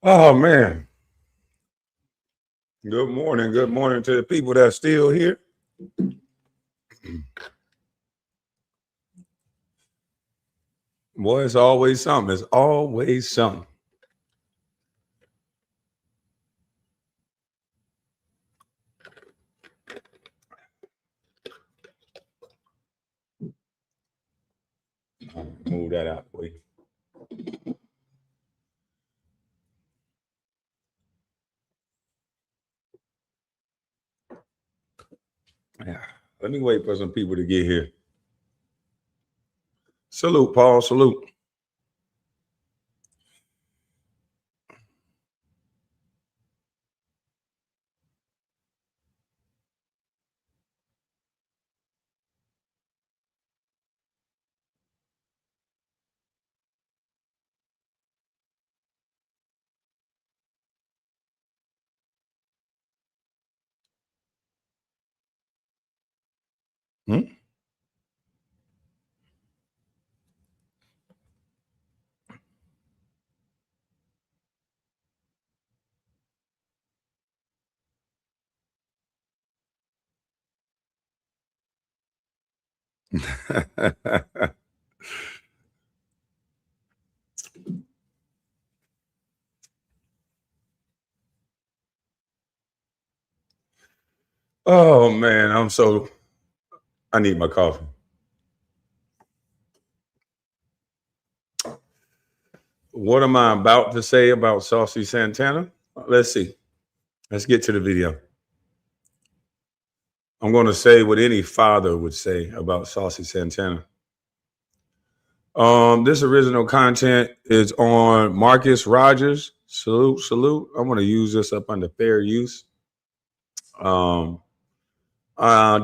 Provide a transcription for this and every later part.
Oh man. Good morning. Good morning to the people that's still here. Boy, it's always something. It's always something. Move that out, please. Yeah. Let me wait for some people to get here. Salute, Paul. Salute. Hmm? Oh man, I need my coffee. What am I about to say about Saucy Santana? Let's see. Let's get to the video. I'm going to say what any father would say about Saucy Santana. This original content is on Marcus Rogers. Salute, salute. I'm going to use this up under fair use. Um,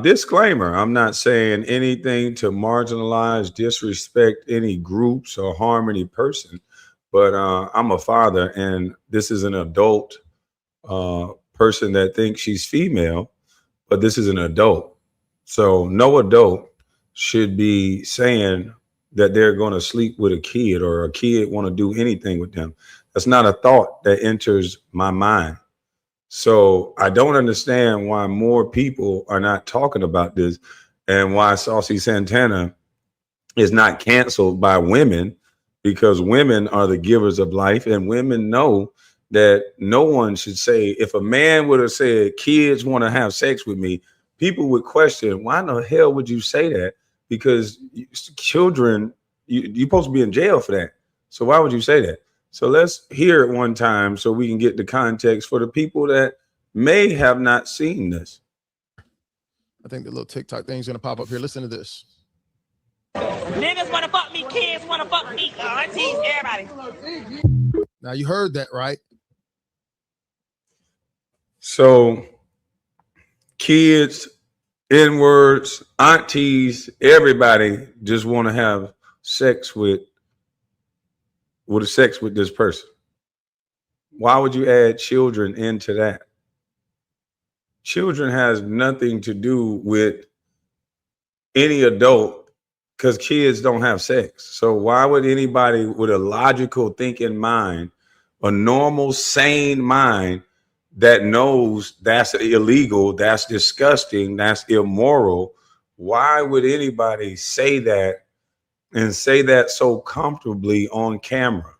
Disclaimer: I'm not saying anything to marginalize, disrespect any groups, or harm any person. But I'm a father, and this is an adult person that thinks she's female, but this is an adult. So no adult should be saying that they're going to sleep with a kid or a kid want to do anything with them. That's not a thought that enters my mind. So I don't understand why more people are not talking about this and why Saucy Santana is not canceled by women, because women are the givers of life and women know that no one should say, if a man would have said kids want to have sex with me, people would question, why in the hell would you say that? Because children, you're supposed to be in jail for that. So why would you say that? So let's hear it one time so we can get the context for the people that may have not seen this. I think the little TikTok thing's gonna pop up here. Listen to this. Niggas wanna fuck me, kids wanna fuck me, aunties, everybody. Now you heard that, right? So kids, N-words, aunties, everybody just want to have sex with this person. Why would you add children into that? Children has nothing to do with any adult because kids don't have sex. So why would anybody with a logical thinking mind, a normal, sane mind that knows that's illegal, that's disgusting, that's immoral, why would anybody say that and say that so comfortably on camera?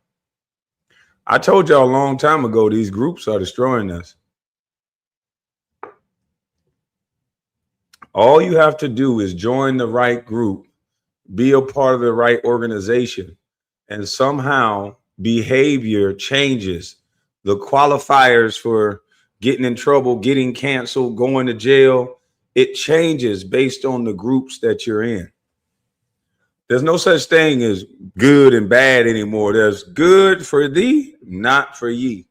I told y'all a long time ago, these groups are destroying us. All you have to do is join the right group, be a part of the right organization, and somehow behavior changes. The qualifiers for getting in trouble, getting canceled, going to jail, it changes based on the groups that you're in. There's no such thing as good and bad anymore. There's good for thee, not for ye.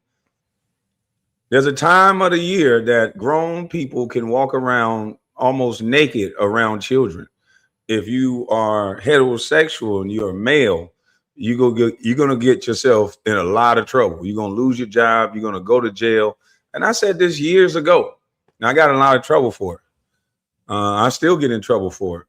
There's a time of the year that grown people can walk around almost naked around children. If you are heterosexual and you're a male, you're gonna get yourself in a lot of trouble. You're gonna lose your job. You're gonna go to jail. And I said this years ago, and I got in a lot of trouble for it. I still get in trouble for it.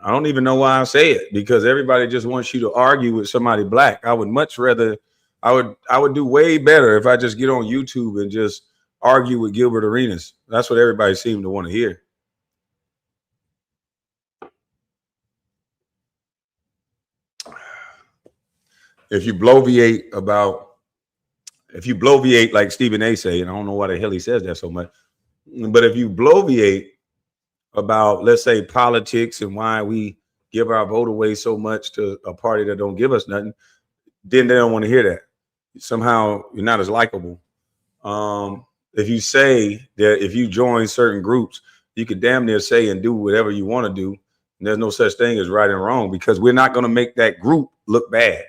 I don't even know why I say it, because everybody just wants you to argue with somebody black. I would much rather I would do way better if I just get on YouTube and just argue with Gilbert Arenas. That's what everybody seemed to want to hear. If you bloviate like Stephen A. say, and I don't know why the hell he says that so much, but if you bloviate about, let's say, politics and why we give our vote away so much to a party that don't give us nothing, then they don't want to hear that. Somehow you're not as likable. If you say that if you join certain groups, you could damn near say and do whatever you want to do. And there's no such thing as right and wrong, because we're not going to make that group look bad.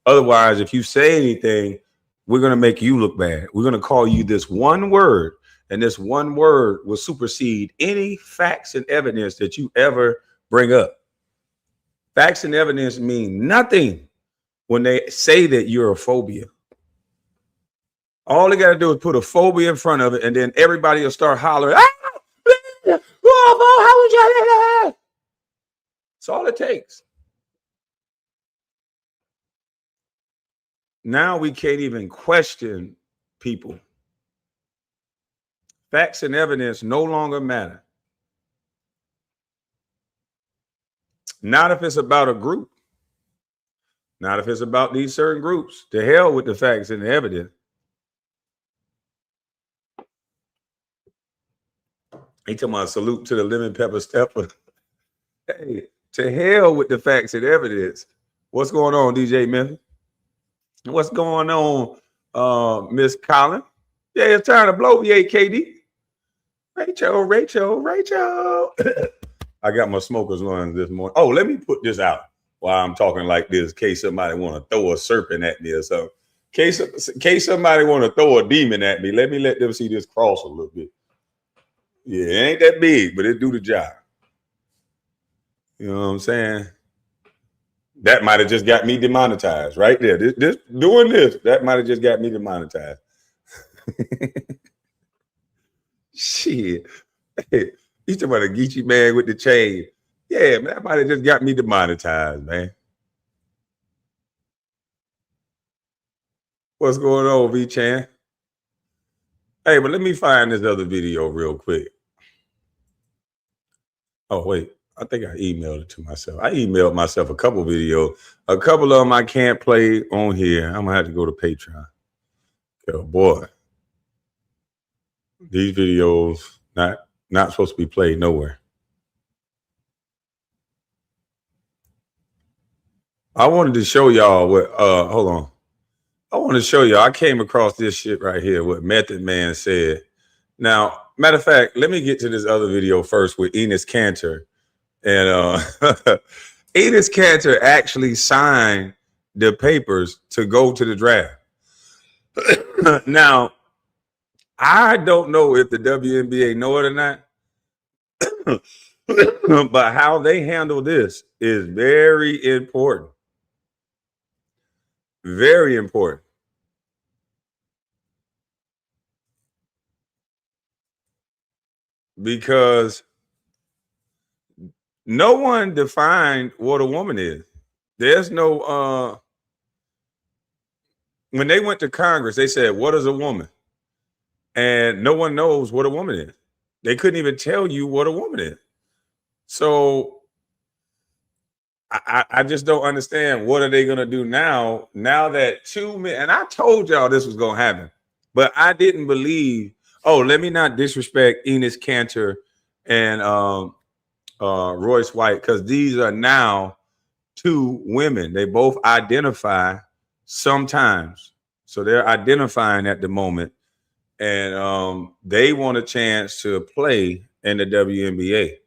Otherwise, if you say anything, we're going to make you look bad. We're going to call you this one word, and this one word will supersede any facts and evidence that you ever bring up. Facts and evidence mean nothing when they say that you're a phobia. All they got to do is put a phobia in front of it, and then everybody will start hollering. That's all it takes. Now we can't even question people. Facts and evidence no longer matter. Not if it's about a group. Not if it's about these certain groups. To hell with the facts and the evidence. He talking about salute to the lemon pepper stepper. Hey, to hell with the facts and evidence. What's going on, DJ Memphis? What's going on, Miss Collin? Yeah, it's time to bloviate, KD. Rachel. I got my smoker's lungs this morning. Oh, let me put this out while I'm talking like this, in case somebody want to throw a serpent at me or something. In case somebody want to throw a demon at me, let them see this cross a little bit. Yeah, it ain't that big, but it do the job. You know what I'm saying? That might have just got me demonetized right there. This doing this, that might have just got me demonetized. Shit. Hey, he's talking about a Geechee man with the chain. Yeah, man, that might have just got me demonetized, man. What's going on, V-Chan? Hey, but let me find this other video real quick. Oh, wait. I think I emailed it to myself. I emailed myself a couple videos. A couple of them I can't play on here. I'm going to have to go to Patreon. Oh, boy. These videos not supposed to be played nowhere. I wanted to show y'all what, hold on. I want to show y'all, I came across this shit right here, what Method Man said. Now, matter of fact, let me get to this other video first with Enes Kanter. And Enes Kanter actually signed the papers to go to the draft. Now, I don't know if the WNBA know it or not, but how they handle this is very important. Very important. Because no one defined what a woman is. There's no when they went to Congress, they said, what is a woman? And no one knows what a woman is. They couldn't even tell you what a woman is. So I just don't understand, what are they going to do now that 2 men, and I told y'all this was going to happen, but I didn't believe, let me not disrespect Enes Kanter and Royce White, because these are now 2 women. They both identify sometimes. So they're identifying at the moment, and they want a chance to play in the WNBA.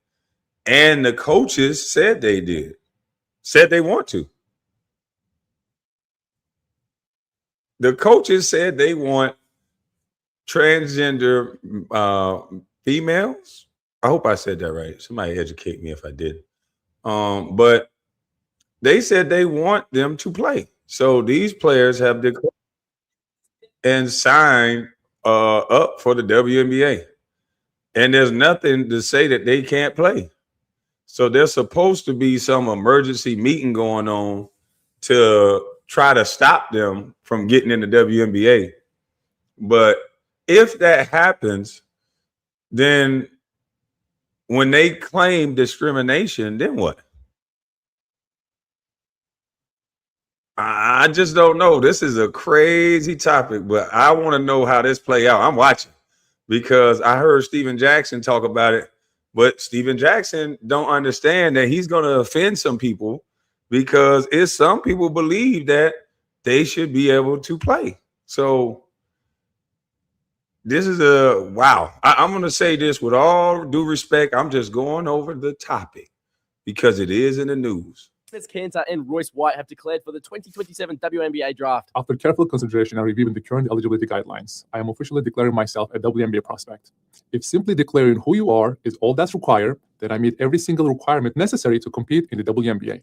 And the coaches said they want to. The coaches said they want transgender females. I hope I said that right. Somebody educate me if I did. But they said they want them to play. So these players have declared and signed up for the WNBA. And there's nothing to say that they can't play. So there's supposed to be some emergency meeting going on to try to stop them from getting in the WNBA. But if that happens, then when they claim discrimination, then what? I just don't know. This is a crazy topic, but I want to know how this play out. I'm watching because I heard Steven Jackson talk about it, but Steven Jackson don't understand that he's going to offend some people because some people believe that they should be able to play. So this is wow. I'm going to say this with all due respect. I'm just going over the topic because it is in the news. Kanter and Royce White have declared for the 2027 WNBA draft. After careful consideration and reviewing the current eligibility guidelines, I am officially declaring myself a WNBA prospect. If simply declaring who you are is all that's required, then I meet every single requirement necessary to compete in the WNBA.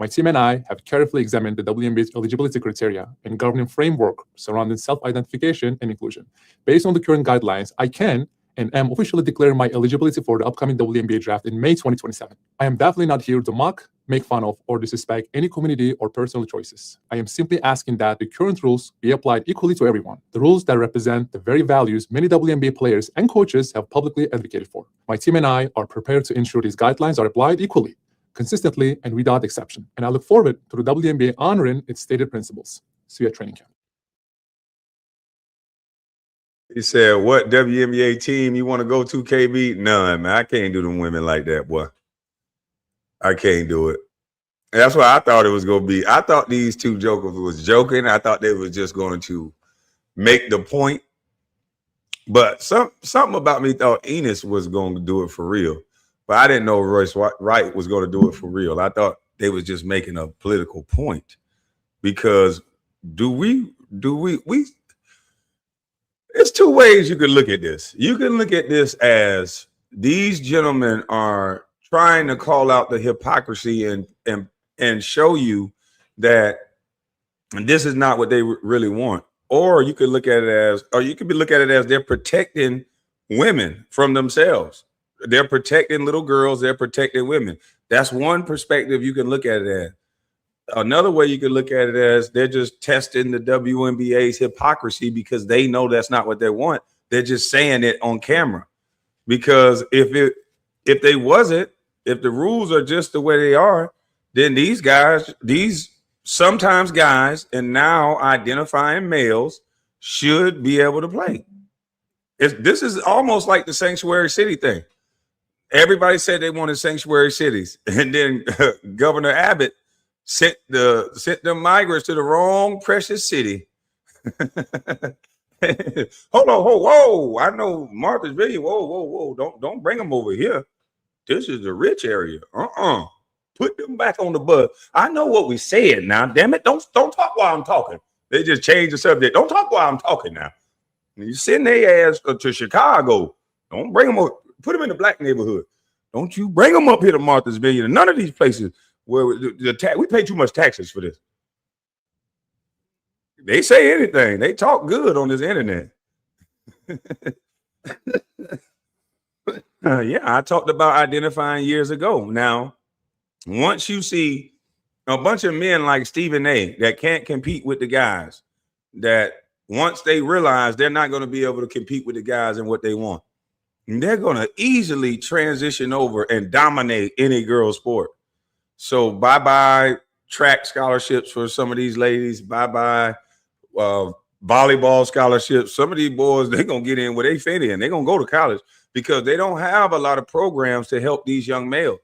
My team and I have carefully examined the WNBA's eligibility criteria and governing framework surrounding self-identification and inclusion. Based on the current guidelines, I can and am officially declaring my eligibility for the upcoming WNBA draft in May 2027. I am definitely not here to mock, make fun of, or disrespect any community or personal choices. I am simply asking that the current rules be applied equally to everyone, the rules that represent the very values many WNBA players and coaches have publicly advocated for. My team and I are prepared to ensure these guidelines are applied equally, consistently, and without exception. And I look forward to the WNBA honoring its stated principles. See you at training camp. He said, what WNBA team you want to go to, KB? None, man. I can't do them women like that, boy. I can't do it. And that's what I thought it was going to be. I thought these two jokers was joking. I thought they was just going to make the point. But something about me thought Enes was going to do it for real. But I didn't know Royce Wright was going to do it for real. I thought they was just making a political point. Because there's two ways you can look at this. You can look at this as these gentlemen are trying to call out the hypocrisy and show you that this is not what they really want. Or you could look at it as they're protecting women from themselves. They're protecting little girls. They're protecting women. That's one perspective you can look at it as. Another way you could look at it as they're just testing the WNBA's hypocrisy because they know that's not what they want. They're just saying it on camera. Because if the rules are just the way they are, then these sometimes guys and now identifying males should be able to play. This is almost like the sanctuary city thing. Everybody said they wanted sanctuary cities, and then Governor Abbott sent the migrants to the wrong precious city. Hold on, whoa! I know Martha's Vineyard. Whoa! Don't bring them over here. This is the rich area. Put them back on the bus. I know what we said now. Damn it! Don't talk while I'm talking. They just changed the subject. Don't talk while I'm talking now. You send their ass to Chicago. Don't bring them over. Put them in the black neighborhood. Don't you bring them up here to Martha's Vineyard. None of these places where we pay too much taxes for this. They say anything. They talk good on this internet. Yeah, I talked about identifying years ago. Now, once you see a bunch of men like Stephen A. that can't compete with the guys, that once they realize they're not going to be able to compete with the guys and what they want, they're going to easily transition over and dominate any girl sport. So bye-bye track scholarships for some of these ladies. Bye-bye volleyball scholarships. Some of these boys, they're going to get in where they fit in. They're going to go to college because they don't have a lot of programs to help these young males.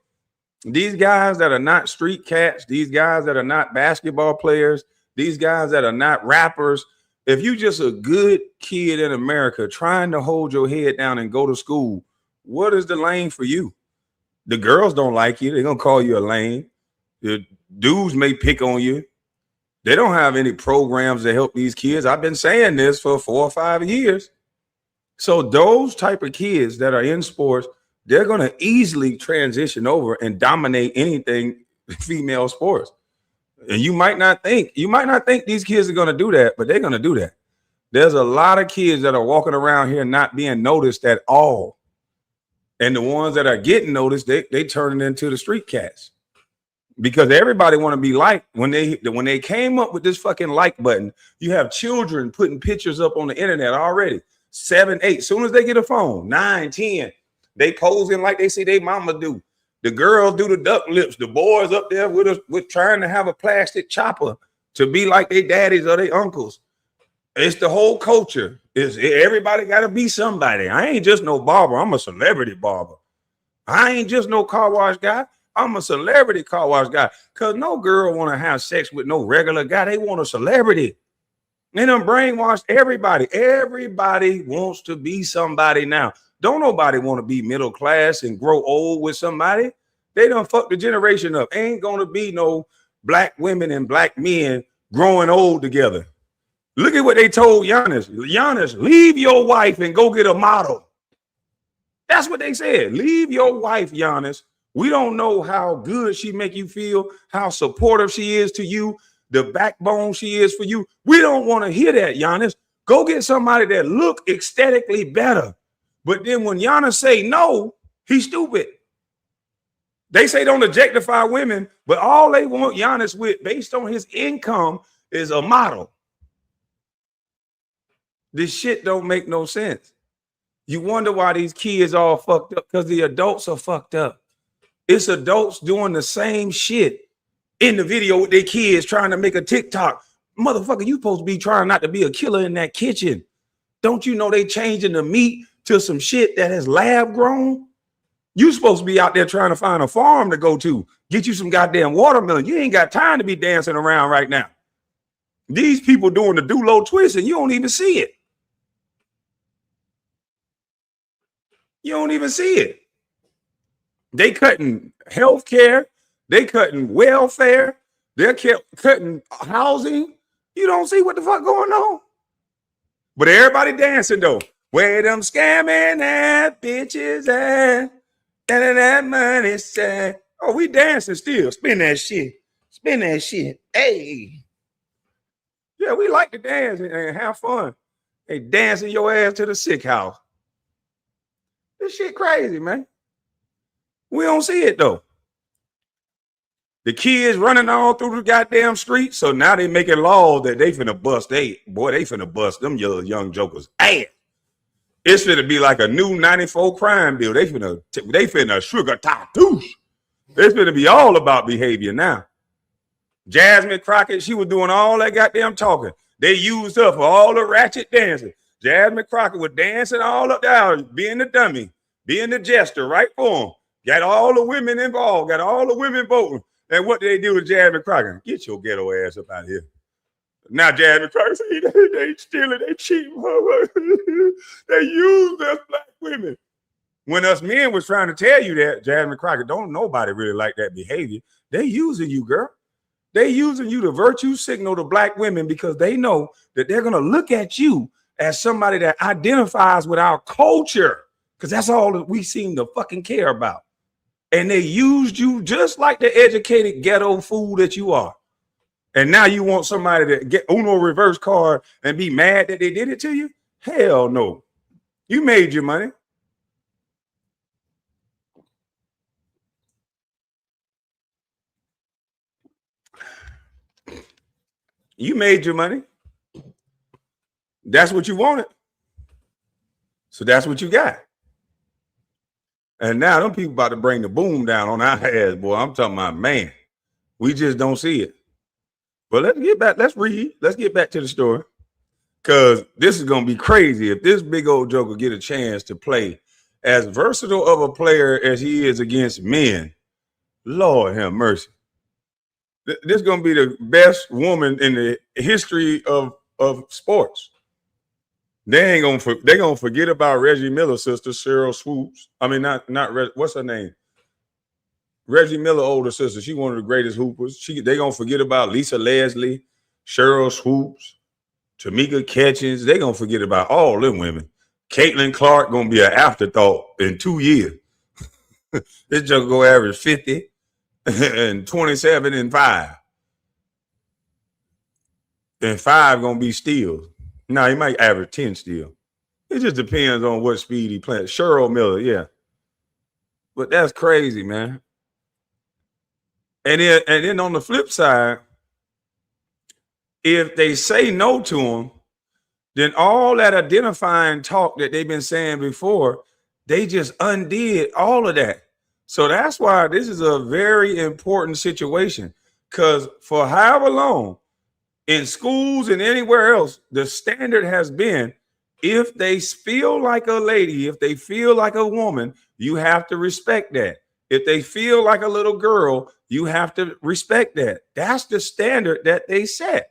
These guys that are not street cats, these guys that are not basketball players, these guys that are not rappers, if you just a good kid in America trying to hold your head down and go to school, what is the lane for you? The girls don't like you. They're going to call you a lame. The dudes may pick on you. They don't have any programs to help these kids. I've been saying this for 4 or 5 years. So those type of kids that are in sports, they're going to easily transition over and dominate anything female sports. And you might not think these kids are going to do that, but they're going to do that. There's a lot of kids that are walking around here not being noticed at all. And the ones that are getting noticed, they turning into the street cats. because everybody want to be liked. When they came up with this fucking like button, you have children putting pictures up on the internet already. 7, 8. Soon as they get a phone, 9, 10, they posing like they see their mama do. The girls do the duck lips. The boys up there with trying to have a plastic chopper to be like their daddies or their uncles. It's the whole culture. Everybody got to be somebody. I ain't just no barber. I'm a celebrity barber. I ain't just no car wash guy. I'm a celebrity car wash guy. Because no girl want to have sex with no regular guy. They want a celebrity. They done brainwashed everybody. Everybody wants to be somebody now. Don't nobody want to be middle class and grow old with somebody. They done fucked the generation up. Ain't going to be no black women and black men growing old together. Look at what they told Giannis. Giannis, leave your wife and go get a model. That's what they said. Leave your wife, Giannis. We don't know how good she make you feel, how supportive she is to you, the backbone she is for you. We don't want to hear that, Giannis. Go get somebody that look aesthetically better. But then when Giannis say no, he's stupid. They say don't objectify women, but all they want Giannis with, based on his income, is a model. This shit don't make no sense. You wonder why these kids all fucked up, because the adults are fucked up. It's adults doing the same shit in the video with their kids trying to make a TikTok. Motherfucker, you supposed to be trying not to be a killer in that kitchen. Don't you know they changing the meat to some shit that is lab grown? You supposed to be out there trying to find a farm to go to. Get you some goddamn watermelon. You ain't got time to be dancing around right now. These people doing the do-low twist and you don't even see it. You don't even see it. They cutting health care. They cutting welfare. They're cutting housing. You don't see what the fuck going on. But everybody dancing though. Where them scamming at bitches at? That money sad. Oh, we dancing still. Spin that shit. Spin that shit. Hey. Yeah, we like to dance and have fun. Hey, dancing your ass to the sick house. This shit crazy, man. We don't see it though. The kids running all through the goddamn street. So now they making laws that they finna bust. They finna bust them young jokers ass. It's finna be like a new 94 crime bill. They finna sugar tattoos. It's finna be all about behavior now. Jasmine Crockett, she was doing all that goddamn talking. They used her for all the ratchet dancing. Jasmine Crockett was dancing all up there, being the dummy, being the jester right for them. Got all the women involved, got all the women voting. And what did they do to Jasmine Crockett? Get your ghetto ass up out of here. Now Jasmine Crockett, see, they stealing, they cheating. They use us black women. When us men was trying to tell you that, Jasmine Crockett, don't nobody really like that behavior. They using you, girl. They using you to virtue signal to black women because they know that they're going to look at you as somebody that identifies with our culture, because that's all that we seem to fucking care about. And they used you just like the educated ghetto fool that you are. And now you want somebody to get Uno reverse card and be mad that they did it to you? Hell no. You made your money. You made your money. That's what you wanted. So that's what you got. And now them people about to bring the boom down on our ass, boy. I'm talking about, man, we just don't see it. But let's get back. Let's read. Let's get back to the story. Because this is going to be crazy if this big old joker get a chance to play as versatile of a player as he is against men. Lord have mercy. This is going to be the best woman in the history of sports. They're gonna forget about Reggie Miller's sister, Cheryl Swoops. I mean, what's her name? Reggie Miller, older sister. She one of the greatest hoopers. They gonna forget about Lisa Leslie, Cheryl Swoops, Tamika Catchings. They gonna forget about all them women. Caitlin Clark gonna be an afterthought in 2 years. This joke go average 50 and 27 and 5. And 5 gonna be steals. Now he might average 10 still. It just depends on what speed he plays. Cheryl Miller, yeah. But that's crazy, man. And then on the flip side, if they say no to them, then all that identifying talk that they've been saying before, they just undid all of that. So that's why this is a very important situation. Because for however long, in schools and anywhere else, the standard has been if they feel like a lady, if they feel like a woman, you have to respect that. If they feel like a little girl, you have to respect that. That's the standard that they set.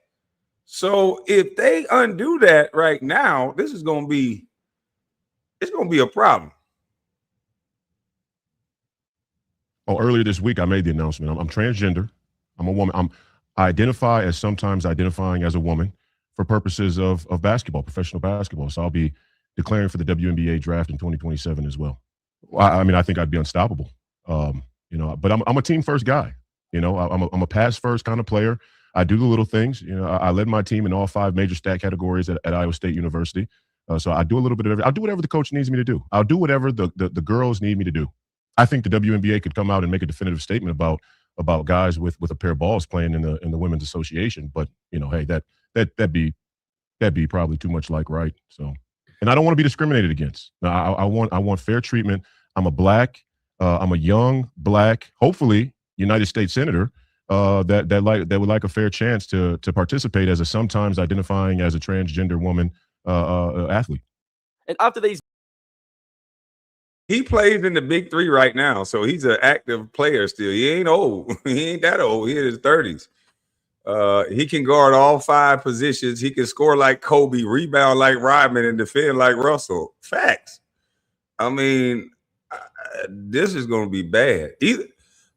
So if they undo that right now, it's going to be a problem. Oh, earlier this week, I made the announcement. I'm transgender. I'm a woman. I identify as sometimes identifying as a woman for purposes of basketball, professional basketball. So I'll be declaring for the WNBA draft in 2027 as well. I mean, I think I'd be unstoppable. But I'm a team first guy. I'm a pass first kind of player. I do the little things. I led my team in all 5 major stat categories at Iowa State University. So I do a little bit of everything. I'll do whatever the coach needs me to do. I'll do whatever the girls need me to do. I think the WNBA could come out and make a definitive statement about guys with a pair of balls playing in the women's association. But hey, that'd be probably too much like right. So, and I don't want to be discriminated against. Now, I want fair treatment. I'm a young black, hopefully United States senator that would like a fair chance to participate as a sometimes identifying as a transgender woman athlete. And after these, he plays in the Big 3 right now, so he's an active player still. He ain't old. He ain't that old. He in his 30s. He can guard all 5 positions. He can score like Kobe, rebound like Rodman, and defend like Russell. Facts. I mean, this is going to be bad.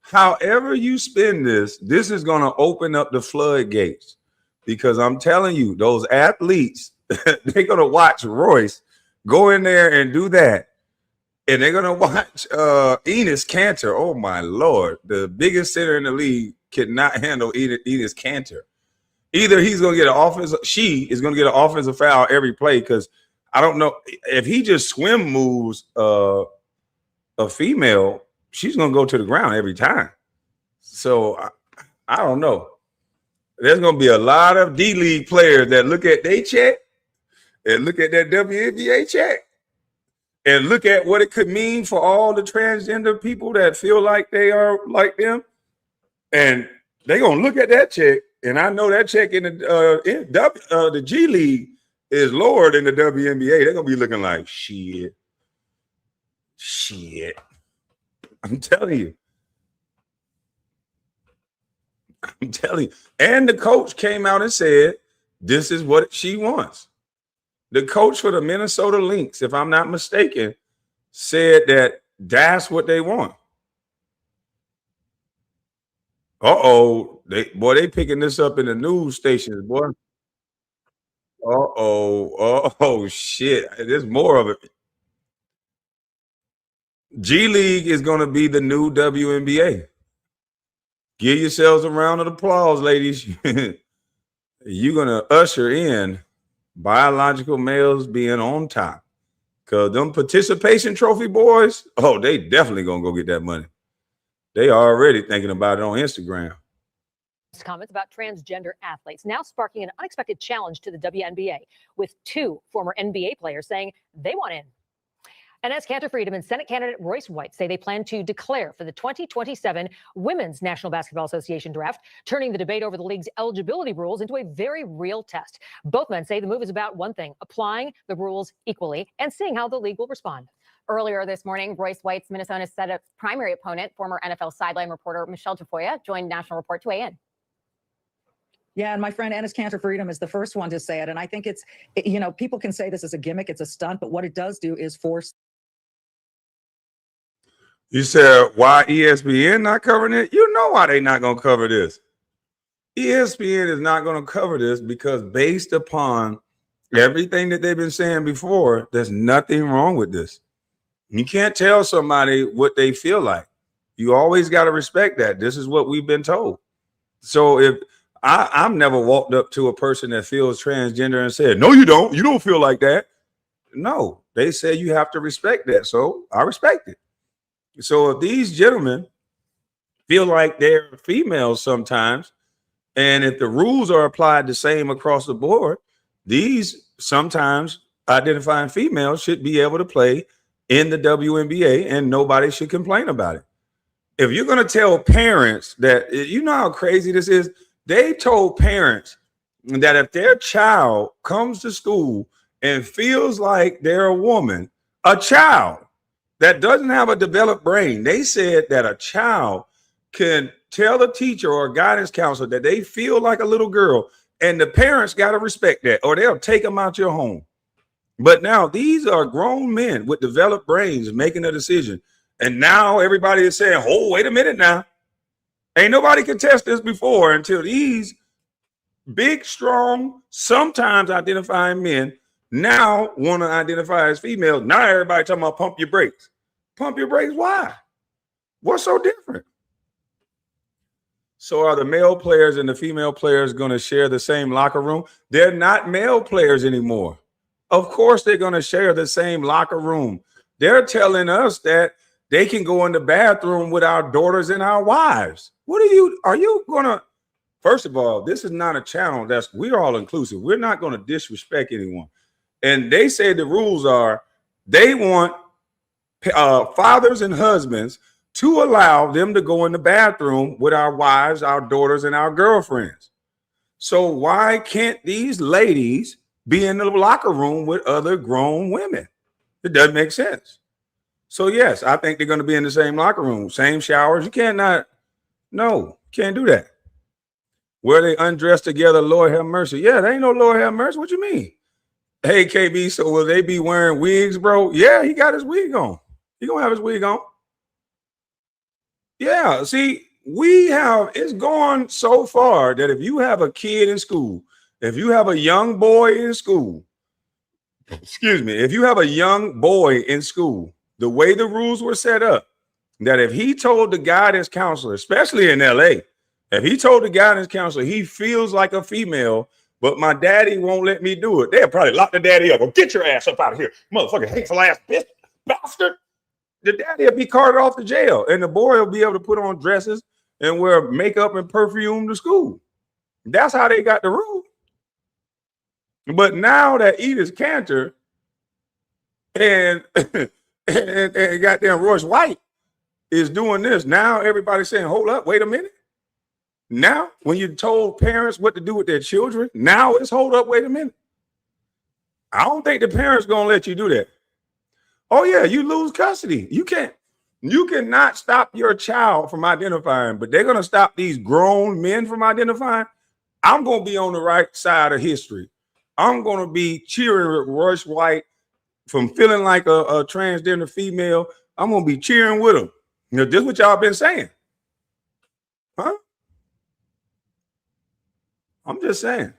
However you spin this is going to open up the floodgates, because I'm telling you, those athletes, they're going to watch Royce go in there and do that. And they're going to watch Enes Kanter. Oh, my Lord. The biggest center in the league cannot handle Enes Kanter. Either he's going to get she is going to get an offensive foul every play, because I don't know if he just swim moves a female, she's going to go to the ground every time. So I don't know. There's going to be a lot of D-League players that look at their check and look at that WNBA check and look at what it could mean for all the transgender people that feel like they are like them. And they're going to look at that check. And I know that check in the G League is lower than the WNBA. They're going to be looking like, shit. I'm telling you. And the coach came out and said, this is what she wants. The coach for the Minnesota Lynx, if I'm not mistaken, said that that's what they want. They picking this up in the news stations, boy. Shit. There's more of it. G League is going to be the new WNBA. Give yourselves a round of applause, ladies. You're going to usher in biological males being on top. Because them participation trophy boys, they definitely going to go get that money. They are already thinking about it on Instagram. Comments about transgender athletes now sparking an unexpected challenge to the WNBA, with 2 former NBA players saying they want in. Enes Kanter and Senate candidate Royce White say they plan to declare for the 2027 Women's National Basketball Association draft, turning the debate over the league's eligibility rules into a very real test. Both men say the move is about one thing: applying the rules equally and seeing how the league will respond. Earlier this morning, Royce White's Minnesota Senate primary opponent, former NFL sideline reporter Michelle Tafoya, joined National Report to weigh in. Yeah, and my friend Enes Kanter is the first one to say it. And I think people can say this is a gimmick, it's a stunt, but what it does do is force. You said, why ESPN not covering it? You know why they not going to cover this. ESPN is not going to cover this because based upon everything that they've been saying before, there's nothing wrong with this. You can't tell somebody what they feel like. You always got to respect that. This is what we've been told. So if I've never walked up to a person that feels transgender and said, no, you don't. You don't feel like that. No, they say you have to respect that. So I respect it. So if these gentlemen feel like they're females sometimes. And if the rules are applied the same across the board, these sometimes identifying females should be able to play in the WNBA and nobody should complain about it. If you're going to tell parents that, you know how crazy this is, they told parents that if their child comes to school and feels like they're a woman, a child that doesn't have a developed brain, they said that a child can tell the teacher or a guidance counselor that they feel like a little girl, and the parents got to respect that or they'll take them out your home. But now these are grown men with developed brains making a decision. And now everybody is saying, oh, wait a minute now. Ain't nobody can test this before until these big, strong, sometimes identifying men now want to identify as females. Now everybody talking about pump your brakes. Pump your brakes, why? What's so different? So are the male players and the female players going to share the same locker room? They're not male players anymore. Of course they're going to share the same locker room. They're telling us that they can go in the bathroom with our daughters and our wives. Are you going to, first of all, this is not a channel we're all inclusive. We're not going to disrespect anyone. And they say the rules are they want fathers and husbands to allow them to go in the bathroom with our wives, our daughters, and our girlfriends. So why can't these ladies be in the locker room with other grown women? It doesn't make sense. So yes, I think they're going to be in the same locker room, same showers. You can't do that. Where they undressed together, Lord have mercy. Yeah, they ain't no Lord have mercy. What you mean? Hey, KB, so will they be wearing wigs, bro? Yeah, he got his wig on. He gonna have his wig on. Yeah, see, it's gone so far that if you have a kid in school, if you have a young boy in school, if you have a young boy in school, the way the rules were set up, that if he told the guidance counselor, especially in LA, if he told the guidance counselor he feels like a female, but my daddy won't let me do it, they'll probably lock the daddy up. Go get your ass up out of here, motherfucking hateful ass bitch, bastard. The daddy will be carted off to jail, and the boy will be able to put on dresses and wear makeup and perfume to school. That's how they got the rule. But now that Enes Kanter and goddamn Royce White is doing this, now everybody's saying, hold up, wait a minute. Now, when you told parents what to do with their children, now it's hold up, wait a minute. I don't think the parents gonna let you do that. Oh yeah, you lose custody. You cannot stop your child from identifying, but they're gonna stop these grown men from identifying. I'm gonna be on the right side of history. I'm gonna be cheering with Royce White from feeling like a transgender female. I'm gonna be cheering with him. You know, this is what y'all been saying. Huh? I'm just saying.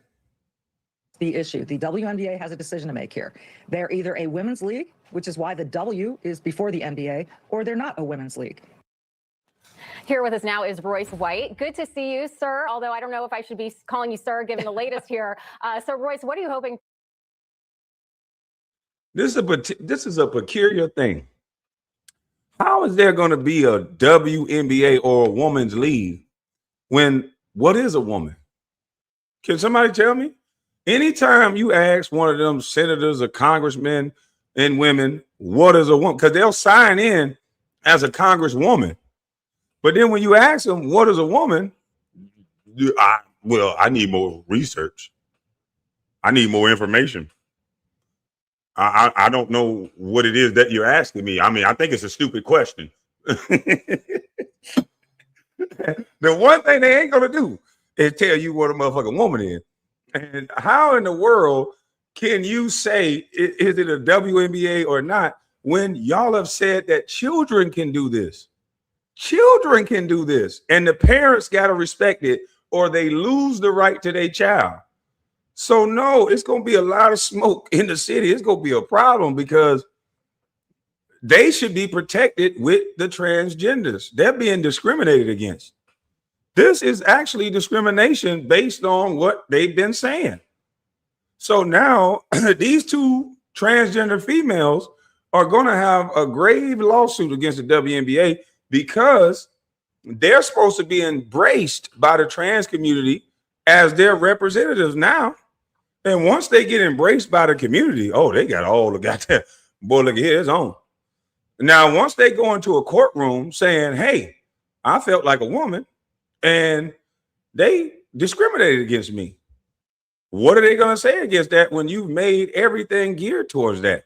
The issue. The WNBA has a decision to make here. They're either a women's league, which is why the W is before the NBA, or they're not a women's league. Here with us now is Royce White. Good to see you, sir, although I don't know if I should be calling you sir given the latest here. So, Royce, what are you hoping? This is a peculiar thing. How is there going to be a WNBA or a women's league when what is a woman? Can somebody tell me? Anytime you ask one of them senators or congressmen and women, what is a woman? Because they'll sign in as a congresswoman. But then when you ask them, what is a woman? I need more research. I need more information. I don't know what it is that you're asking me. I mean, I think it's a stupid question. The one thing they ain't going to do is tell you what a motherfucking woman is. And how in the world can you say, is it a WNBA or not, when y'all have said that children can do this? Children can do this. And the parents got to respect it or they lose the right to their child. So, no, it's going to be a lot of smoke in the city. It's going to be a problem because they should be protected with the transgenders. They're being discriminated against. This is actually discrimination based on what they've been saying. So now these two transgender females are going to have a grave lawsuit against the WNBA because they're supposed to be embraced by the trans community as their representatives now. And once they get embraced by the community, oh, they got all the goddamn, boy, look at his own. Now, once they go into a courtroom saying, hey, I felt like a woman and they discriminated against me. What are they going to say against that when you've made everything geared towards that?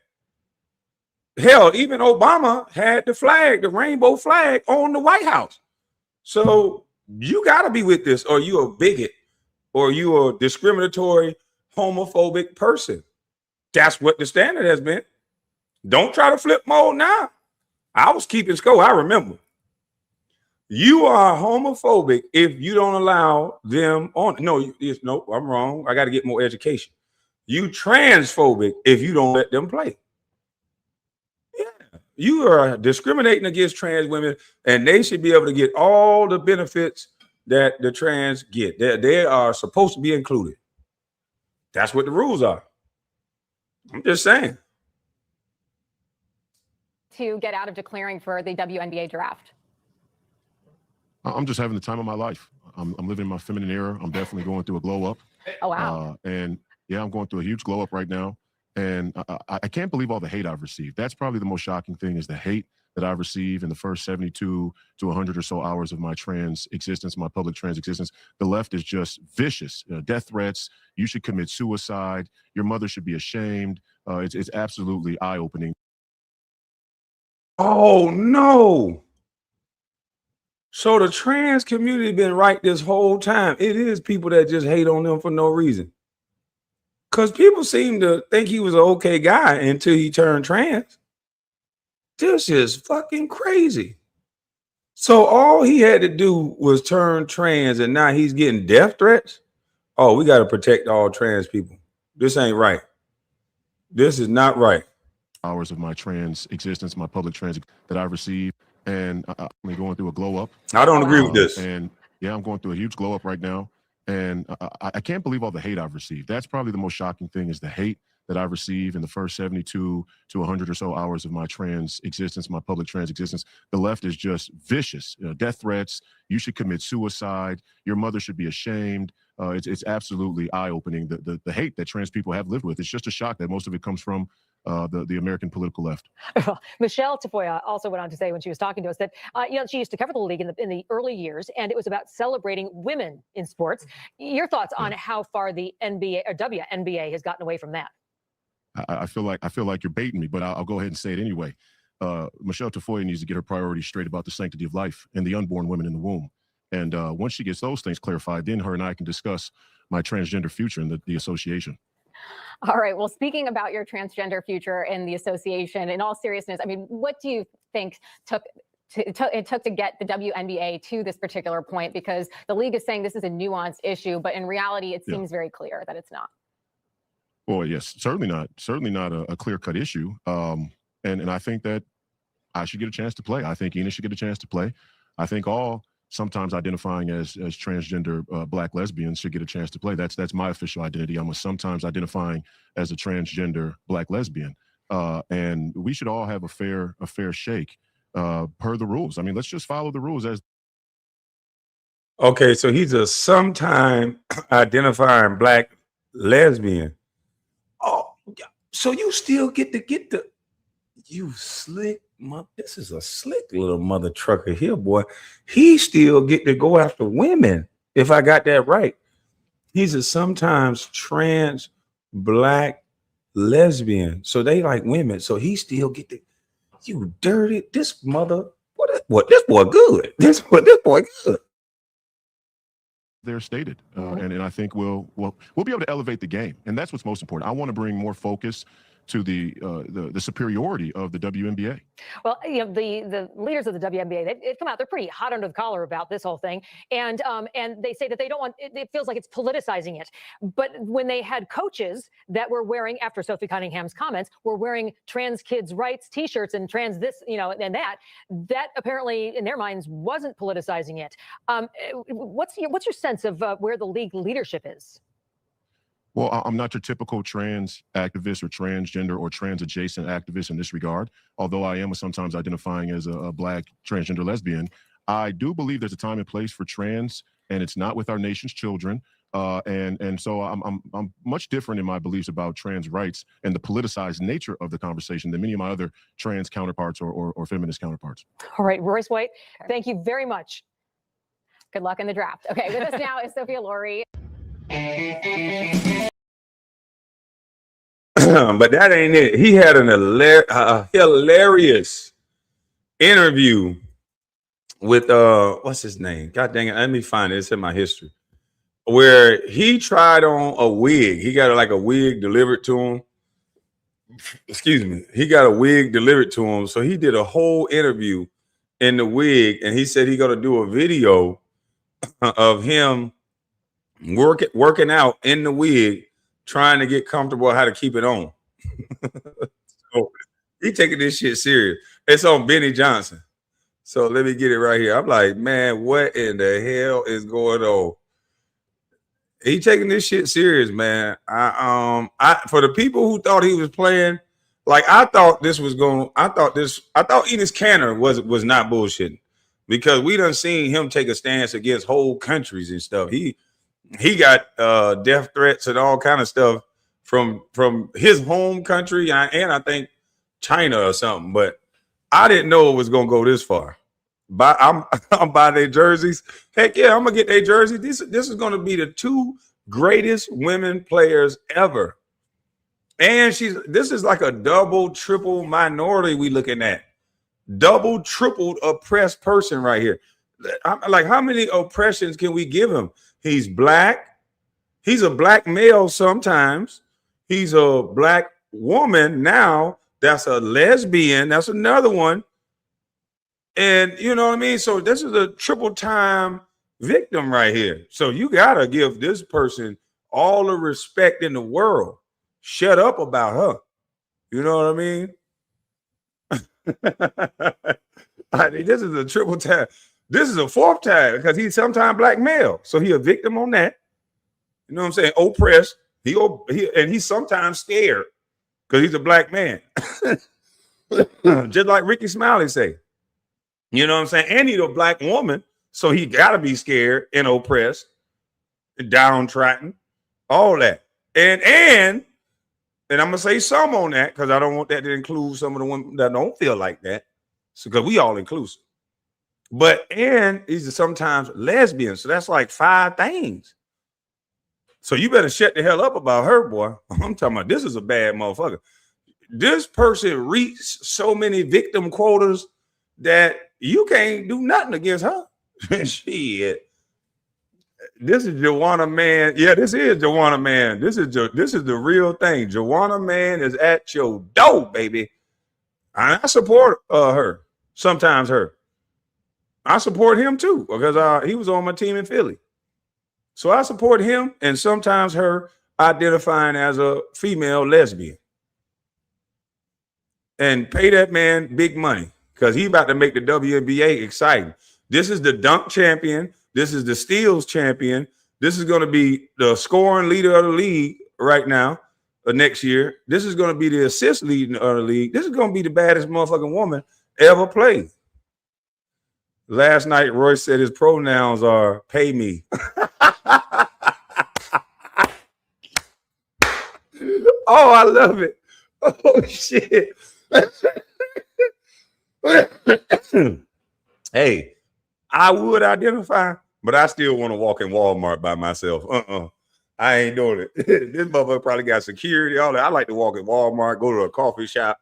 Hell, even Obama had the flag, the rainbow flag on the White House. So you got to be with this, or you a bigot, or you a discriminatory, homophobic person. That's what the standard has been. Don't try to flip mode now. I was keeping score. I remember. You are homophobic if you don't allow them on. No, no, I'm wrong. I got to get more education. You transphobic if you don't let them play. Yeah, you are discriminating against trans women, and they should be able to get all the benefits that the trans get. They are supposed to be included. That's what the rules are. I'm just saying. To get out of declaring for the WNBA draft? I'm just having the time of my life. I'm living in my feminine era. I'm definitely going through a glow up. Oh, wow. And yeah, I'm going through a huge glow up right now. And I can't believe all the hate I've received. That's probably the most shocking thing, is the hate that I've received in the first 72 to 100 or so hours of my trans existence, my public trans existence. The left is just vicious. Death threats. You should commit suicide. Your mother should be ashamed. It's absolutely eye-opening. Oh, no. So the trans community been right this whole time. It is people that just hate on them for no reason. Because people seem to think he was an okay guy until he turned trans. This is fucking crazy. So all he had to do was turn trans, and now he's getting death threats? Oh, we got to protect all trans people. This ain't right. This is not right. Hours of my trans existence, my public trans that I've received. And I'm going through a glow up. I don't agree with this. And yeah, I'm going through a huge glow up right now. And I can't believe all the hate I've received. That's probably the most shocking thing, is the hate that I've received in the first 72 to 100 or so hours of my trans existence, my public trans existence. The left is just vicious. Death threats. You should commit suicide. Your mother should be ashamed. It's absolutely eye-opening, the hate that trans people have lived with. It's just a shock that most of it comes from the American political left. Michelle Tafoya also went on to say, when she was talking to us, that she used to cover the league in the early years, and it was about celebrating women in sports. Your thoughts on how far the NBA or WNBA has gotten away from that? I feel like you're baiting me, but I'll go ahead and say it anyway. Michelle Tafoya needs to get her priorities straight about the sanctity of life and the unborn women in the womb. And once she gets those things clarified, then her and I can discuss my transgender future in the association. All right. Well, speaking about your transgender future in the association, in all seriousness, I mean, what do you think it took to get the WNBA to this particular point? Because the league is saying this is a nuanced issue, but in reality, it seems very clear that it's not. Well, yes, certainly not a clear-cut issue. And I think that I should get a chance to play. I think Enes should get a chance to play. I think all sometimes identifying as transgender Black lesbians should get a chance to play. That's my official identity. I'm sometimes identifying as a transgender Black lesbian. And we should all have a fair shake per the rules. I mean, let's just follow the rules as. Okay, so he's a sometime identifying Black lesbian. Oh, so you still get the you slick mother. This is a slick little mother trucker here, boy. He still get to go after women, if I got that right. He's a sometimes trans Black lesbian, so they like women. So he still get the you dirty this mother. What this boy good? This boy good. They're stated, and I think we'll be able to elevate the game, and that's what's most important. I want to bring more focus to the superiority of the WNBA. Well, the leaders of the WNBA, they've come out. They're pretty hot under the collar about this whole thing, and they say that they don't want. It feels like it's politicizing it. But when they had coaches that were wearing, after Sophie Cunningham's comments, were wearing trans kids' rights T-shirts and trans this, and that apparently in their minds wasn't politicizing it. What's your sense of where the league leadership is? Well, I'm not your typical trans activist or transgender or trans adjacent activist in this regard. Although I am sometimes identifying as a Black transgender lesbian, I do believe there's a time and place for trans, and it's not with our nation's children. And so I'm much different in my beliefs about trans rights and the politicized nature of the conversation than many of my other trans counterparts or feminist counterparts. All right, Royce White, thank you very much. Good luck in the draft. Okay, with us now is Sophia Laurie. But that ain't it. He had an hilarious interview with what's his name? God dang it, let me find it. It's in my history. Where he tried on a wig. He got like a wig delivered to him. Excuse me. He got a wig delivered to him. So he did a whole interview in the wig, and he said he's gonna do a video of him working out in the wig, trying to get comfortable how to keep it on. So he taking this shit serious. It's on Benny Johnson. So let me get it right here. I'm like, man, what in the hell is going on? He taking this shit serious, man. I for the people who thought he was playing, like I thought Enes Kanter was not bullshitting, because we done seen him take a stance against whole countries and stuff. He got death threats and all kind of stuff from his home country and I think China or something. But I didn't know it was gonna go this far. But I'm buying their jerseys. Heck yeah, I'm gonna get their jerseys. This is gonna be the 2 greatest women players ever. And this is like a double, triple minority we looking at. Double, tripled oppressed person right here. I'm like, how many oppressions can we give him? He's black. He's a black male sometimes. He's a black woman now. That's a lesbian. That's another one. And you know what I mean? So this is a triple time victim right here. So you got to give this person all the respect in the world. Shut up about her. You know what I mean? This is a triple time. This is a 4th time because he's sometimes black male. So he a victim on that. You know what I'm saying? Oppressed. And he's sometimes scared because he's a black man. Just like Ricky Smiley say. You know what I'm saying? And he's a black woman, so he got to be scared and oppressed, and downtrodden, all that. And I'm gonna say some on that because I don't want that to include some of the women that don't feel like that. So because we all inclusive. And he's sometimes lesbian, so that's like 5 things. So you better shut the hell up about her, boy. I'm talking about this is a bad motherfucker. This person reached so many victim quotas that you can't do nothing against her. Shit. This is Joanna Man. Yeah, this is Joanna Man. This is the real thing. Joanna Man is at your door, baby. And I support her. Sometimes her. I support him too because he was on my team in Philly. So I support him and sometimes her identifying as a female lesbian. And pay that man big money because he about to make the WNBA exciting. This is the dunk champion. This is the steals champion. This is going to be the scoring leader of the league right now next year. This is going to be the assist leader of the league. This is going to be the baddest motherfucking woman ever played. Last night, Royce said his pronouns are pay me. Oh, I love it. Oh, shit. Hey, I would identify, but I still want to walk in Walmart by myself. I ain't doing it. This motherfucker probably got security, all that. I like to walk in Walmart, go to a coffee shop.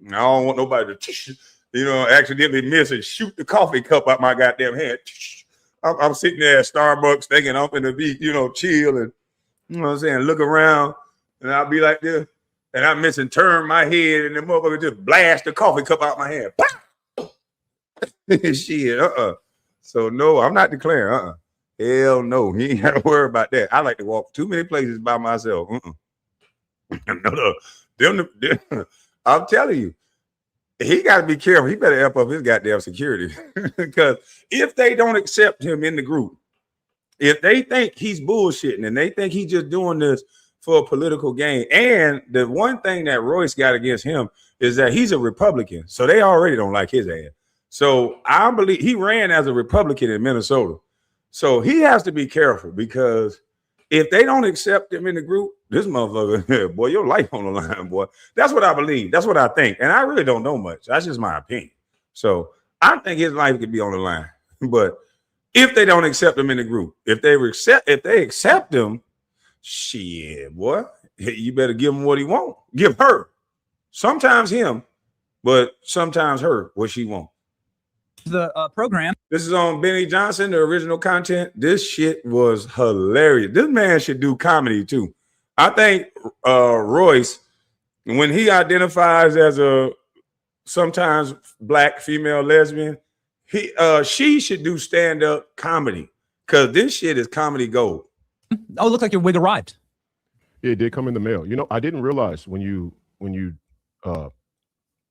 I don't want nobody to, accidentally miss and shoot the coffee cup out my goddamn hand. I'm sitting there at Starbucks thinking I'm gonna be, chill and, you know what I'm saying, look around, and I'll be like this, and I miss and turn my head, and the motherfucker just blast the coffee cup out my hand. Shit, So no, I'm not declaring. Hell no, you ain't got to worry about that. I like to walk too many places by myself. No. I'm telling you, he got to be careful. He better amp up his goddamn security because if they don't accept him in the group, if they think he's bullshitting and they think he's just doing this for a political gain, and the one thing that Royce got against him is that he's a Republican, so they already don't like his ass. So I believe he ran as a Republican in Minnesota. So he has to be careful because if they don't accept him in the group, this motherfucker, boy, your life on the line, boy. That's what I believe. That's what I think. And I really don't know much. That's just my opinion. So I think his life could be on the line. But if they don't accept him in the group, if they accept him, shit, boy, you better give him what he wants. Give her. Sometimes him, but sometimes her what she wants. The program. This is on Benny Johnson, the original content. This shit was hilarious. This man should do comedy too. I think Royce, when he identifies as a sometimes black female lesbian, she should do stand-up comedy because this shit is comedy gold. Oh, it looked like your wig arrived. It did come in the mail. You know, I didn't realize when you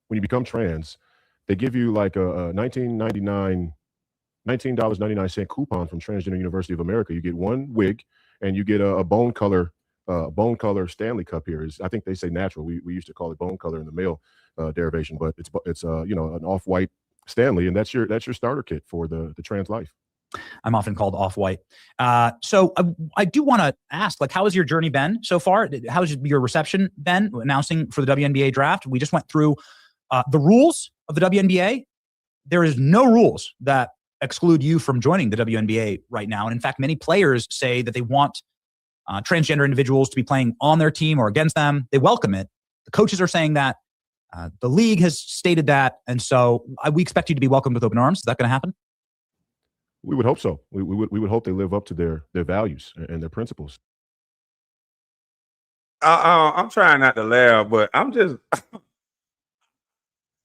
become trans, they give you like a $19.99 coupon from Transgender University of America. You get one wig and you get a bone color Stanley Cup here. I think they say natural. We used to call it bone color in the male derivation, but it's you know, an off-white Stanley, and that's your starter kit for the trans life. I'm often called off-white. So I do want to ask, like, how has your journey been so far? How has your reception been announcing for the WNBA draft? We just went through the rules of the WNBA. There is no rules that exclude you from joining the WNBA right now. And in fact, many players say that they want transgender individuals to be playing on their team or against them. They welcome it. The coaches are saying that. The league has stated that. And so we expect you to be welcomed with open arms. Is that going to happen? We would hope so. We would hope they live up to their values and their principles. I'm trying not to laugh, but I'm just.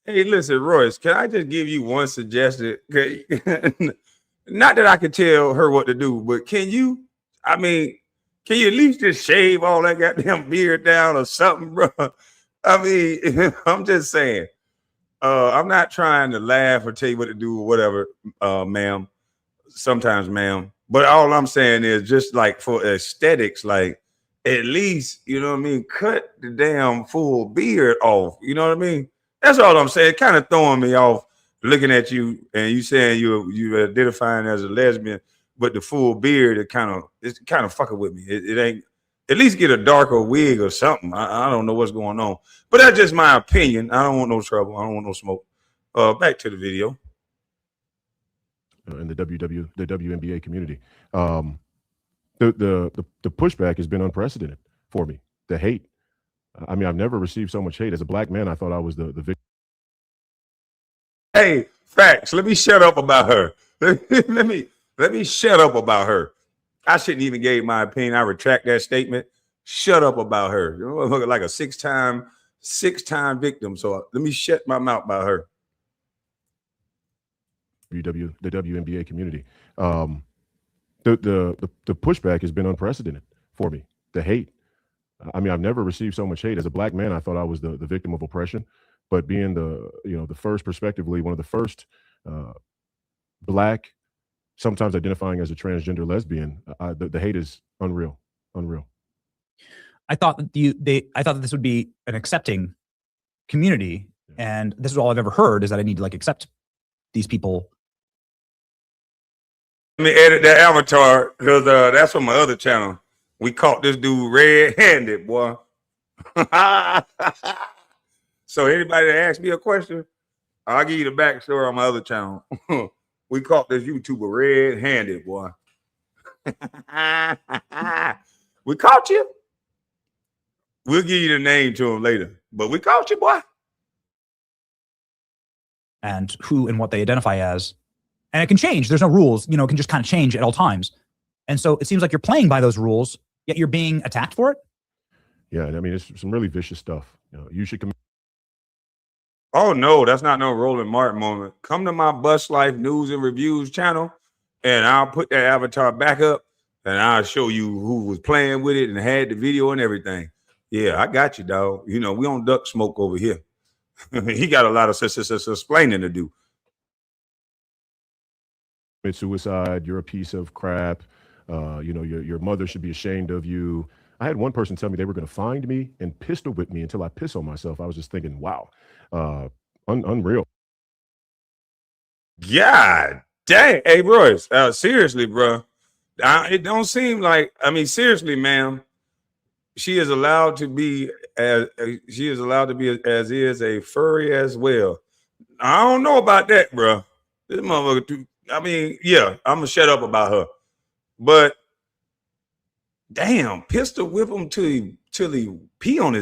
Hey, listen, Royce, can I just give you one suggestion? Not that I can tell her what to do, but can you at least just shave all that goddamn beard down or something, bro? I mean, I'm just saying. I'm not trying to laugh or tell you what to do or whatever, ma'am. Sometimes, ma'am. But all I'm saying is just like for aesthetics, like at least, you know what I mean, cut the damn full beard off. You know what I mean? That's all I'm saying. Kind of throwing me off looking at you and you saying you identifying as a lesbian, but the full beard, it's kind of fucking with me. It ain't. At least get a darker wig or something. I don't know what's going on, but that's just my opinion. I don't want no trouble. I don't want no smoke. Back to the video. In the WNBA community, the pushback has been unprecedented for me. The hate. I mean, I've never received so much hate. As a black man, I thought I was the victim. Hey, facts. Let me shut up about her. Let me shut up about her. I shouldn't even give my opinion. I retract that statement. Shut up about her. You know, like a six-time victim. So let me shut my mouth about her. The WNBA community. The pushback has been unprecedented for me. The hate. I mean, I've never received so much hate. As a black man, I thought I was the victim of oppression, but being the first, prospectively, one of the first black, sometimes identifying as a transgender lesbian, the hate is unreal. I thought that this would be an accepting community, and this is all I've ever heard is that I need to like accept these people. Let me edit that avatar because that's from my other channel. We caught this dude red-handed, boy. So anybody that asks me a question, I'll give you the backstory on my other channel. We caught this YouTuber red-handed, boy. We caught you. We'll give you the name to him later, but we caught you, boy. And who and what they identify as. And it can change. There's no rules. You know, it can just kind of change at all times. And so it seems like you're playing by those rules, yet you're being attacked for it. Yeah, I mean, it's some really vicious stuff. You know, you should come. Oh, no, that's not no Roland Martin moment. Come to my Bus Life News and Reviews channel, and I'll put that avatar back up, and I'll show you who was playing with it and had the video and everything. Yeah, I got you, dog. You know, we don't duck smoke over here. He got a lot of explaining to do. Suicide, you're a piece of crap. You know, your mother should be ashamed of you. I had one person tell me they were going to find me and pistol whip me until I piss on myself. I was just thinking, wow, unreal. God dang. Hey, Royce, seriously, bro. It don't seem like, I mean, seriously, ma'am, she is allowed to be as as is a furry as well. I don't know about that, bro. This motherfucker, I mean, yeah, I'm gonna shut up about her. But damn, pistol whip him till he pee on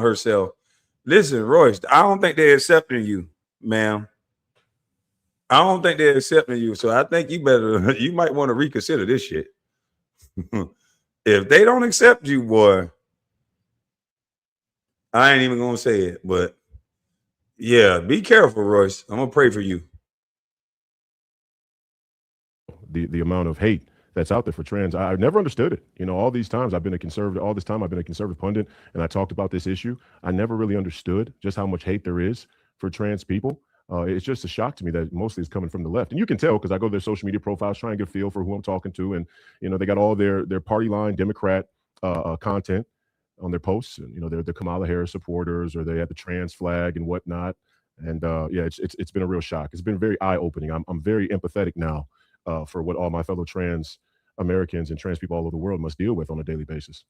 herself. Listen, Royce, I don't think they're accepting you, ma'am. I don't think they're accepting you. So I think you might want to reconsider this shit. If they don't accept you, boy, I ain't even gonna say it. But yeah, be careful, Royce. I'm gonna pray for you. The amount of hate that's out there for trans. I've never understood it. You know, all this time I've been a conservative pundit, and I talked about this issue. I never really understood just how much hate there is for trans people. It's just a shock to me that mostly it's coming from the left. And you can tell because I go to their social media profiles, try and get a feel for who I'm talking to. And, you know, they got all their party line Democrat content on their posts. And, you know, they're the Kamala Harris supporters, or they have the trans flag and whatnot. And yeah, it's been a real shock. It's been very eye-opening. I'm very empathetic now for what all my fellow trans Americans and trans people all over the world must deal with on a daily basis.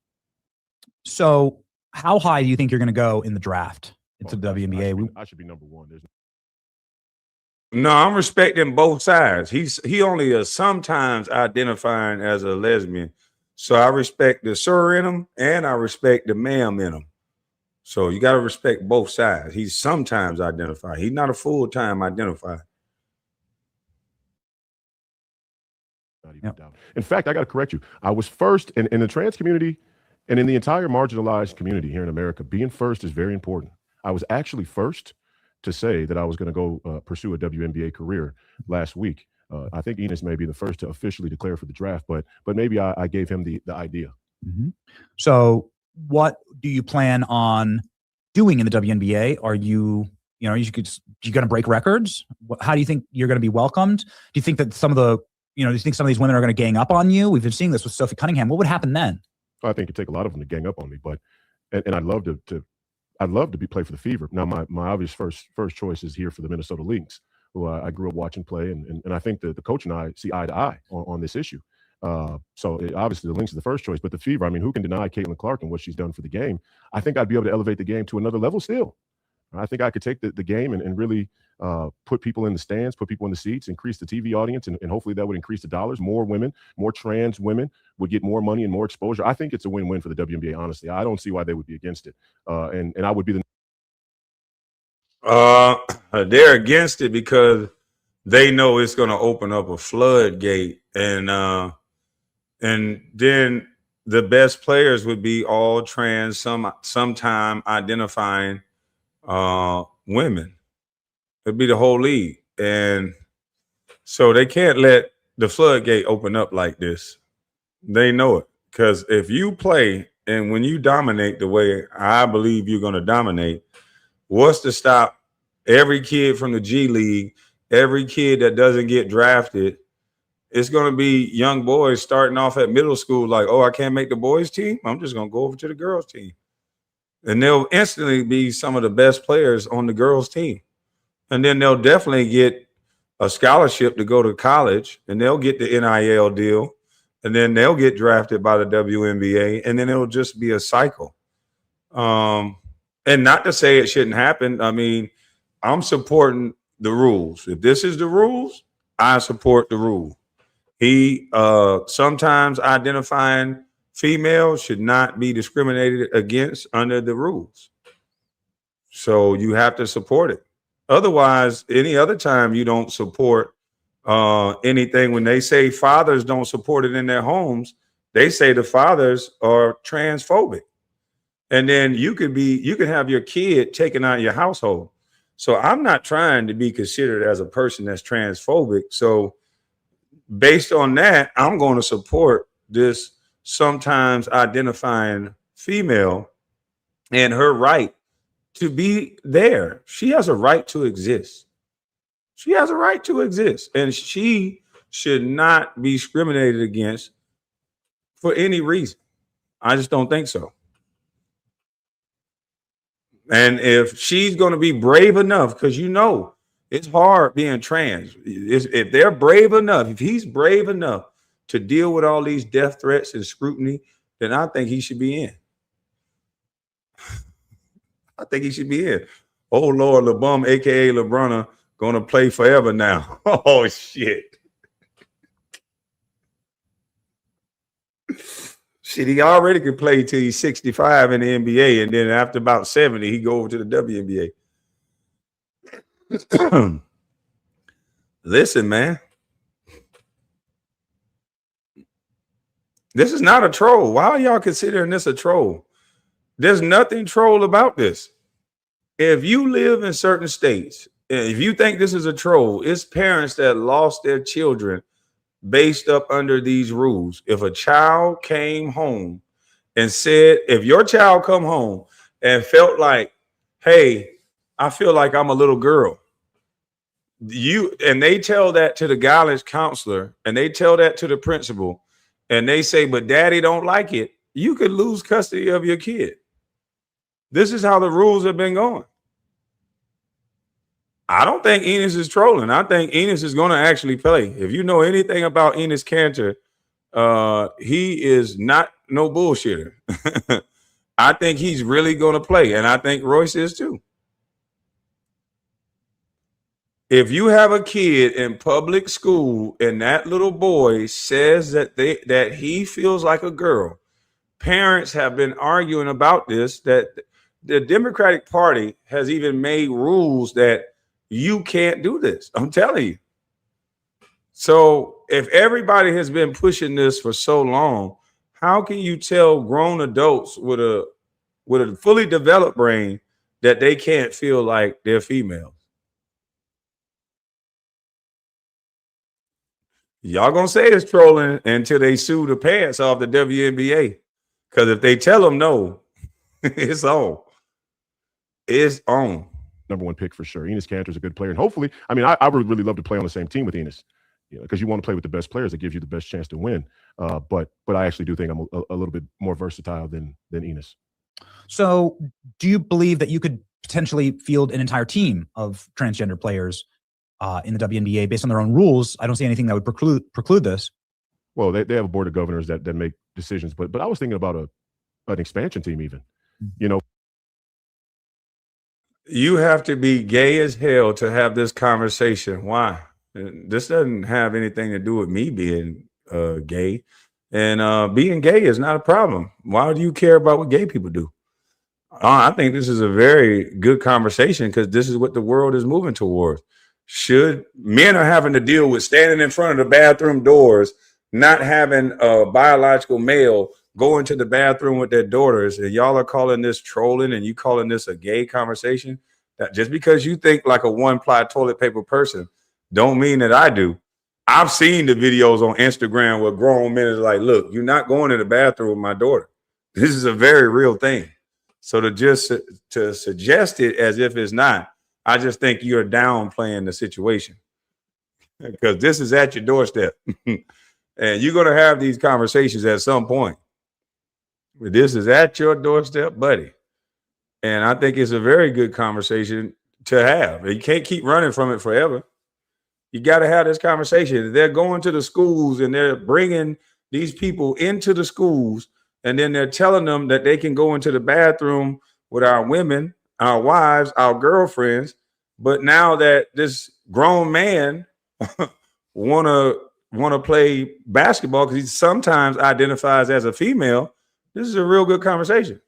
So how high do you think you're going to go in the draft into the WNBA? I should be number one. No, I'm respecting both sides. He only is sometimes identifying as a lesbian. So I respect the sir in him and I respect the ma'am in him. So you got to respect both sides. He's sometimes identified. He's not a full-time identified. Yep. In fact, I got to correct you. I was first in the trans community and in the entire marginalized community here in America. Being first is very important. I was actually first to say that I was going to go pursue a WNBA career last week. I think Enes may be the first to officially declare for the draft, but maybe I gave him the idea. Mm-hmm. So what do you plan on doing in the WNBA? Are you going to break records? How do you think you're going to be welcomed? Do you think that do you think some of these women are going to gang up on you? We've been seeing this with Sophie Cunningham. What would happen then? I think it'd take a lot of them to gang up on me, and I'd love to play for the Fever. Now, my obvious first choice is here for the Minnesota Lynx, who I grew up watching play, and I think the coach and I see eye to eye on this issue. So obviously the Lynx is the first choice, but the Fever, I mean, who can deny Caitlin Clark and what she's done for the game? I think I'd be able to elevate the game to another level still. I think I could take the game and really put people in the stands, put people in the seats, increase the TV audience, and hopefully that would increase the dollars. More women, more trans women would get more money and more exposure. I think it's a win-win for the WNBA, honestly. I don't see why they would be against it. And I would be the they're against it because they know it's going to open up a floodgate, and then the best players would be all trans, sometime identifying women. It'd be the whole league, and so they can't let the floodgate open up like this. They know it, because if you play and when you dominate the way I believe you're going to dominate, what's to stop every kid from the G League, every kid that doesn't get drafted? It's going to be young boys starting off at middle school like, oh, I can't make the boys team. I'm just going to go over to the girls team. And they'll instantly be some of the best players on the girls team. And then they'll definitely get a scholarship to go to college, and they'll get the NIL deal, and then they'll get drafted by the WNBA, and then it'll just be a cycle. And not to say it shouldn't happen. I mean, I'm supporting the rules. If this is the rules, I support the rule. He sometimes identifying females should not be discriminated against under the rules. So you have to support it. Otherwise, any other time you don't support anything. When they say fathers don't support it in their homes, they say the fathers are transphobic. And then you could have your kid taken out of your household. So I'm not trying to be considered as a person that's transphobic. So based on that, I'm going to support this sometimes identifying female and her right to be there. She has a right to exist. She has a right to exist. And she should not be discriminated against for any reason. I just don't think so. And if she's going to be brave enough, because It's hard being trans. If they're brave enough, if he's brave enough to deal with all these death threats and scrutiny, then I think he should be in. I think he should be in. Oh Lord, LeBum, aka LeBron, gonna play forever now. Oh shit. Shit, he already could play till he's 65 in the NBA, and then after about 70, he go over to the WNBA. Listen, man. This is not a troll. Why are y'all considering this a troll? There's nothing troll about this. If you live in certain states, if you think this is a troll, it's parents that lost their children based up under these rules. If a child came home and said, if your child come home and felt like, hey, I feel like I'm a little girl, and they tell that to the guidance counselor, and they tell that to the principal, and they say, but daddy don't like it, you could lose custody of your kid. This is how the rules have been going. I don't think Enes is trolling. I think Enes is going to actually play. If you know anything about Enes Kanter, he is not no bullshitter. I think he's really going to play, and I think Royce is too. If you have a kid in public school and that little boy says that he feels like a girl, parents have been arguing about this, that the Democratic Party has even made rules that you can't do this. I'm telling you. So if everybody has been pushing this for so long, how can you tell grown adults with a fully developed brain that they can't feel like they're females? Y'all gonna say it's trolling until they sue the pants off the WNBA. Because if they tell them no, it's on. It's on. Number one pick for sure. Enes Kanter is a good player. And hopefully, I mean, I would really love to play on the same team with Enes, because you want to play with the best players that gives you the best chance to win. But I actually do think I'm a little bit more versatile than Enes. So do you believe that you could potentially field an entire team of transgender players in the WNBA based on their own rules? I don't see anything that would preclude this. Well, they have a board of governors that make decisions, but I was thinking about an expansion team even, You have to be gay as hell to have this conversation. Why? This doesn't have anything to do with me being gay. And being gay is not a problem. Why do you care about what gay people do? I think this is a very good conversation because this is what the world is moving towards. Men are having to deal with standing in front of the bathroom doors, not having a biological male go into the bathroom with their daughters, and y'all are calling this trolling and you calling this a gay conversation? That just because you think like a one-ply toilet paper person don't mean that I do. I've seen the videos on Instagram where grown men is like, look, you're not going to the bathroom with my daughter. This is a very real thing. So to suggest it as if it's not, I just think you're downplaying the situation, because this is at your doorstep. And you're going to have these conversations at some point. This is at your doorstep, buddy. And I think it's a very good conversation to have. You can't keep running from it forever. You got to have this conversation. They're going to the schools and they're bringing these people into the schools, and then they're telling them that they can go into the bathroom with our women, our wives, our girlfriends. But now that this grown man wanna play basketball because he sometimes identifies as a female, this is a real good conversation.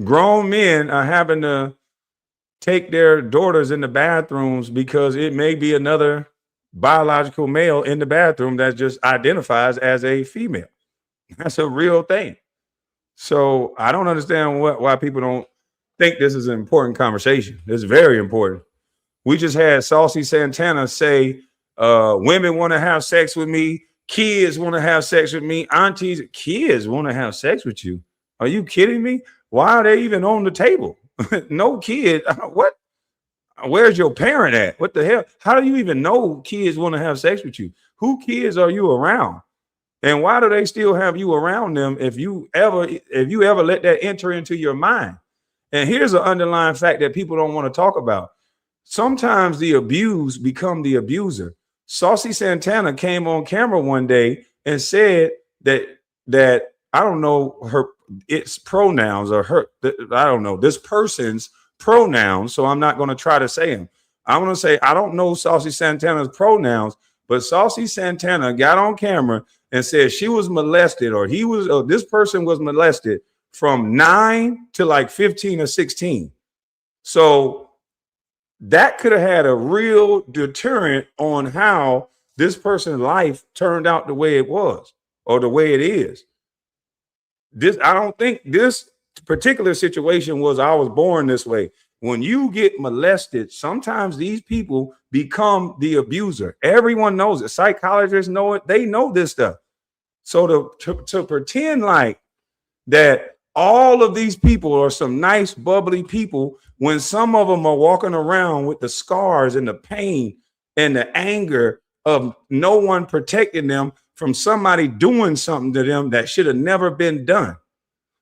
Grown men are having to take their daughters in the bathrooms because it may be another biological male in the bathroom that just identifies as a female. That's a real thing. So I don't understand why people don't think this is an important conversation. It's very important. We just had Saucy Santana say, women want to have sex with me. Kids want to have sex with me. Aunties, kids want to have sex with you. Are you kidding me? Why are they even on the table? No kid. What? Where's your parent at? What the hell? How do you even know kids want to have sex with you? Who kids are you around? And why do they still have you around them if you ever let that enter into your mind? And here's an underlying fact that people don't want to talk about. Sometimes the abused become the abuser. Saucy Santana came on camera one day and said that I don't know its pronouns or I don't know this person's pronouns, so I'm not going to try to say them. I'm going to say I don't know Saucy Santana's pronouns, but Saucy Santana got on camera and said she was molested, or this person was molested from 9 to like 15 or 16. So that could have had a real deterrent on how this person's life turned out the way it was or the way it is. I don't think this particular situation was I was born this way. When you get molested, sometimes these people become the abuser. Everyone knows it. Psychologists know it. They know this stuff. So to pretend like that all of these people are some nice, bubbly people, when some of them are walking around with the scars and the pain and the anger of no one protecting them from somebody doing something to them that should have never been done.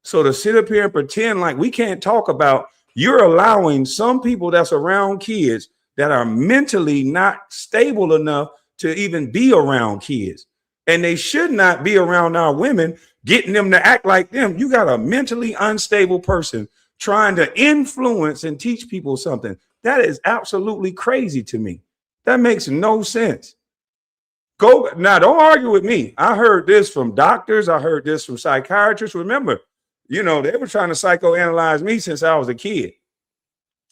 So to sit up here and pretend like we can't talk about, you're allowing some people that's around kids that are mentally not stable enough to even be around kids. And they should not be around our women, getting them to act like them. You got a mentally unstable person trying to influence and teach people something. That is absolutely crazy to me. That makes no sense. Go now, don't argue with me. I heard this from doctors. I heard this from psychiatrists. Remember, they were trying to psychoanalyze me since I was a kid.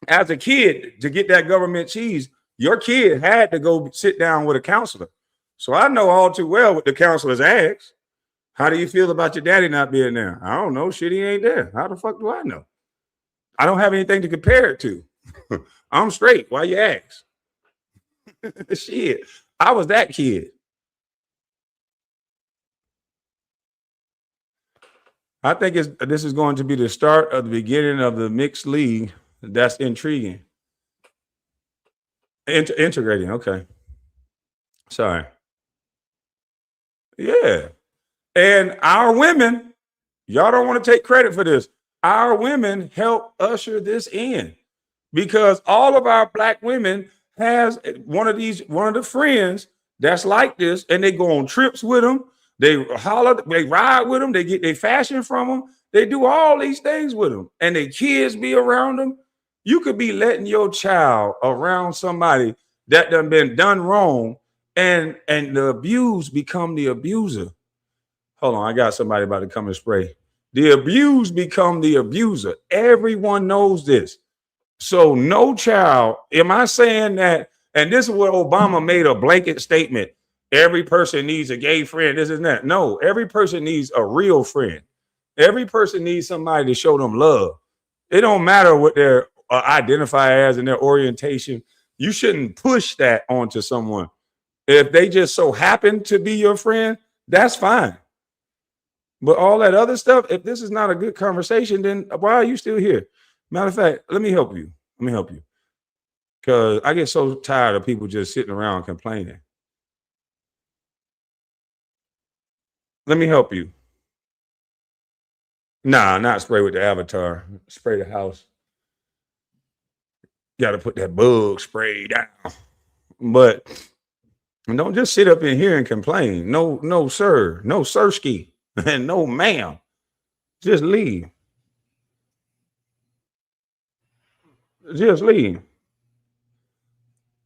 As a kid, to get that government cheese, your kid had to go sit down with a counselor. So I know all too well what the counselors ask. How do you feel about your daddy not being there? I don't know. Shit, he ain't there. How the fuck do I know? I don't have anything to compare it to. I'm straight. Why you ask? Shit, I was that kid. I think this is going to be the start of the beginning of the mixed league. That's intriguing. Integrating. Okay. Sorry. Yeah. And our women, y'all don't want to take credit for this. Our women help usher this in, because all of our black women has one of the friends that's like this, and they go on trips with them. They holler, they ride with them. They get their fashion from them. They do all these things with them, and their kids be around them. You could be letting your child around somebody that done been done wrong, and the abused become the abuser. Hold on, I got somebody about to come and spray. The abused become the abuser. Everyone knows this. So no child, am I saying that? And this is what Obama made a blanket statement. Every person needs a gay friend. This is that. No, every person needs a real friend. Every person needs somebody to show them love. It don't matter what their identify as and their orientation. You shouldn't push that onto someone. If they just so happen to be your friend, that's fine. But all that other stuff, if this is not a good conversation, then why are you still here? Matter of fact, let me help you. Because I get so tired of people just sitting around complaining. Let me help you. Nah, not spray with the avatar. Spray the house. Got to put that bug spray down. But don't just sit up in here and complain. No, sir. No, sirski. And no, ma'am. Just leave. Just leave.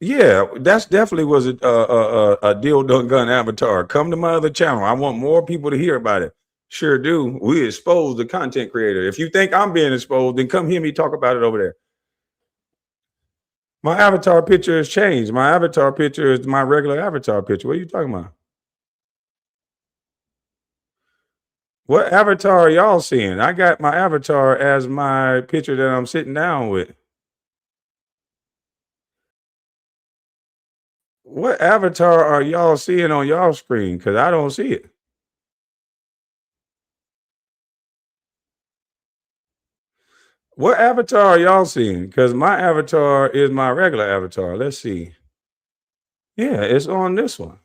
Yeah, that's definitely was a dildo gun avatar. Come to my other channel. I want more people to hear about it. Sure do. We expose the content creator. If you think I'm being exposed, then come hear me talk about it over there. My avatar picture has changed. My avatar picture is my regular avatar picture. What are you talking about? What avatar are y'all seeing? I got my avatar as my picture that I'm sitting down with. What avatar are y'all seeing on y'all screen? Because I don't see it. What avatar are y'all seeing? Because my avatar is my regular avatar. Let's see. Yeah, it's on this one.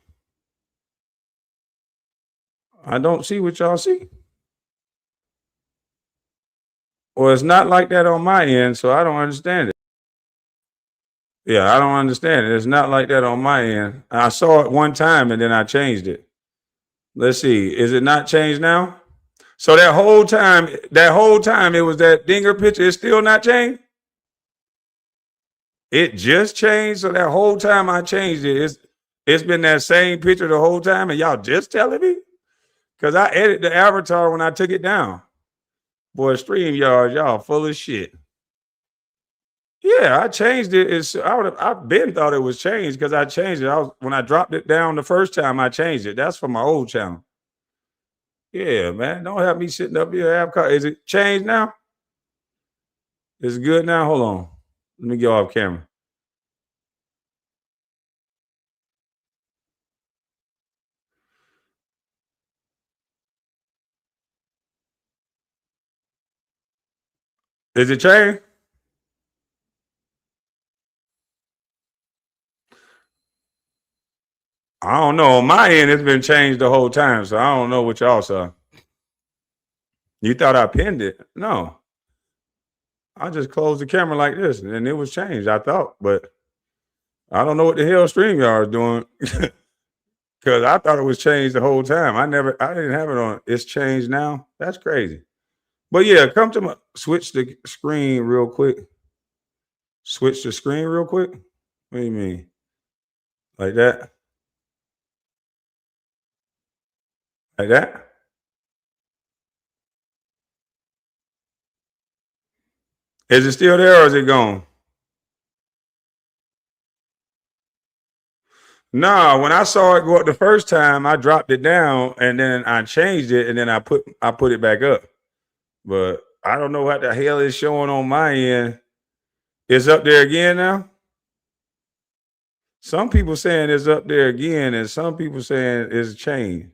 I don't see what y'all see. Well, it's not like that on my end, so I don't understand it. Yeah, I don't understand it. It's not like that on my end. I saw it one time and then I changed it. Let's see. Is it not changed now? So that whole time it was that dinger picture. It's still not changed? It just changed. So that whole time I changed it, it's been that same picture the whole time, and y'all just telling me? Because I edited the avatar when I took it down. Boy, StreamYard, y'all full of shit. Yeah, I changed it. I've been thought it was changed because I changed it. When I dropped it down the first time, I changed it. That's for my old channel. Yeah, man. Don't have me sitting up here. Is it changed now? Is it good now? Hold on. Let me get off camera. Is it changed? I don't know. On my end, it's been changed the whole time, so I don't know what y'all saw. You thought I pinned it? No. I just closed the camera like this, and it was changed, I thought. But I don't know what the hell StreamYard is doing. Because I thought it was changed the whole time. I didn't have it on. It's changed now. That's crazy. But yeah, switch the screen real quick. Switch the screen real quick. What do you mean? Like that? Like that? Is it still there or is it gone? No, when I saw it go up the first time, I dropped it down and then I changed it and then I put it back up. But I don't know what the hell is showing on my end. It's up there again now. Some people saying it's up there again, and some people saying it's changed.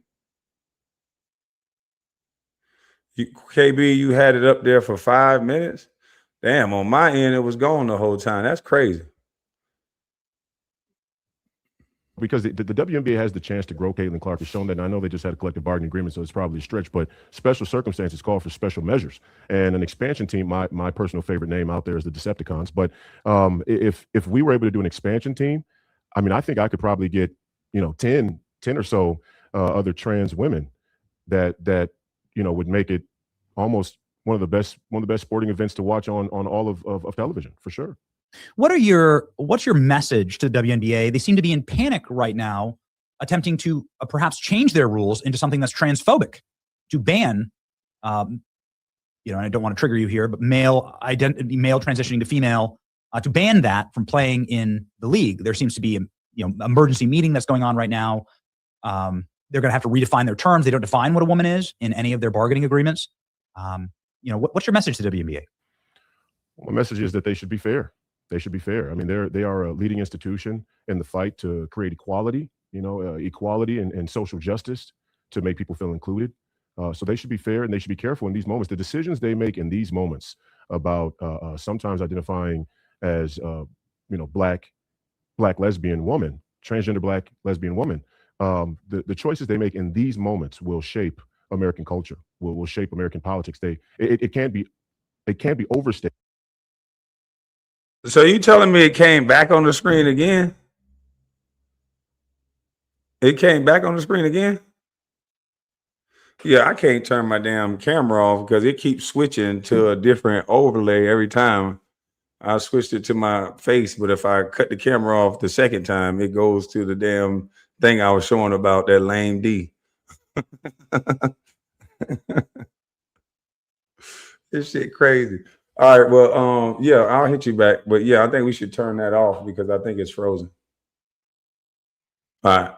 KB, you had it up there for 5 minutes? Damn, on my end, it was gone the whole time. That's crazy. Because the WNBA has the chance to grow. Caitlin Clark has shown that. And I know they just had a collective bargaining agreement, so it's probably a stretch, but special circumstances call for special measures. And an expansion team, my personal favorite name out there is the Decepticons. But if we were able to do an expansion team, I mean, I think I could probably get, 10 or so other trans women that would make it almost one of the best sporting events to watch on all of television, for sure. What's your message to the WNBA? They seem to be in panic right now, attempting to perhaps change their rules into something that's transphobic, to ban, and I don't want to trigger you here, but male transitioning to female, to ban that from playing in the league. There seems to be emergency meeting that's going on right now. They're going to have to redefine their terms. They don't define what a woman is in any of their bargaining agreements. What's your message to the WNBA? Well, my message is that they should be fair. They should be fair. I mean, they are a leading institution in the fight to create equality, equality and social justice to make people feel included. So they should be fair and they should be careful in these moments. The decisions they make in these moments about sometimes identifying as, black lesbian woman, transgender black lesbian woman, the choices they make in these moments will shape American culture, will shape American politics. It can't be overstated. So you telling me it came back on the screen again? It came back on the screen again? Yeah, I can't turn my damn camera off because it keeps switching to a different overlay every time. I switched it to my face, but if I cut the camera off the second time, it goes to the damn thing I was showing about that lame D. This shit crazy. All right, well, yeah, I'll hit you back. But yeah, I think we should turn that off because I think it's frozen. All right.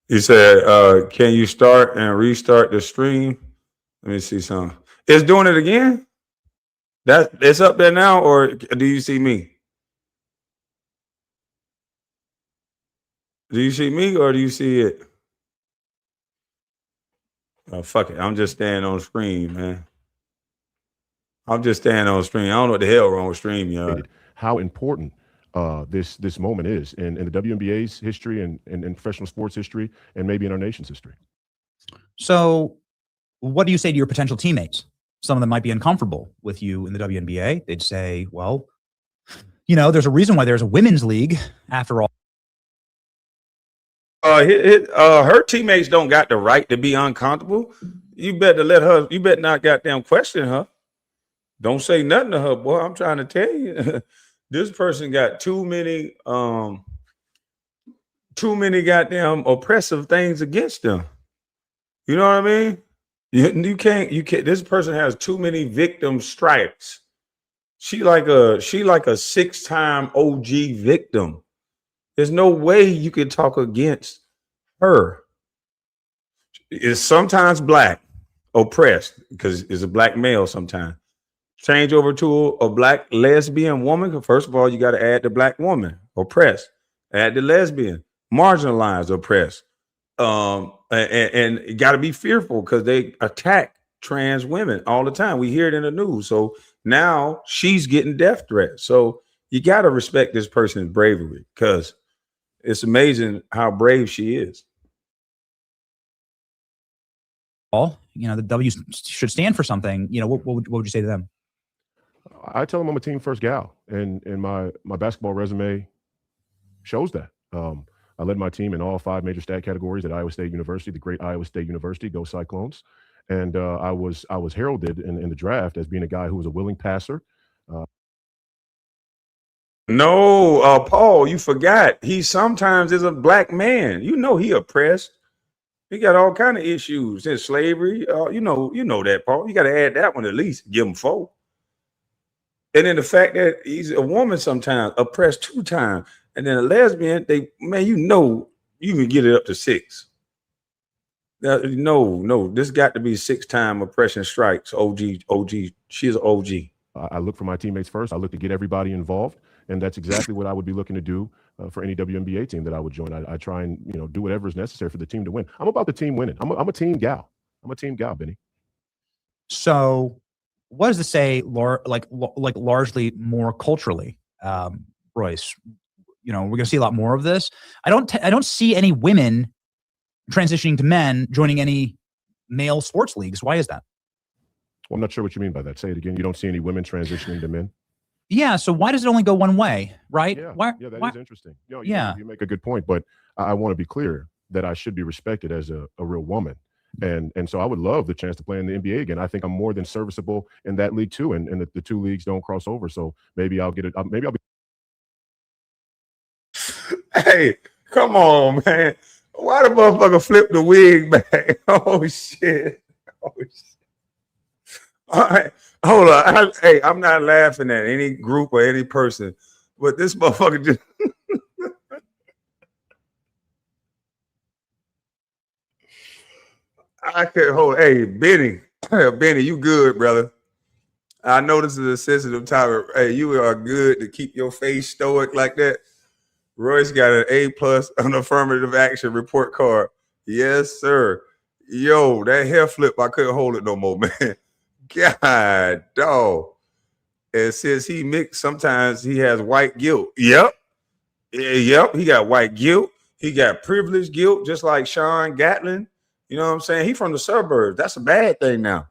You said, can you start and restart the stream? Let me see something. It's doing it again? It's up there now, or do you see me? Do you see me or do you see it? Fuck it. I'm just staying on stream, man. I'm just staying on stream. I don't know what the hell wrong with stream, y'all. How important this moment is in the WNBA's history and in professional sports history and maybe in our nation's history. So what do you say to your potential teammates? Some of them might be uncomfortable with you in the WNBA. They'd say, well, you know, there's a reason why there's a women's league after all. Her teammates don't got the right to be uncomfortable. You better let her, you better not goddamn question her. Don't say nothing to her, boy. I'm trying to tell you. This person got too many goddamn oppressive things against them. You know what I mean? You can't, this person has too many victim stripes. She like a 6-time OG victim. There's no way you can talk against her. It's sometimes black, oppressed, because it's a black male sometimes. Change over to a black lesbian woman. First of all, you got to add the black woman, oppressed. Add the lesbian, marginalized, oppressed. And you got to be fearful because they attack trans women all the time. We hear it in the news. So now she's getting death threats. So you got to respect this person's bravery because it's amazing how brave she is. You know, the W should stand for something. You know, what would you say to them? I tell them I'm a team first gal, and my basketball resume shows that. I led my team in all 5 major stat categories at Iowa State University, the great Iowa State University, go Cyclones. And I was heralded in the draft as being a guy who was a willing passer. No, Paul, you forgot. He sometimes is a black man. You know he oppressed. He got all kind of issues in slavery. You know that, Paul. You got to add that one at least. Give him 4. And then the fact that he's a woman sometimes, oppressed 2 times. And then a lesbian, you can get it up to 6. No, this got to be 6-time oppression strikes. OG. She's an OG. I look for my teammates first. I look to get everybody involved. And that's exactly what I would be looking to do for any WNBA team that I would join. I try and do whatever is necessary for the team to win. I'm about the team winning. I'm a team gal. I'm a team gal, Benny. So what does this say, like largely more culturally, Royce? You know, we're going to see a lot more of this. I don't see any women transitioning to men joining any male sports leagues. Why is that? Well, I'm not sure what you mean by that. Say it again. You don't see any women transitioning to men? Yeah. So why does it only go one way, right? Yeah, why, that is interesting. You make a good point, but I want to be clear that I should be respected as a real woman. And so I would love the chance to play in the NBA again. I think I'm more than serviceable in that league too. And the 2 leagues don't cross over. So maybe I'll get it. Maybe I'll be. Hey, come on, man. Why the motherfucker flip the wig back? Oh, shit. All right. Hold on. I'm not laughing at any group or any person, but this motherfucker just. I can't hold. Hey, Benny. Benny, you good, brother. I know this is a sensitive topic. Hey, you are good to keep your face stoic like that. Royce got an A+ on affirmative action report card. Yes, sir. Yo, that hair flip, I couldn't hold it no more, man. God, dog. And since he mixed, sometimes he has white guilt. Yep. He got white guilt. He got privilege guilt, just like Sean Gatlin. You know what I'm saying? He from the suburbs. That's a bad thing now.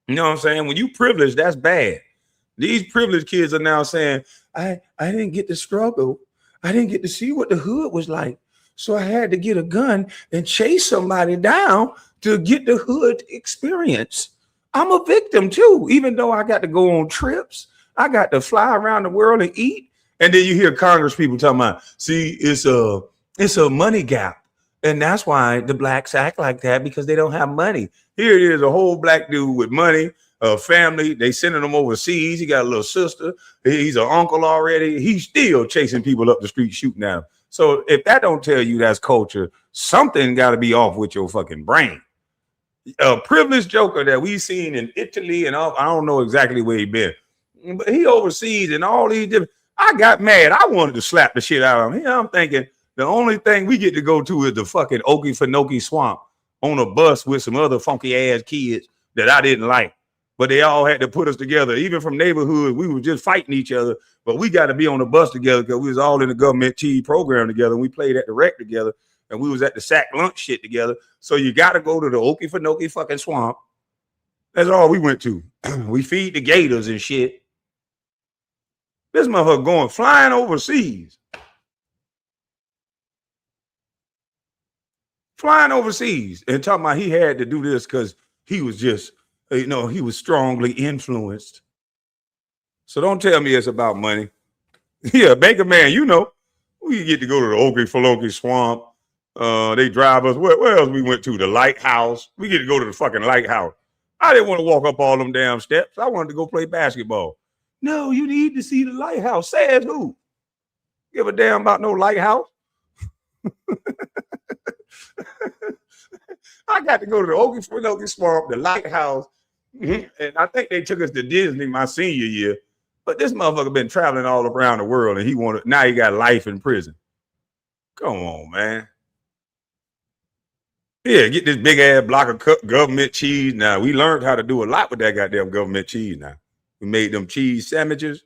You know what I'm saying? When you privileged, that's bad. These privileged kids are now saying, I didn't get to struggle. I didn't get to see what the hood was like. So I had to get a gun and chase somebody down to get the hood experience. I'm a victim too, even though I got to go on trips. I got to fly around the world and eat. And then you hear Congress people talking about, see, it's a money gap. And that's why the blacks act like that, because they don't have money. Here it is, a whole black dude with money, a family. They sending him overseas. He got a little sister. He's an uncle already. He's still chasing people up the street, shooting at them. So if that don't tell you that's culture, something got to be off with your fucking brain. A privileged joker that we seen in Italy and all, I don't know exactly where he been, but he overseas and all these different. I got mad. I wanted to slap the shit out of him. I'm thinking the only thing we get to go to is the fucking Okefenokee swamp. on a bus with some other funky ass kids that I didn't like. But they all had to put us together. Even from neighborhood, we were just fighting each other. But we got to be on the bus together because we was all in the government cheese program together. We played at the rec together. And we was at the sack lunch shit together. So you got to go to the Okefenokee fucking swamp. That's all we went to. We feed the gators and shit. This motherfucker going flying overseas. Flying overseas and talking about he had to do this because he was just, he was strongly influenced. So don't tell me it's about money. Yeah, Banker Man, we get to go to the Okefenokee swamp. They drive us. Where else we went to? The lighthouse. We get to go to the fucking lighthouse. I didn't want to walk up all them damn steps. I wanted to go play basketball. No, you need to see the lighthouse. Says who? Give a damn about no lighthouse. I got to go to the Okefenokee swamp, the lighthouse, and I think they took us to Disney my senior year. But this motherfucker been traveling all around the world, and now he got life in prison. Come on, man. Yeah, get this big ass block of government cheese. Now we learned how to do a lot with that goddamn government cheese. Now we made them cheese sandwiches,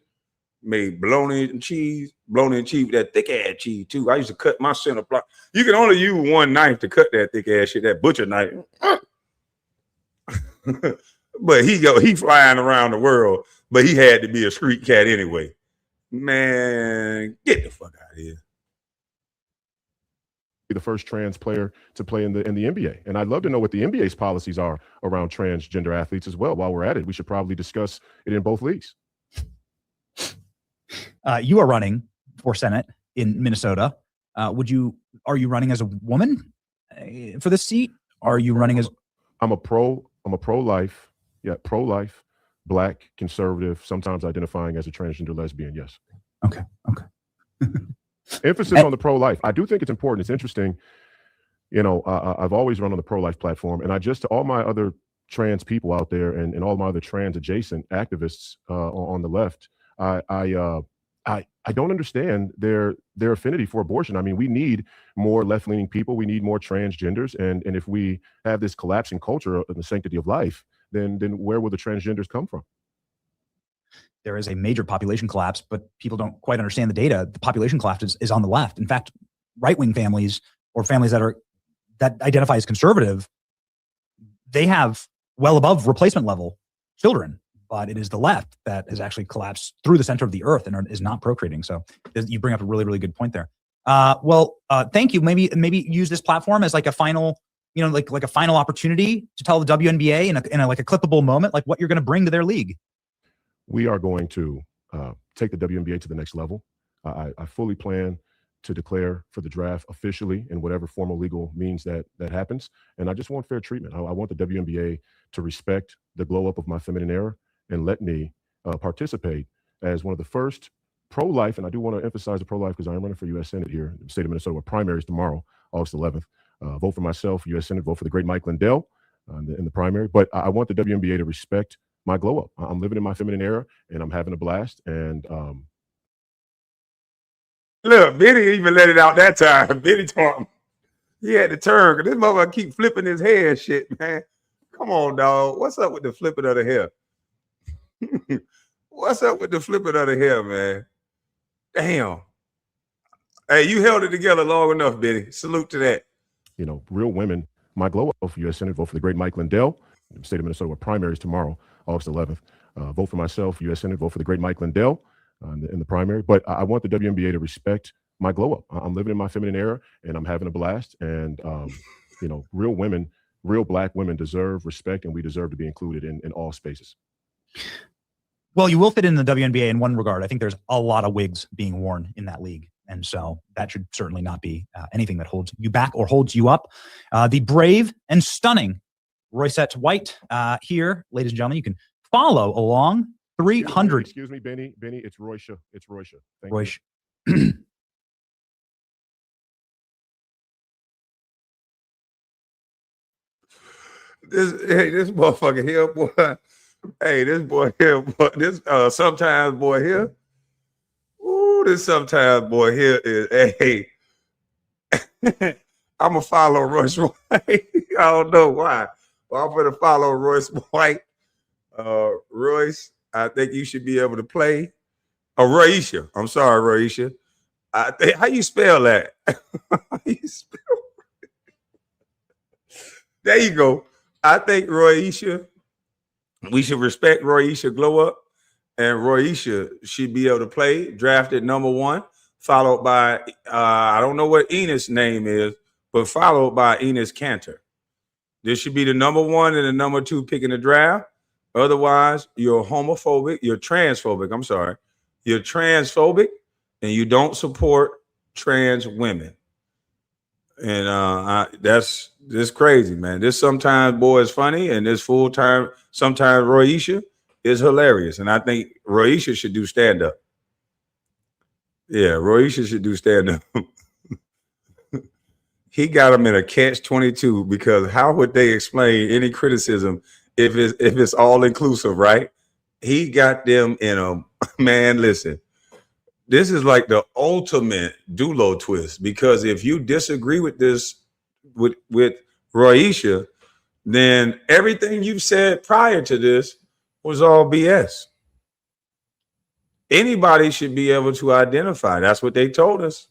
made bologna and cheese with that thick ass cheese too. I used to cut my center block. You can only use one knife to cut that thick ass shit, that butcher knife. But he flying around the world, but he had to be a street cat anyway. Man, get the fuck out of here. The first trans player to play in the NBA, and I'd love to know what the NBA's policies are around transgender athletes as well. While we're at it, we should probably discuss it in both leagues. You are running for Senate in Minnesota. Are you running as a woman for this seat? Are you running as? I'm a pro-life, pro-life, Black, conservative, sometimes identifying as a transgender lesbian. Yes. Okay. Emphasis on the pro-life. I do think it's important. It's interesting. I've always run on the pro-life platform, and to all my other trans people out there and all my other trans adjacent activists on the left, I don't understand their affinity for abortion. I mean, we need more left-leaning people. We need more transgenders. And if we have this collapsing culture of the sanctity of life, then where will the transgenders come from? There is a major population collapse, but people don't quite understand the data. The population collapse is on the left. In fact, right-wing families or families that identify as conservative, they have well above replacement level children, but it is the left that has actually collapsed through the center of the earth and is not procreating. So you bring up a really, really good point there. Thank you. Maybe use this platform as like a final, like a final opportunity to tell the WNBA in a clippable moment, like what you're going to bring to their league. We are going to take the WNBA to the next level. I fully plan to declare for the draft officially in whatever formal legal means that happens. And I just want fair treatment. I want the WNBA to respect the glow up of my feminine era and let me participate as one of the first pro-life. And I do want to emphasize the pro-life because I am running for U.S. Senate here in the state of Minnesota with primaries tomorrow, August 11th. Vote for myself, U.S. Senate, vote for the great Mike Lindell in the primary. But I want the WNBA to respect my glow up. I'm living in my feminine era and I'm having a blast. And look, Benny even let it out that time. Benny told he had to turn because this motherfucker keep flipping his hair and shit, man. Come on, dog. What's up with the flipping of the hair? What's up with the flipping of the hair, man? Damn. Hey, you held it together long enough, Benny. Salute to that. Real women, my glow up, U.S. Senate, vote for the great Mike Lindell in the state of Minnesota with primaries tomorrow, August 11th. Vote for myself, U.S. Senate, vote for the great Mike Lindell in the primary. But I want the WNBA to respect my glow up. I'm living in my feminine era and I'm having a blast. And, real women, real Black women deserve respect and we deserve to be included in all spaces. Well, you will fit in the WNBA in one regard. I think there's a lot of wigs being worn in that league. And so that should certainly not be anything that holds you back or holds you up. The brave and stunning Royset White here, ladies and gentlemen. You can follow along 300. Excuse me, Benny. It's Roysha. It's Roysha. Thank Roysh. you. This motherfucker here, boy. Hey, this boy here, boy. This sometimes boy here. Ooh, this sometimes boy here is hey. I'm gonna follow Royce White. I don't know why. Well, I'm gonna follow Royce White. Royce, I think you should be able to play. Oh, Roisha. I'm sorry, Roisha. How you spell that? How you spell? There you go. I think Roisha, we should respect Roisha Glow Up, and Roisha should be able to play. Drafted number 1, followed by I don't know what Enes' name is, but followed by Enes Kanter. This should be the number 1 and the number 2 pick in the draft. Otherwise, you're homophobic. You're transphobic. I'm sorry. You're transphobic, and you don't support trans women. And that's crazy, man. This sometimes boy is funny, and this full time sometimes Roisha is hilarious. And I think Roisha should do stand up. Yeah, Roisha should do stand up. He got him in a catch-22 because how would they explain any criticism if it's all inclusive, right? He got them in a man. Listen. This is like the ultimate Dulo twist, because if you disagree with this, with Roisha, then everything you've said prior to this was all BS. Anybody should be able to identify. That's what they told us.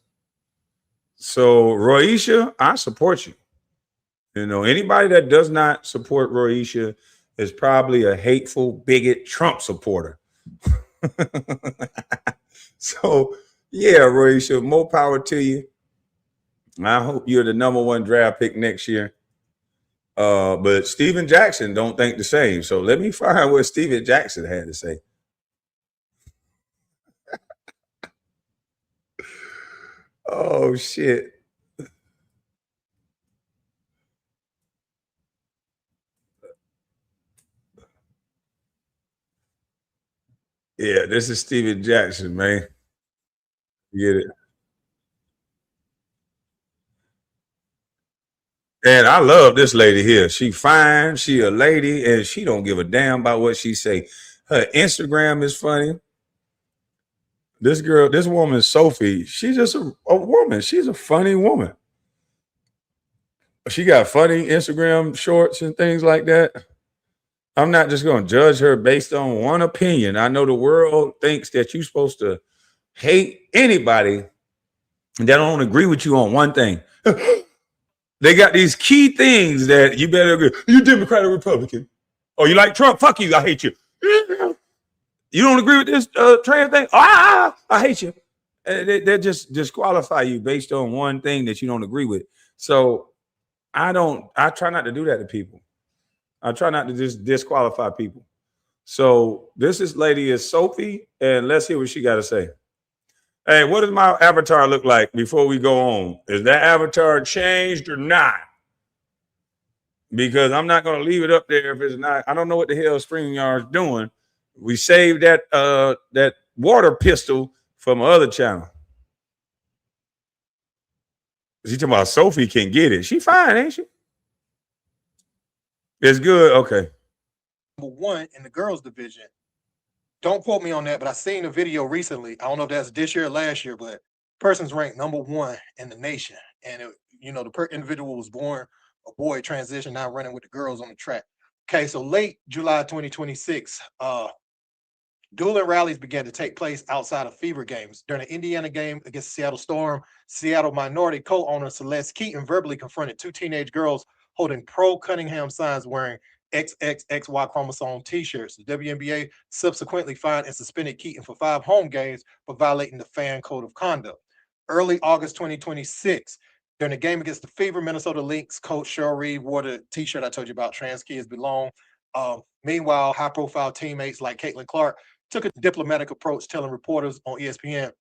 So Roisha, I support you. You know, anybody that does not support Roisha is probably a hateful, bigot Trump supporter. So, yeah, Roisha, more power to you. I hope you're the number 1 draft pick next year. But Steven Jackson don't think the same. So let me find what Steven Jackson had to say. Oh, shit. Yeah, this is Steven Jackson, man. You get it? And I love this lady here. She fine, she a lady, and she don't give a damn about what she say. Her Instagram is funny. This woman, Sophie, she's just a woman. She's a funny woman. She got funny Instagram shorts and things like that. I'm not just going to judge her based on one opinion. I know the world thinks that you're supposed to hate anybody that don't agree with you on one thing. They got these key things that you better agree. You Democrat or Republican? Oh, you like Trump? Fuck you. I hate you. You don't agree with this trans thing? I hate you. They just disqualify you based on one thing that you don't agree with. So I try not to do that to people. I try not to just disqualify people. So this lady is Sophie, and let's hear what she got to say. Hey, what does my avatar look like before we go on? Is that avatar changed or not? Because I'm not going to leave it up there if it's not. I don't know what the hell StreamYard's doing. We saved that water pistol from my other channel. She talking about Sophie can get it. She fine, ain't she? It's good. Okay. Number 1 in the girls division. Don't quote me on that, but I seen a video recently. I don't know if that's this year or last year, but person's ranked number 1 in the nation. And the individual was born a boy, transition, now running with the girls on the track. Okay, so late July 2026, dueling rallies began to take place outside of Fever games. During the Indiana game against the Seattle Storm, Seattle minority co-owner Celeste Keaton verbally confronted 2 teenage girls holding pro-Cunningham signs wearing XXXY chromosome t-shirts. The WNBA subsequently fined and suspended Keaton for 5 home games for violating the fan code of conduct. Early August 2026, during the game against the Fever, Minnesota Lynx coach Cheryl Reed wore the t-shirt I told you about, Trans Kids Belong. Meanwhile, high-profile teammates like Caitlin Clark took a diplomatic approach, telling reporters on ESPN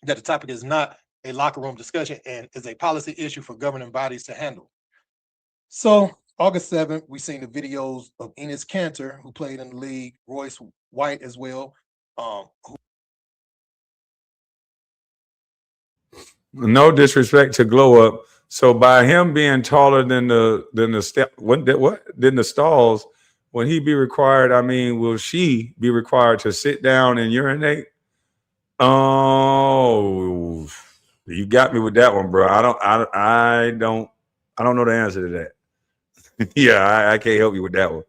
that the topic is not a locker room discussion and is a policy issue for governing bodies to handle. So August 7th, we seen the videos of Enes Kanter, who played in the league, Royce White as well. No disrespect to Glow Up. So by him being taller than the stalls, when he be required, will she be required to sit down and urinate? Oh, you got me with that one, bro. I don't I don't know the answer to that. Yeah, I can't help you with that one.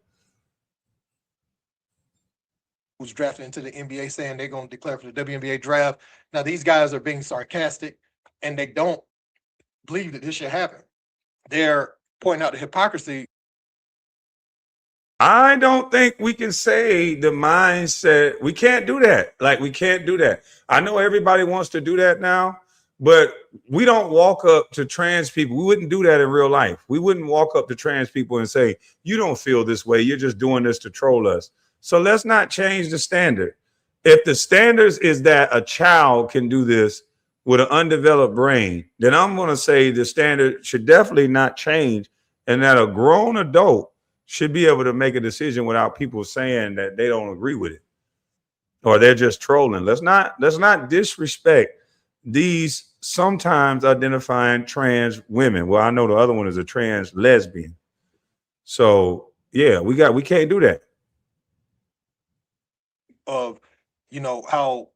Who's drafted into the NBA saying they're going to declare for the WNBA draft. Now, these guys are being sarcastic, and they don't believe that this should happen. They're pointing out the hypocrisy. I don't think we can say the mindset. We can't do that. Like, we can't do that. I know everybody wants to do that now, but we don't walk up to trans people. We wouldn't do that in real life. We wouldn't walk up to trans people and say, you don't feel this way. You're just doing this to troll us. So let's not change the standard. If the standards is that a child can do this with an undeveloped brain, then I'm going to say the standard should definitely not change, and that a grown adult should be able to make a decision without people saying that they don't agree with it or they're just trolling. Let's not disrespect these sometimes identifying trans women. Well, I know the other one is a trans lesbian. So yeah, we can't do that. Of, how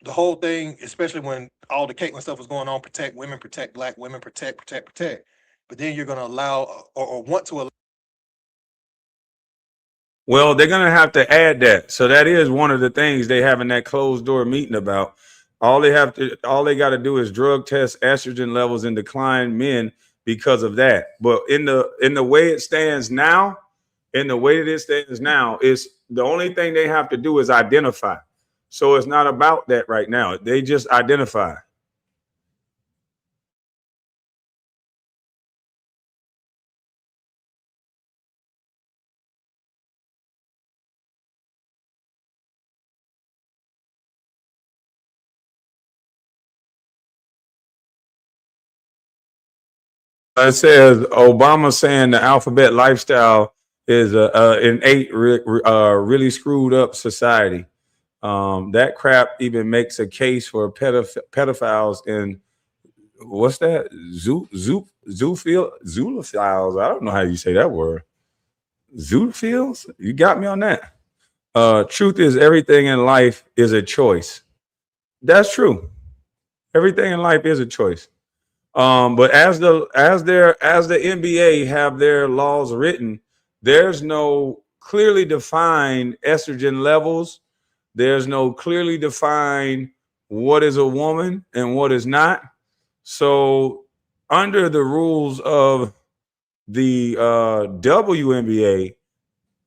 the whole thing, especially when all the Caitlyn stuff was going on, protect women, protect black women, protect. But then you're going to allow or want to allow. Well, they're going to have to add that. So that is one of the things they have in that closed door meeting about. All they got to do is drug test estrogen levels in declined men because of that. But in the way it stands now, is the only thing they have to do is identify. So it's not about that right now. They just identify. It says Obama saying the alphabet lifestyle is a innate, really screwed up society. That crap even makes a case for pedophiles in what's that? Zoophiles. I don't know how you say that word. Zoophiles? You got me on that. Truth is, everything in life is a choice. That's true. Everything in life is a choice. But as the NBA have their laws written, there's no clearly defined estrogen levels. There's no clearly defined what is a woman and what is not. So under the rules of the WNBA,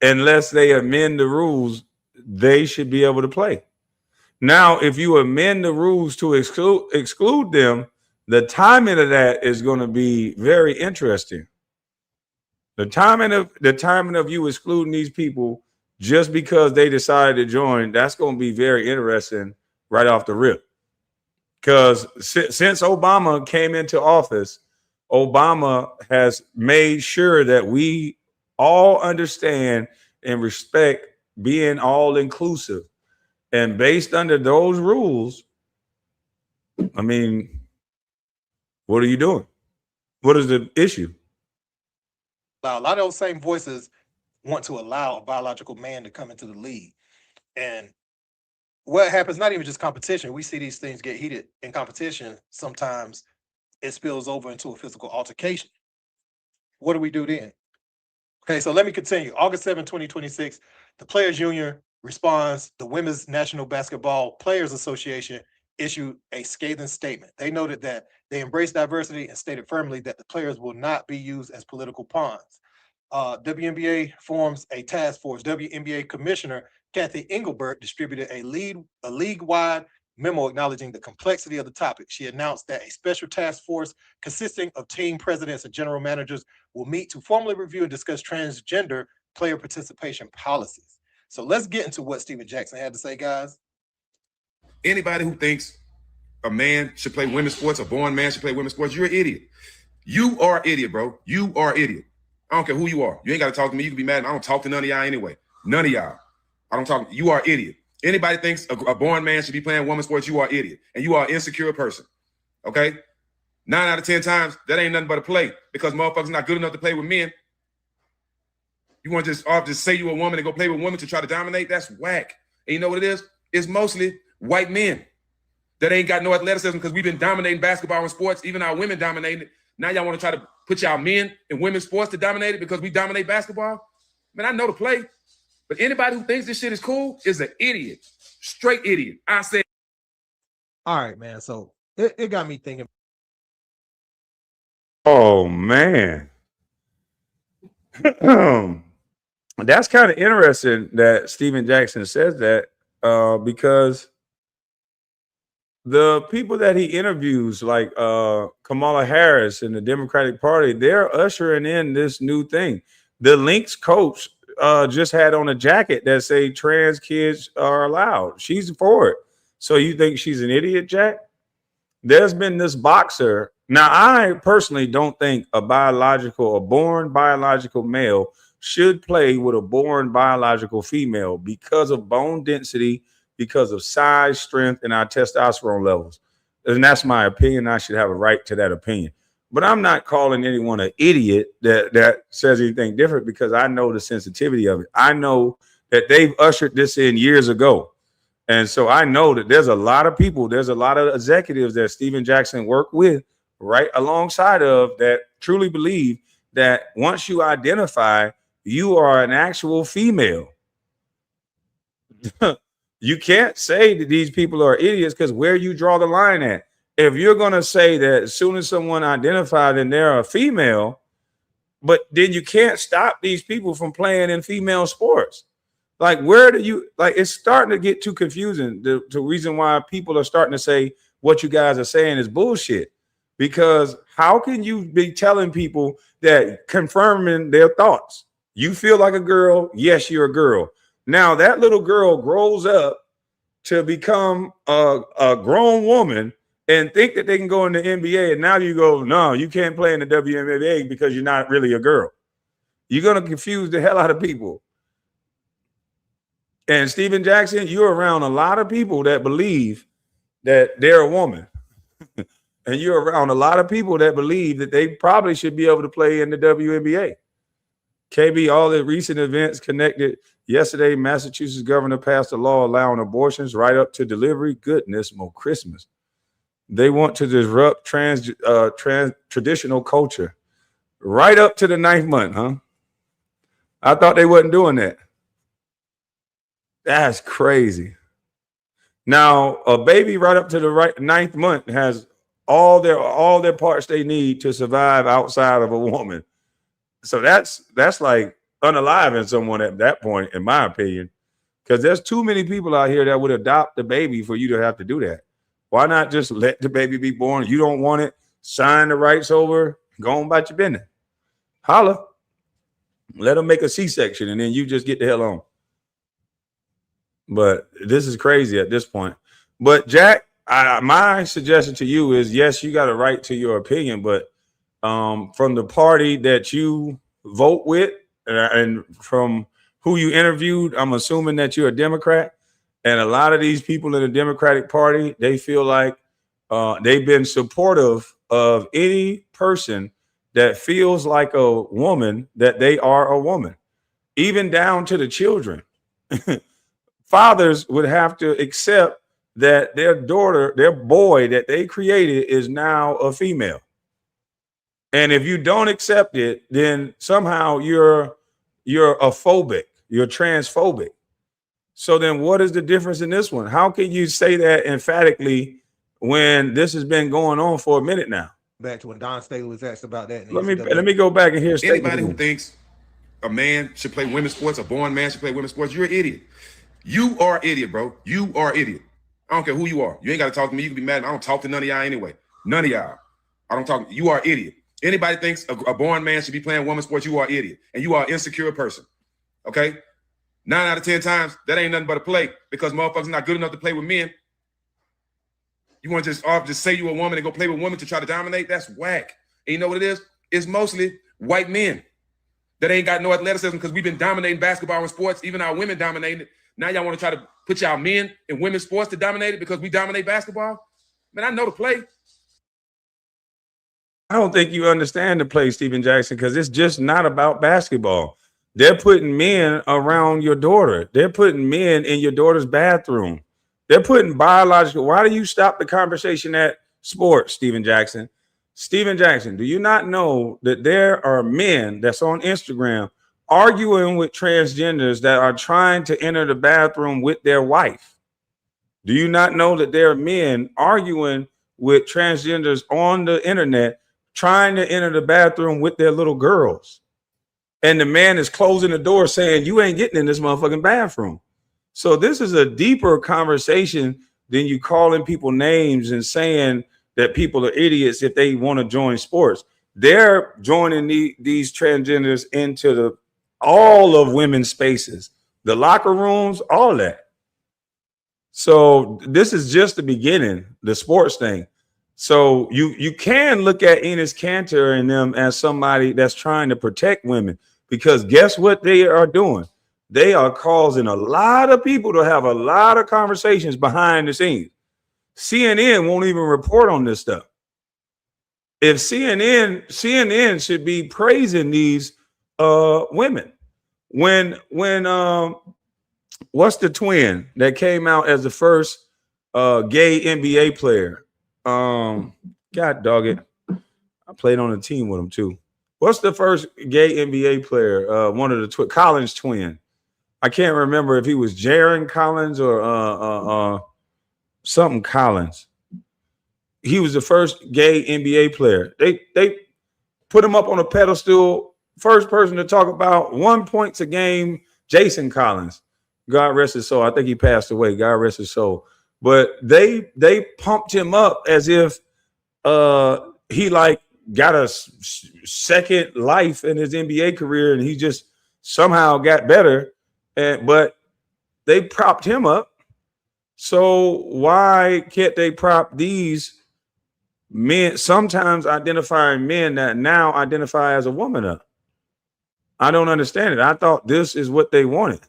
unless they amend the rules, they should be able to play. Now, if you amend the rules to exclude them, the timing of that is going to be very interesting. The timing of you excluding these people just because they decided to join, that's going to be very interesting right off the rip. Because since Obama came into office, Obama has made sure that we all understand and respect being all inclusive. And based under those rules, I mean, what are you doing? What is the issue? A lot of those same voices want to allow a biological man to come into the league. And what happens, not even just competition, we see these things get heated in competition. Sometimes it spills over into a physical altercation. What do we do then? Okay, so let me continue. August 7, 2026, the Players Union responds. The Women's National Basketball Players Association issued a scathing statement. They noted that they embrace diversity and stated firmly that the players will not be used as political pawns. WNBA forms a task force. WNBA Commissioner Kathy Engelbert distributed a league-wide memo acknowledging the complexity of the topic. She announced that a special task force consisting of team presidents and general managers will meet to formally review and discuss transgender player participation policies. So let's get into what Stephen Jackson had to say, guys. Anybody who thinks a man should play women's sports, a born man should play women's sports, you're an idiot. You are an idiot, bro. You are an idiot. I don't care who you are. You ain't got to talk to me. You can be mad. I don't talk to none of y'all anyway. None of y'all. I don't talk. You are an idiot. Anybody thinks a born man should be playing women's sports, you are an idiot. And you are an insecure person. Okay? 9 out of 10 times, that ain't nothing but a play because motherfuckers not good enough to play with men. You want to just say you're a woman and go play with women to try to dominate? That's whack. And you know what it is? It's mostly white men that ain't got no athleticism because we've been dominating basketball and sports. Even our women dominating it. Now y'all want to try to put y'all men and women's sports to dominate it because we dominate basketball? Man, I know the play. But anybody who thinks this shit is cool is an idiot. Straight idiot. I said. All right, man. So it got me thinking. Oh man. That's kind of interesting that Steven Jackson says that because the people that he interviews, like Kamala Harris and the Democratic Party, they're ushering in this new thing. The Lynx coach just had on a jacket that say trans kids are allowed. She's for it. So you think she's an idiot, Jack? There's been this boxer. Now, I personally don't think a born biological male should play with a born biological female because of bone density, because of size, strength, and our testosterone levels. And that's my opinion. I should have a right to that opinion. But I'm not calling anyone an idiot that says anything different because I know the sensitivity of it. I know that they've ushered this in years ago. And so I know that there's a lot of people, there's a lot of executives that Steven Jackson worked with right alongside of that truly believe that once you identify, you are an actual female. You can't say that these people are idiots because where you draw the line at. If you're going to say that as soon as someone identifies and they're a female, but then you can't stop these people from playing in female sports. Like, where do you, like, it's starting to get too confusing. The reason why people are starting to say what you guys are saying is bullshit. Because how can you be telling people that confirming their thoughts? You feel like a girl. Yes, you're a girl. Now that little girl grows up to become a grown woman and think that they can go in the NBA. And now you go, no, you can't play in the WNBA because you're not really a girl. You're going to confuse the hell out of people. And Steven Jackson, you're around a lot of people that believe that they're a woman. And you're around a lot of people that believe that they probably should be able to play in the WNBA. KB, all the recent events connected. Yesterday, Massachusetts governor passed a law allowing abortions right up to delivery. Goodness, more Christmas. They want to disrupt traditional culture right up to the 9th month, huh? I thought they wasn't doing that. That's crazy. Now, a baby right up to the 9th month has all their parts they need to survive outside of a woman. So that's like unaliving someone at that point, in my opinion, because there's too many people out here that would adopt the baby for you to have to do that. Why not just let the baby be born? You don't want it, sign the rights over, go on about your business. Holla. Let them make a C-section and then you just get the hell on. But this is crazy at this point. But Jack, my suggestion to you is, yes, you got a right to your opinion, but from the party that you vote with and from who you interviewed, I'm assuming that you're a Democrat. And a lot of these people in the Democratic Party, they feel like they've been supportive of any person that feels like a woman, that they are a woman, even down to the children. Fathers would have to accept that their daughter, their boy that they created is now a female. And if you don't accept it, then somehow you're a phobic, you're transphobic. So then what is the difference in this one? How can you say that emphatically when this has been going on for a minute now? Back to when Don Staley was asked about that. Let me go back and hear anybody who thinks a man should play women's sports, a born man should play women's sports, you're an idiot. You are an idiot, bro. You are an idiot. I don't care who you are. You ain't got to talk to me. You can be mad. I don't talk to none of y'all anyway. None of y'all. I don't talk. You are an idiot. Anybody thinks a born man should be playing women's sports, you are an idiot. And you are an insecure person. Okay? 9 out of 10 times, that ain't nothing but a play because motherfuckers not good enough to play with men. You want to just say you a woman and go play with women to try to dominate? That's whack. And you know what it is? It's mostly white men that ain't got no athleticism because we've been dominating basketball and sports. Even our women dominating it. Now y'all want to try to put y'all men in women's sports to dominate it because we dominate basketball? Man, I know the play. I don't think you understand the play, Steven Jackson, because it's just not about basketball. They're putting men around your daughter. They're putting men in your daughter's bathroom. They're putting biological. Why do you stop the conversation at sports, Steven Jackson? Steven Jackson, do you not know that there are men that's on Instagram arguing with transgenders that are trying to enter the bathroom with their wife? Do you not know that there are men arguing with transgenders on the internet trying to enter the bathroom with their little girls? And the man is closing the door saying, you ain't getting in this motherfucking bathroom. So this is a deeper conversation than you calling people names and saying that people are idiots if they want to join sports. They're joining these transgenders into all of women's spaces, the locker rooms, all that. So this is just the beginning, the sports thing. So you can look at Enes Kanter and them as somebody that's trying to protect women, because guess what they are doing? They are causing a lot of people to have a lot of conversations behind the scenes. CNN won't even report on this stuff. If CNN should be praising these women. When what's the twin that came out as the first gay NBA player? God dog it. I played on a team with him too. What's the first gay NBA player? One of the Collins twin. I can't remember if he was Jaron Collins or something Collins. He was the first gay NBA player. They put him up on a pedestal. First person to talk about 1 point a game, Jason Collins. God rest his soul. I think he passed away. God rest his soul. But they pumped him up as if he like got a second life in his NBA career and he just somehow got better. But they propped him up. So why can't they prop these men, sometimes identifying men that now identify as a woman up? I don't understand it. I thought this is what they wanted.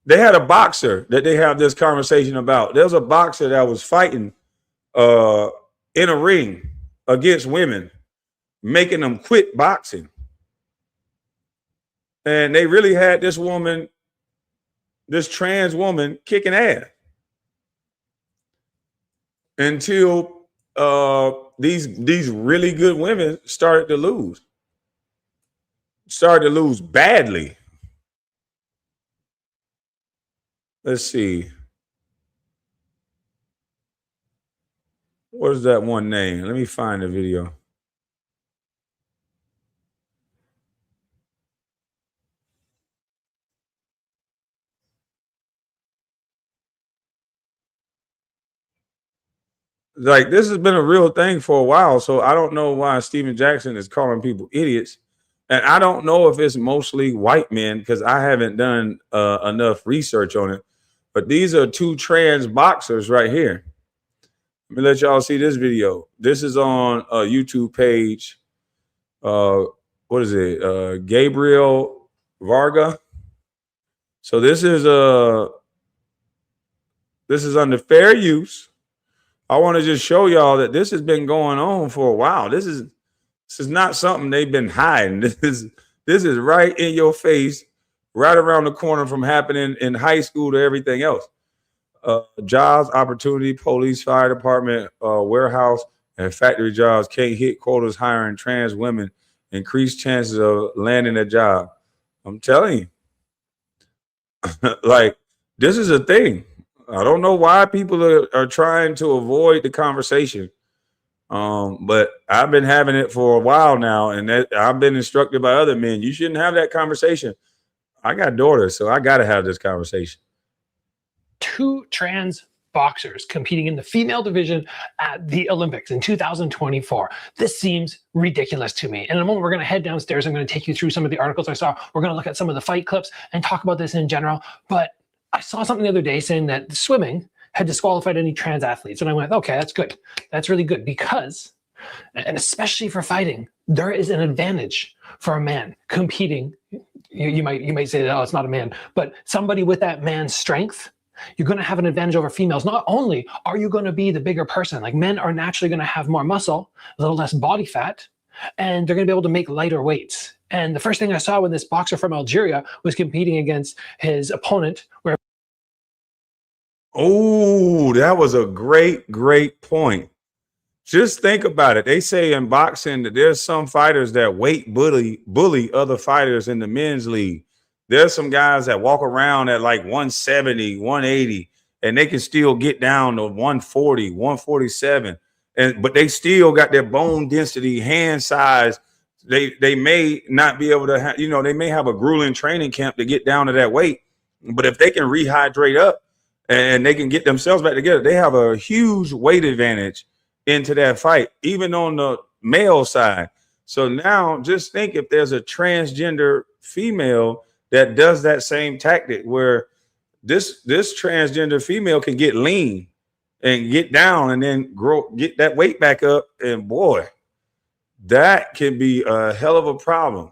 They had a boxer that they have this conversation about. There's a boxer that was fighting in a ring against women, making them quit boxing. And they really had this woman, this trans woman, kicking ass until these really good women started to lose badly. Let's see. What is that one name? Let me find the video. Like, this has been a real thing for a while, so I don't know why Steven Jackson is calling people idiots. And I don't know if it's mostly white men because I haven't done enough research on it. But these are two trans boxers right here. Let me let y'all see this video. This is on a YouTube page. What is it? Gabriel Varga. So this is under fair use. I want to just show y'all that this has been going on for a while. This is not something they've been hiding. This is right in your face, right around the corner from happening in high school to everything else. Jobs, opportunity, police, fire department, warehouse, and factory jobs can't hit quotas hiring trans women, increased chances of landing a job. I'm telling you, like, this is a thing. I don't know why people are trying to avoid the conversation. But I've been having it for a while now, and I've been instructed by other men. You shouldn't have that conversation. I got daughters, so I got to have this conversation. Two trans boxers competing in the female division at the Olympics in 2024. This seems ridiculous to me. And in a moment, we're going to head downstairs. I'm going to take you through some of the articles I saw. We're going to look at some of the fight clips and talk about this in general. But I saw something the other day saying that swimming had disqualified any trans athletes. And I went, okay, that's good. That's really good because, and especially for fighting, there is an advantage for a man competing. You might say that, oh, it's not a man, but somebody with that man's strength, you're going to have an advantage over females. Not only are you going to be the bigger person, like men are naturally going to have more muscle, a little less body fat, and they're going to be able to make lighter weights. And the first thing I saw when this boxer from Algeria was competing against his opponent, where oh, that was a great point. Just think about it. They say in boxing that there's some fighters that weight bully other fighters in the men's league. There's some guys that walk around at like 170, 180, and they can still get down to 140, 147. But they still got their bone density, hand size. They may not be able to have, they may have a grueling training camp to get down to that weight. But if they can rehydrate up and they can get themselves back together, they have a huge weight advantage into that fight, even on the male side. So now just think if there's a transgender female that does that same tactic where this transgender female can get lean and get down and then get that weight back up, and boy, that can be a hell of a problem.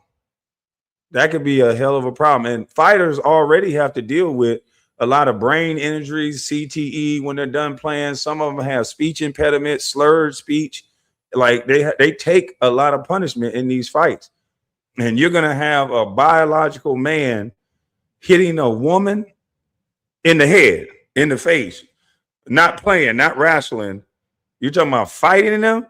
That could be a hell of a problem. And fighters already have to deal with a lot of brain injuries, CTE when they're done playing. Some of them have speech impediments, slurred speech. Like they take a lot of punishment in these fights. And you're going to have a biological man hitting a woman in the head, in the face, not playing, not wrestling. You're talking about fighting them?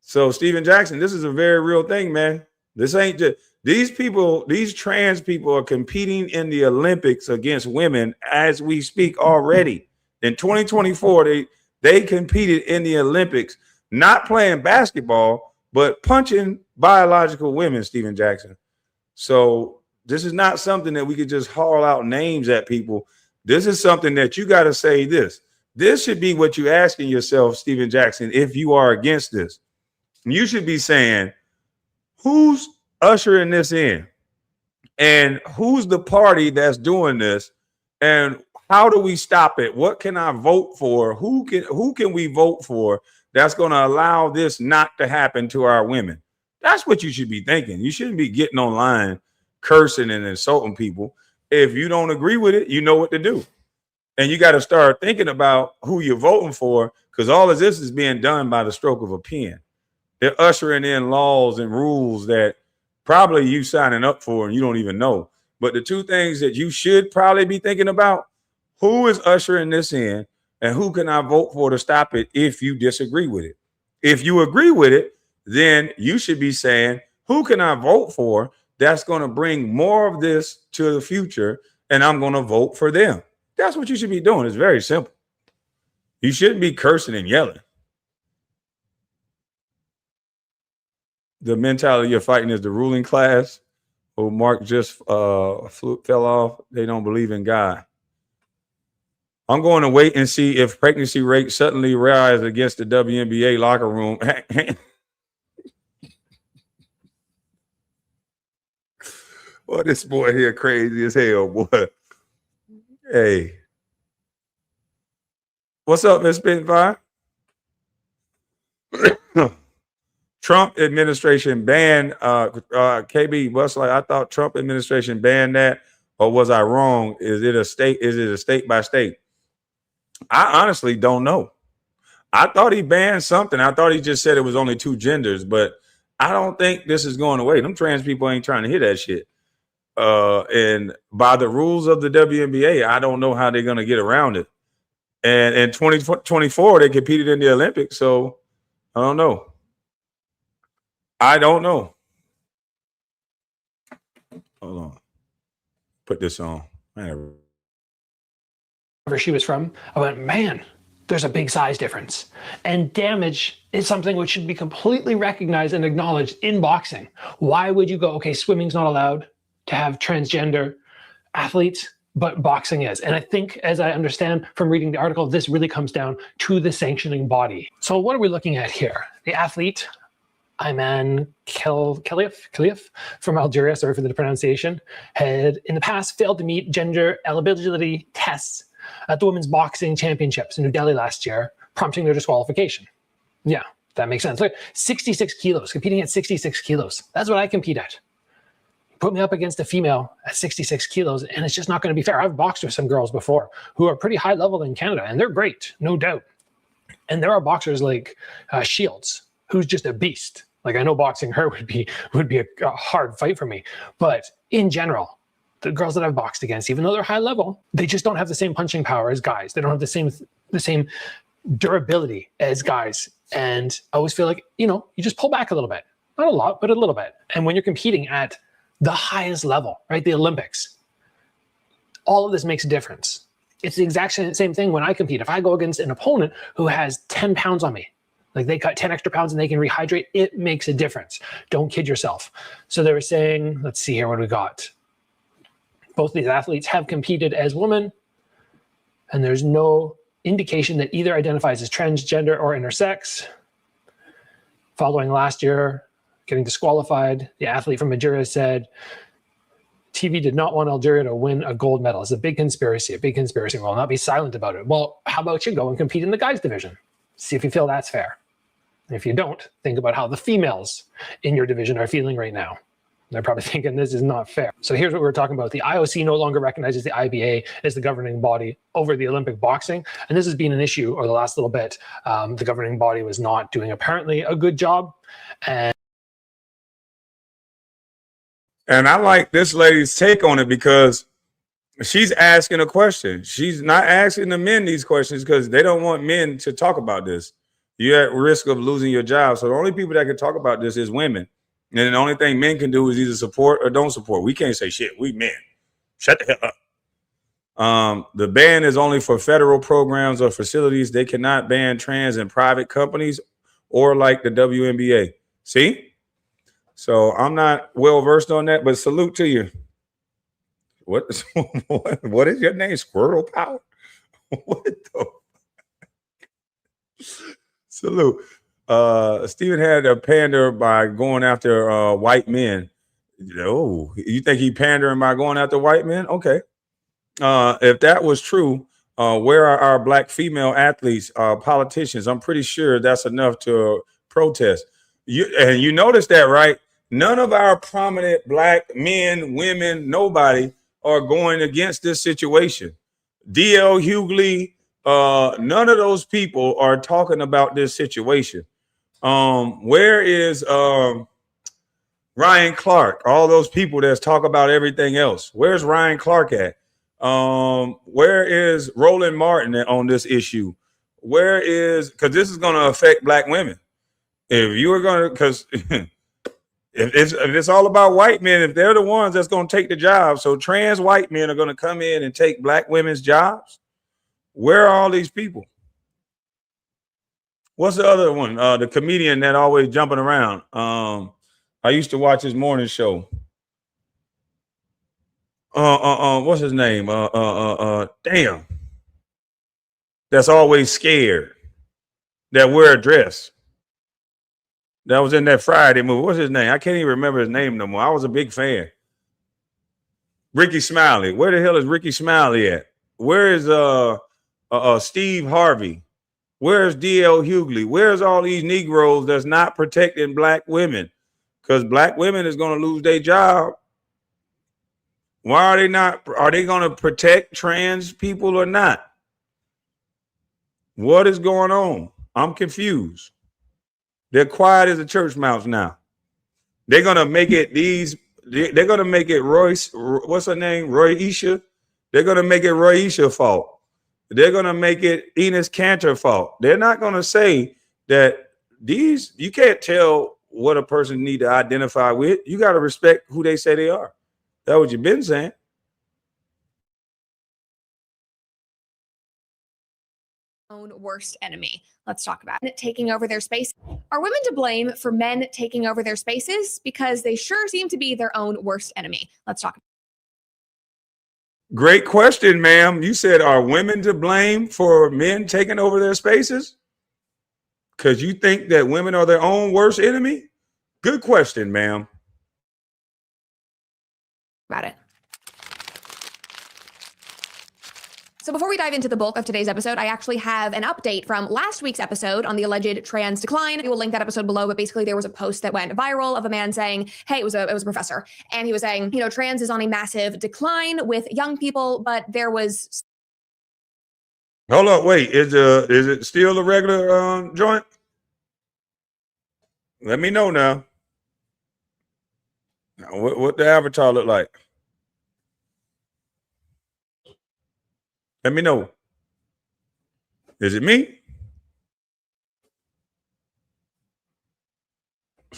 So, Steven Jackson, this is a very real thing, man. This ain't just these people, these trans people are competing in the Olympics against women as we speak already. In 2024, they competed in the Olympics, not playing basketball, but punching biological women, Steven Jackson. So this is not something that we could just haul out names at people. This is something that you got to say this. This should be what you're asking yourself, Steven Jackson, if you are against this. You should be saying, who's ushering this in? And who's the party that's doing this? And how do we stop it? What can I vote for? Who can we vote for that's going to allow this not to happen to our women? That's what you should be thinking. You shouldn't be getting online cursing and insulting people. If you don't agree with it, you know what to do. And you got to start thinking about who you're voting for, because all of this is being done by the stroke of a pen. They're ushering in laws and rules that probably you signing up for and you don't even know. But the two things that you should probably be thinking about, who is ushering this in and who can I vote for to stop it if you disagree with it? If you agree with it, then you should be saying, who can I vote for that's going to bring more of this to the future, and I'm going to vote for them. That's what you should be doing. It's very simple. You shouldn't be cursing and yelling. The mentality you're fighting is the ruling class. Oh, Mark just fell off. They don't believe in God. I'm going to wait and see if pregnancy rates suddenly rise against the WNBA locker room. Boy, this boy here crazy as hell, boy. Hey. What's up, Miss Spitfire? Trump administration banned KB Buslight. I thought Trump administration banned that, or was I wrong? Is it a state by state? I honestly don't know. I thought he banned something. I thought he just said it was only two genders, but I don't think this is going away. Them trans people ain't trying to hear that shit. And by the rules of the WNBA, I don't know how they're going to get around it. And in 2024, they competed in the Olympics, so I don't know. Hold on. Put this on. Wherever she was from, I went, man, there's a big size difference. And damage is something which should be completely recognized and acknowledged in boxing. Why would you go, okay, swimming's not allowed to have transgender athletes, but boxing is? And I think, as I understand from reading the article, this really comes down to the sanctioning body. So what are we looking at here? The athlete, Ayman Khelif from Algeria, sorry for the pronunciation, had in the past failed to meet gender eligibility tests at the Women's Boxing Championships in New Delhi last year, prompting their disqualification. Yeah, that makes sense. Look, 66 kilos, competing at 66 kilos. That's what I compete at. Put me up against a female at 66 kilos, and it's just not going to be fair. I've boxed with some girls before who are pretty high level in Canada, and they're great, no doubt. And there are boxers like Shields, who's just a beast. Like, I know boxing her would be a hard fight for me. But in general, the girls that I've boxed against, even though they're high level, they just don't have the same punching power as guys. They don't have the same durability as guys. And I always feel like, you just pull back a little bit. Not a lot, but a little bit. And when you're competing at the highest level, right, the Olympics, all of this makes a difference. It's the exact same thing when I compete. If I go against an opponent who has 10 pounds on me, like they cut 10 extra pounds and they can rehydrate, it makes a difference. Don't kid yourself. So they were saying, let's see here what we got. Both these athletes have competed as women, and there's no indication that either identifies as transgender or intersex. Following last year, getting disqualified, the athlete from Nigeria said, TV did not want Algeria to win a gold medal. It's a big conspiracy. We'll not be silent about it. Well, how about you go and compete in the guys division? See if you feel that's fair. And if you don't, think about how the females in your division are feeling right now. They're probably thinking this is not fair. So here's what we're talking about. The IOC no longer recognizes the IBA as the governing body over the Olympic boxing. And this has been an issue over the last little bit. The governing body was not doing apparently a good job. And I like this lady's take on it because she's asking a question. She's not asking the men these questions because they don't want men to talk about this. You're at risk of losing your job. So the only people that can talk about this is women. And the only thing men can do is either support or don't support. We can't say shit. We men. Shut the hell up. The ban is only for federal programs or facilities. They cannot ban trans in private companies or like the WNBA. See? So I'm not well versed on that, but salute to you. What is your name? Squirtle Power? What the? Salute. Stephen had a pander by going after white men. Oh, you think he pandering by going after white men? Okay. If that was true, where are our black female athletes, politicians? I'm pretty sure that's enough to protest. You notice that, right? None of our prominent black men, women, nobody are going against this situation. D.L. Hughley, none of those people are talking about this situation. Where is Ryan Clark? All those people that talk about everything else. Where's Ryan Clark at? Where is Roland Martin on this issue? Where is, because this is going to affect black women. If you are going to, because if it's all about white men, if they're the ones that's going to take the job, so trans white men are going to come in and take black women's jobs. Where are all these people? What's the other one? The comedian that always jumping around. I used to watch his morning show. What's his name? Damn. That's always scared. That wear a dress. That was in that Friday movie. What's his name? I can't even remember his name no more. I was a big fan. Ricky Smiley. Where the hell is Ricky Smiley at? Where is Steve Harvey? Where's D.L. Hughley? Where's all these Negroes that's not protecting black women? Because black women is going to lose their job. Why are they not? Are they going to protect trans people or not? What is going on? I'm confused. They're quiet as a church mouse now. They're going to make it they're going to make it Royce, what's her name? Royisha. They're going to make it Royisha fault. They're going to make it Enes Kanter fault. They're not going to say that you can't tell what a person need to identify with. You got to respect who they say they are. That's what you've been saying. Own worst enemy. Let's talk about it. Taking over their space. Are women to blame for men taking over their spaces? Because they sure seem to be their own worst enemy. Let's talk. Great question, ma'am. You said, are women to blame for men taking over their spaces? Because you think that women are their own worst enemy? Good question, ma'am. About it. So before we dive into the bulk of today's episode, I actually have an update from last week's episode on the alleged trans decline. We will link that episode below, but basically there was a post that went viral of a man saying, hey, it was a professor, and he was saying, trans is on a massive decline with young people, but there was... Hold on, wait, is it still a regular joint? Let me know now. What the avatar look like? Let me know. Is it me?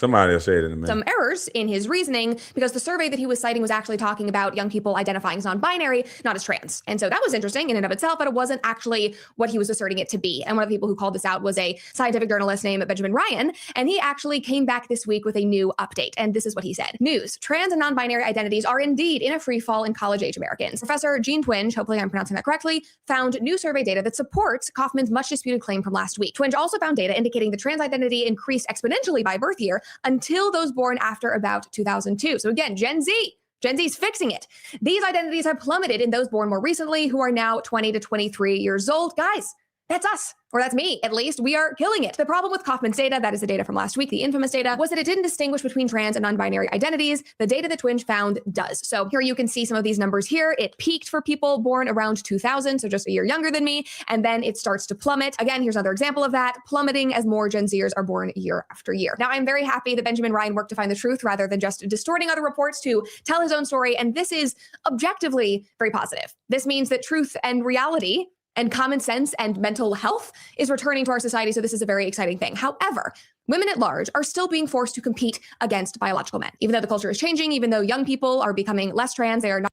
Somebody will say it in a minute. some errors in his reasoning because the survey that he was citing was actually talking about young people identifying as non-binary, not as trans. And so that was interesting in and of itself, but it wasn't actually what he was asserting it to be. And one of the people who called this out was a scientific journalist named Benjamin Ryan, and he actually came back this week with a new update. And this is what he said. News: trans and non-binary identities are indeed in a free fall in college-age Americans. Professor Jean Twenge, hopefully I'm pronouncing that correctly, found new survey data that supports Kaufman's much disputed claim from last week. Twenge also found data indicating the trans identity increased exponentially by birth year until those born after about 2002. So again, Gen Z's fixing it. These identities have plummeted in those born more recently, who are now 20 to 23 years old. Guys, that's us, or that's me, at least. We are killing it. The problem with Kaufman's data, that is the data from last week, the infamous data, was that it didn't distinguish between trans and non-binary identities. The data that Twenge found does. So here you can see some of these numbers here. It peaked for people born around 2000, so just a year younger than me, and then it starts to plummet. Again, here's another example of that, plummeting as more Gen Zers are born year after year. Now, I'm very happy that Benjamin Ryan worked to find the truth rather than just distorting other reports to tell his own story, and this is objectively very positive. This means that truth and reality and common sense and mental health is returning to our society. So this is a very exciting thing. However, women at large are still being forced to compete against biological men. Even though the culture is changing, even though young people are becoming less trans, they are not.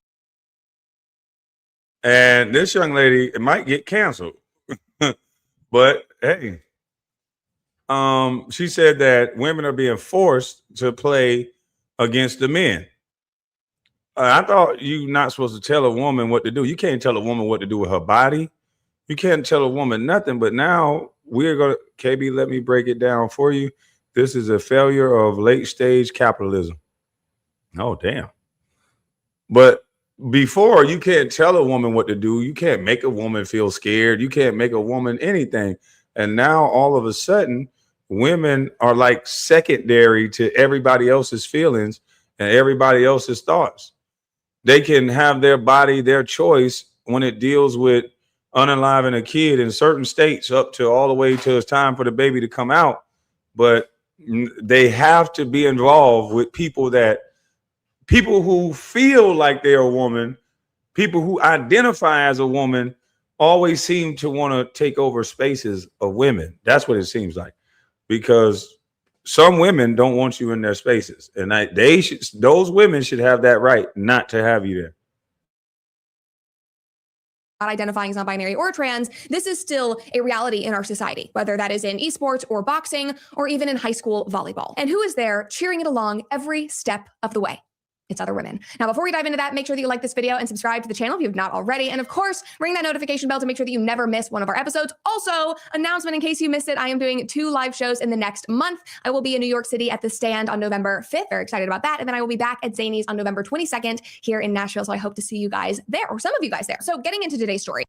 And this young lady, it might get canceled. But hey, she said that women are being forced to play against the men. I thought you're not supposed to tell a woman what to do. You can't tell a woman what to do with her body. You can't tell a woman nothing, but now we're going to, KB, let me break it down for you. This is a failure of late stage capitalism. Oh, damn. But before, you can't tell a woman what to do. You can't make a woman feel scared. You can't make a woman anything. And now all of a sudden, women are like secondary to everybody else's feelings and everybody else's thoughts. They can have their body, their choice when it deals with unaliving a kid in certain states up to all the way till it's time for the baby to come out. But they have to be involved with people who feel like they're a woman, people who identify as a woman always seem to want to take over spaces of women. That's what it seems like, because some women don't want you in their spaces, and those women should have that right not to have you there. Not identifying as non-binary or trans, this is still a reality in our society, whether that is in esports or boxing or even in high school volleyball. And who is there cheering it along every step of the way? It's other women. Now, before we dive into that, make sure that you like this video and subscribe to the channel if you've not already. And of course, ring that notification bell to make sure that you never miss one of our episodes. Also, announcement in case you missed it, I am doing 2 live shows in the next month. I will be in New York City at the Stand on November 5th. Very excited about that. And then I will be back at Zany's on November 22nd here in Nashville. So I hope to see you guys there, or some of you guys there. So getting into today's story.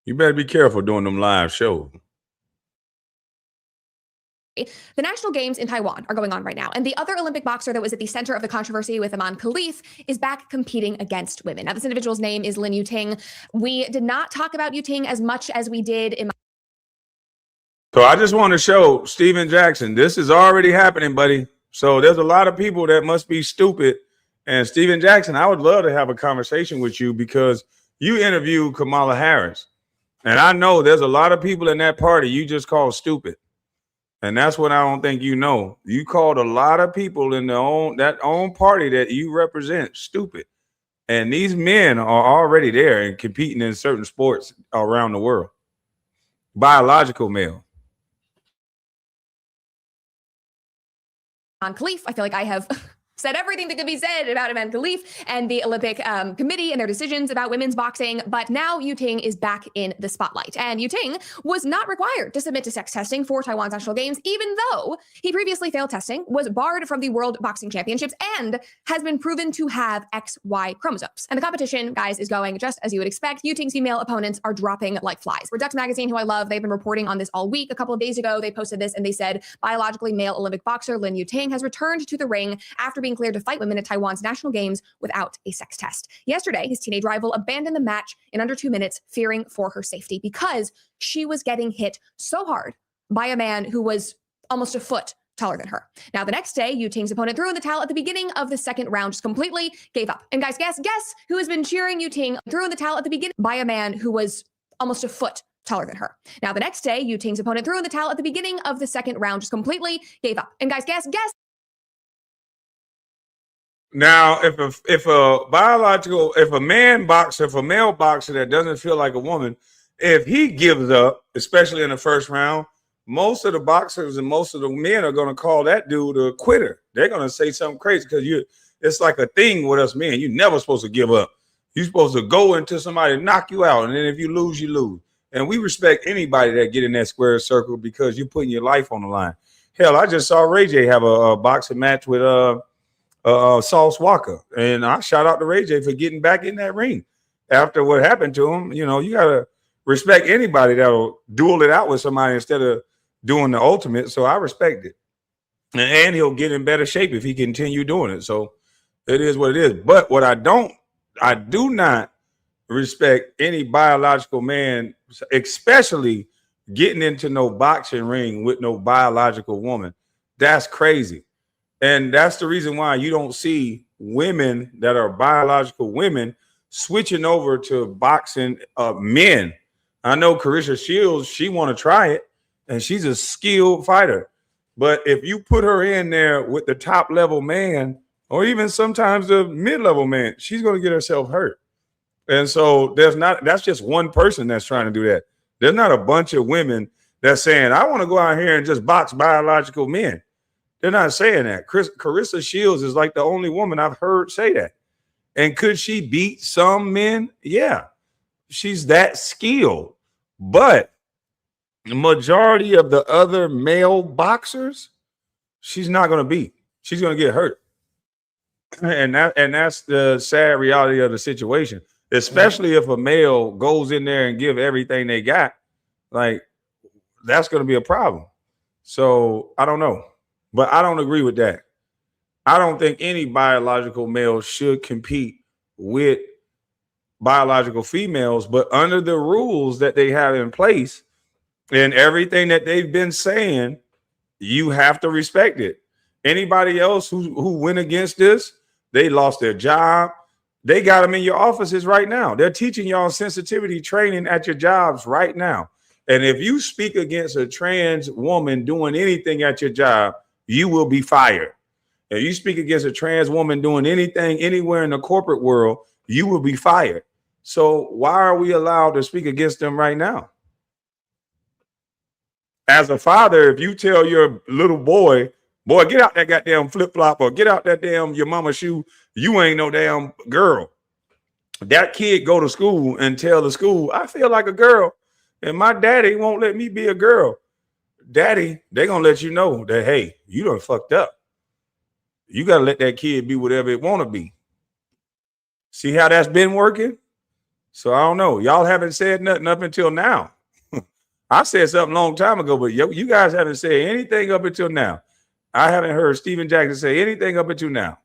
You better be careful doing them live shows. The national games in Taiwan are going on right now, and the other Olympic boxer that was at the center of the controversy with Iman Khalif is back competing against women. Now, this individual's name is Lin Yuting. We did not talk about Yuting as much as we did in. So I just want to show Steven Jackson, this is already happening, buddy. So there's a lot of people that must be stupid. And Steven Jackson, I would love to have a conversation with you because you interviewed Kamala Harris. And I know there's a lot of people in that party you just called stupid. And that's what I don't think you know. You called a lot of people in that own party that you represent stupid. And these men are already there and competing in certain sports around the world. Biological male. On Khalif, I feel like I have said everything that could be said about Iman Khalif and the Olympic Committee and their decisions about women's boxing. But now Yuting is back in the spotlight. And Yuting was not required to submit to sex testing for Taiwan's national games, even though he previously failed testing, was barred from the World Boxing Championships, and has been proven to have XY chromosomes. And the competition, guys, is going just as you would expect. Yuting's female opponents are dropping like flies. Redux Magazine, who I love, they've been reporting on this all week. A couple of days ago, they posted this and they said, biologically male Olympic boxer Lin Yuting has returned to the ring after being cleared to fight women at Taiwan's national games without a sex test. Yesterday, his teenage rival abandoned the match in under 2 minutes, fearing for her safety because she was getting hit so hard by a man who was almost a foot taller than her. Now, the next day, Yuting's opponent threw in the towel at the beginning of the second round, just completely gave up. And guys, guess who has been cheering Yuting threw in the towel at the beginning by a man who was almost a foot taller than her. Now, the next day, Yu Ting's opponent threw in the towel at the beginning of the second round, just completely gave up. And guys, guess. Now, if a male boxer that doesn't feel like a woman, if he gives up, especially in the first round, most of the boxers and most of the men are going to call that dude a quitter. They're going to say something crazy because it's like a thing with us men. You're never supposed to give up. You're supposed to go until somebody knock you out, and then if you lose, you lose. And we respect anybody that get in that square circle because you're putting your life on the line. Hell, I just saw Ray J have a boxing match with Saucy Walker, and I shout out to Ray J for getting back in that ring after what happened to him. You know, you gotta respect anybody that'll duel it out with somebody instead of doing the ultimate. So I respect it, and he'll get in better shape if he continue doing it. So it is what it is. But what I do not respect any biological man, especially getting into no boxing ring with no biological woman. That's crazy. And that's the reason why you don't see women that are biological women switching over to boxing men. I know Carissa Shields, she want to try it, and she's a skilled fighter. But if you put her in there with the top level man, or even sometimes the mid-level man, she's going to get herself hurt. And so that's just one person that's trying to do that. There's not a bunch of women that's saying, I want to go out here and just box biological men. They're not saying that. Carissa Shields is like the only woman I've heard say that. And could she beat some men? Yeah, she's that skilled. But the majority of the other male boxers, she's not going to beat. She's going to get hurt. And that's the sad reality of the situation, especially if a male goes in there and give everything they got. Like, that's going to be a problem. So I don't know. But I don't agree with that. I don't think any biological male should compete with biological females, but under the rules that they have in place and everything that they've been saying, you have to respect it. Anybody else who went against this, they lost their job. They got them in your offices right now. They're teaching y'all sensitivity training at your jobs right now. And if you speak against a trans woman doing anything at your job, you will be fired. If you speak against a trans woman doing anything anywhere in the corporate world, you will be fired. So why are we allowed to speak against them right now? As a father, if you tell your little boy, get out that goddamn flip-flop or get out that damn your mama's shoe, you ain't no damn girl. That kid go to school and tell the school, I feel like a girl and my daddy won't let me be a girl. Daddy, they're going to let you know that, hey, you done fucked up. You got to let that kid be whatever it want to be. See how that's been working? So I don't know. Y'all haven't said nothing up until now. I said something a long time ago, but you guys haven't said anything up until now. I haven't heard Steven Jackson say anything up until now.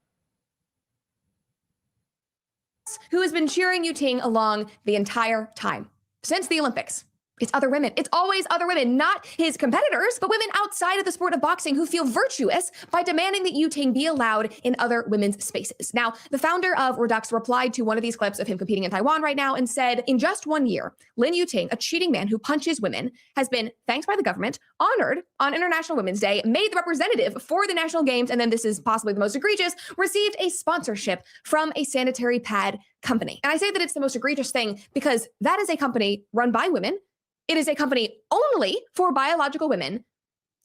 Who has been cheering Yu Ting along the entire time since the Olympics. It's other women. It's always other women, not his competitors, but women outside of the sport of boxing who feel virtuous by demanding that Yu Ting be allowed in other women's spaces. Now, the founder of Redux replied to one of these clips of him competing in Taiwan right now and said, in just 1 year, Lin Yu Ting, a cheating man who punches women, has been, thanks by the government, honored on International Women's Day, made the representative for the national games, and then this is possibly the most egregious, received a sponsorship from a sanitary pad company. And I say that it's the most egregious thing because that is a company run by women. It is a company only for biological women,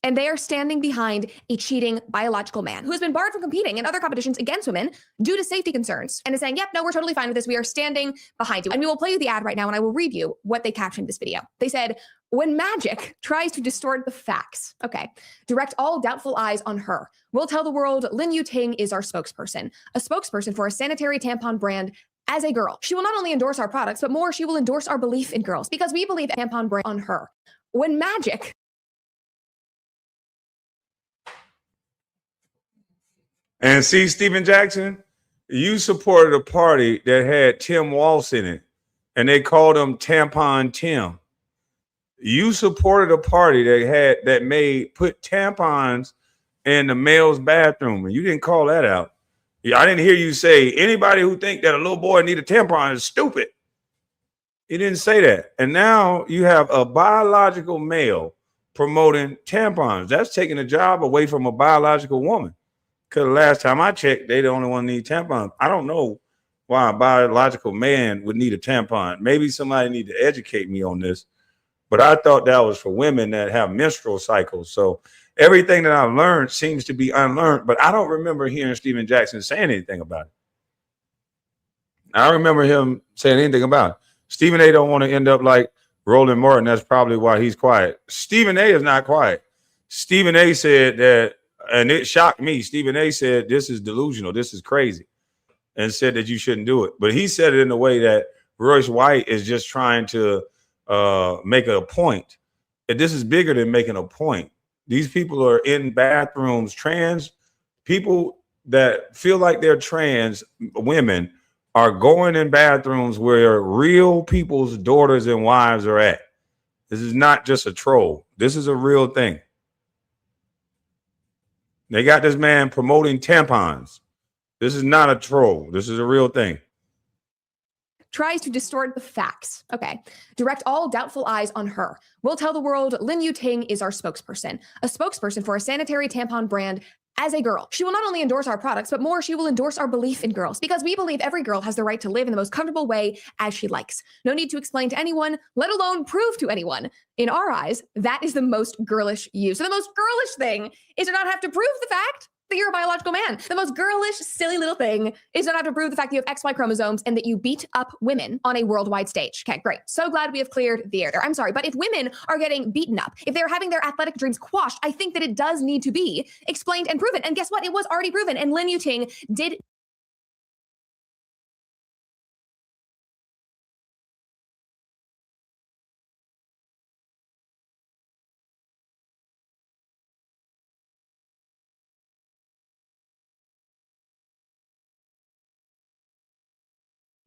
and they are standing behind a cheating biological man who has been barred from competing in other competitions against women due to safety concerns and is saying, yep, no, we're totally fine with this. We are standing behind you. And we will play you the ad right now, and I will read you what they captioned this video. They said, when magic tries to distort the facts, okay, direct all doubtful eyes on her. We'll tell the world Lin Yu Ting is our spokesperson, a spokesperson for a sanitary tampon brand. As a girl, she will not only endorse our products, but more, she will endorse our belief in girls because we believe tampon brand on her. When magic. And see, Steven Jackson, you supported a party that had Tim Walsh in it, and they called him Tampon Tim. You supported a party that put tampons in the male's bathroom, and you didn't call that out. I didn't hear you say anybody who think that a little boy need a tampon is stupid. He didn't say that. And now you have a biological male promoting tampons. That's taking a job away from a biological woman. Because last time I checked, they the only one need tampons. I don't know why a biological man would need a tampon. Maybe somebody need to educate me on this. But I thought that was for women that have menstrual cycles. So everything that I've learned seems to be unlearned. But I don't remember hearing Steven Jackson saying anything about it. I don't remember him saying anything about it. Stephen A. don't want to end up like Roland Martin. That's probably why he's quiet. Stephen A. is not quiet. Stephen A. said that, and it shocked me. Stephen A. said, this is delusional. This is crazy. And said that you shouldn't do it. But he said it in a way that Royce White is just trying to make a point. And this is bigger than making a point. These people are in bathrooms, trans people that feel like they're trans women are going in bathrooms where real people's daughters and wives are at. This is not just a troll. This is a real thing. They got this man promoting tampons. This is not a troll. This is a real thing. Tries to distort the facts. Okay. Direct all doubtful eyes on her. We'll tell the world Lin Yuting is our spokesperson, a spokesperson for a sanitary tampon brand. As a girl, she will not only endorse our products, but more, she will endorse our belief in girls, because we believe every girl has the right to live in the most comfortable way as she likes. No need to explain to anyone, let alone prove to anyone. In our eyes, that is the most girlish use. So the most girlish thing is to not have to prove the fact that you're a biological man. The most girlish, silly little thing is not have to prove the fact that you have XY chromosomes and that you beat up women on a worldwide stage. Okay, great. So glad we have cleared the air there. I'm sorry, but if women are getting beaten up, if they're having their athletic dreams quashed, I think that it does need to be explained and proven. And guess what? It was already proven. And Lin Yuting did.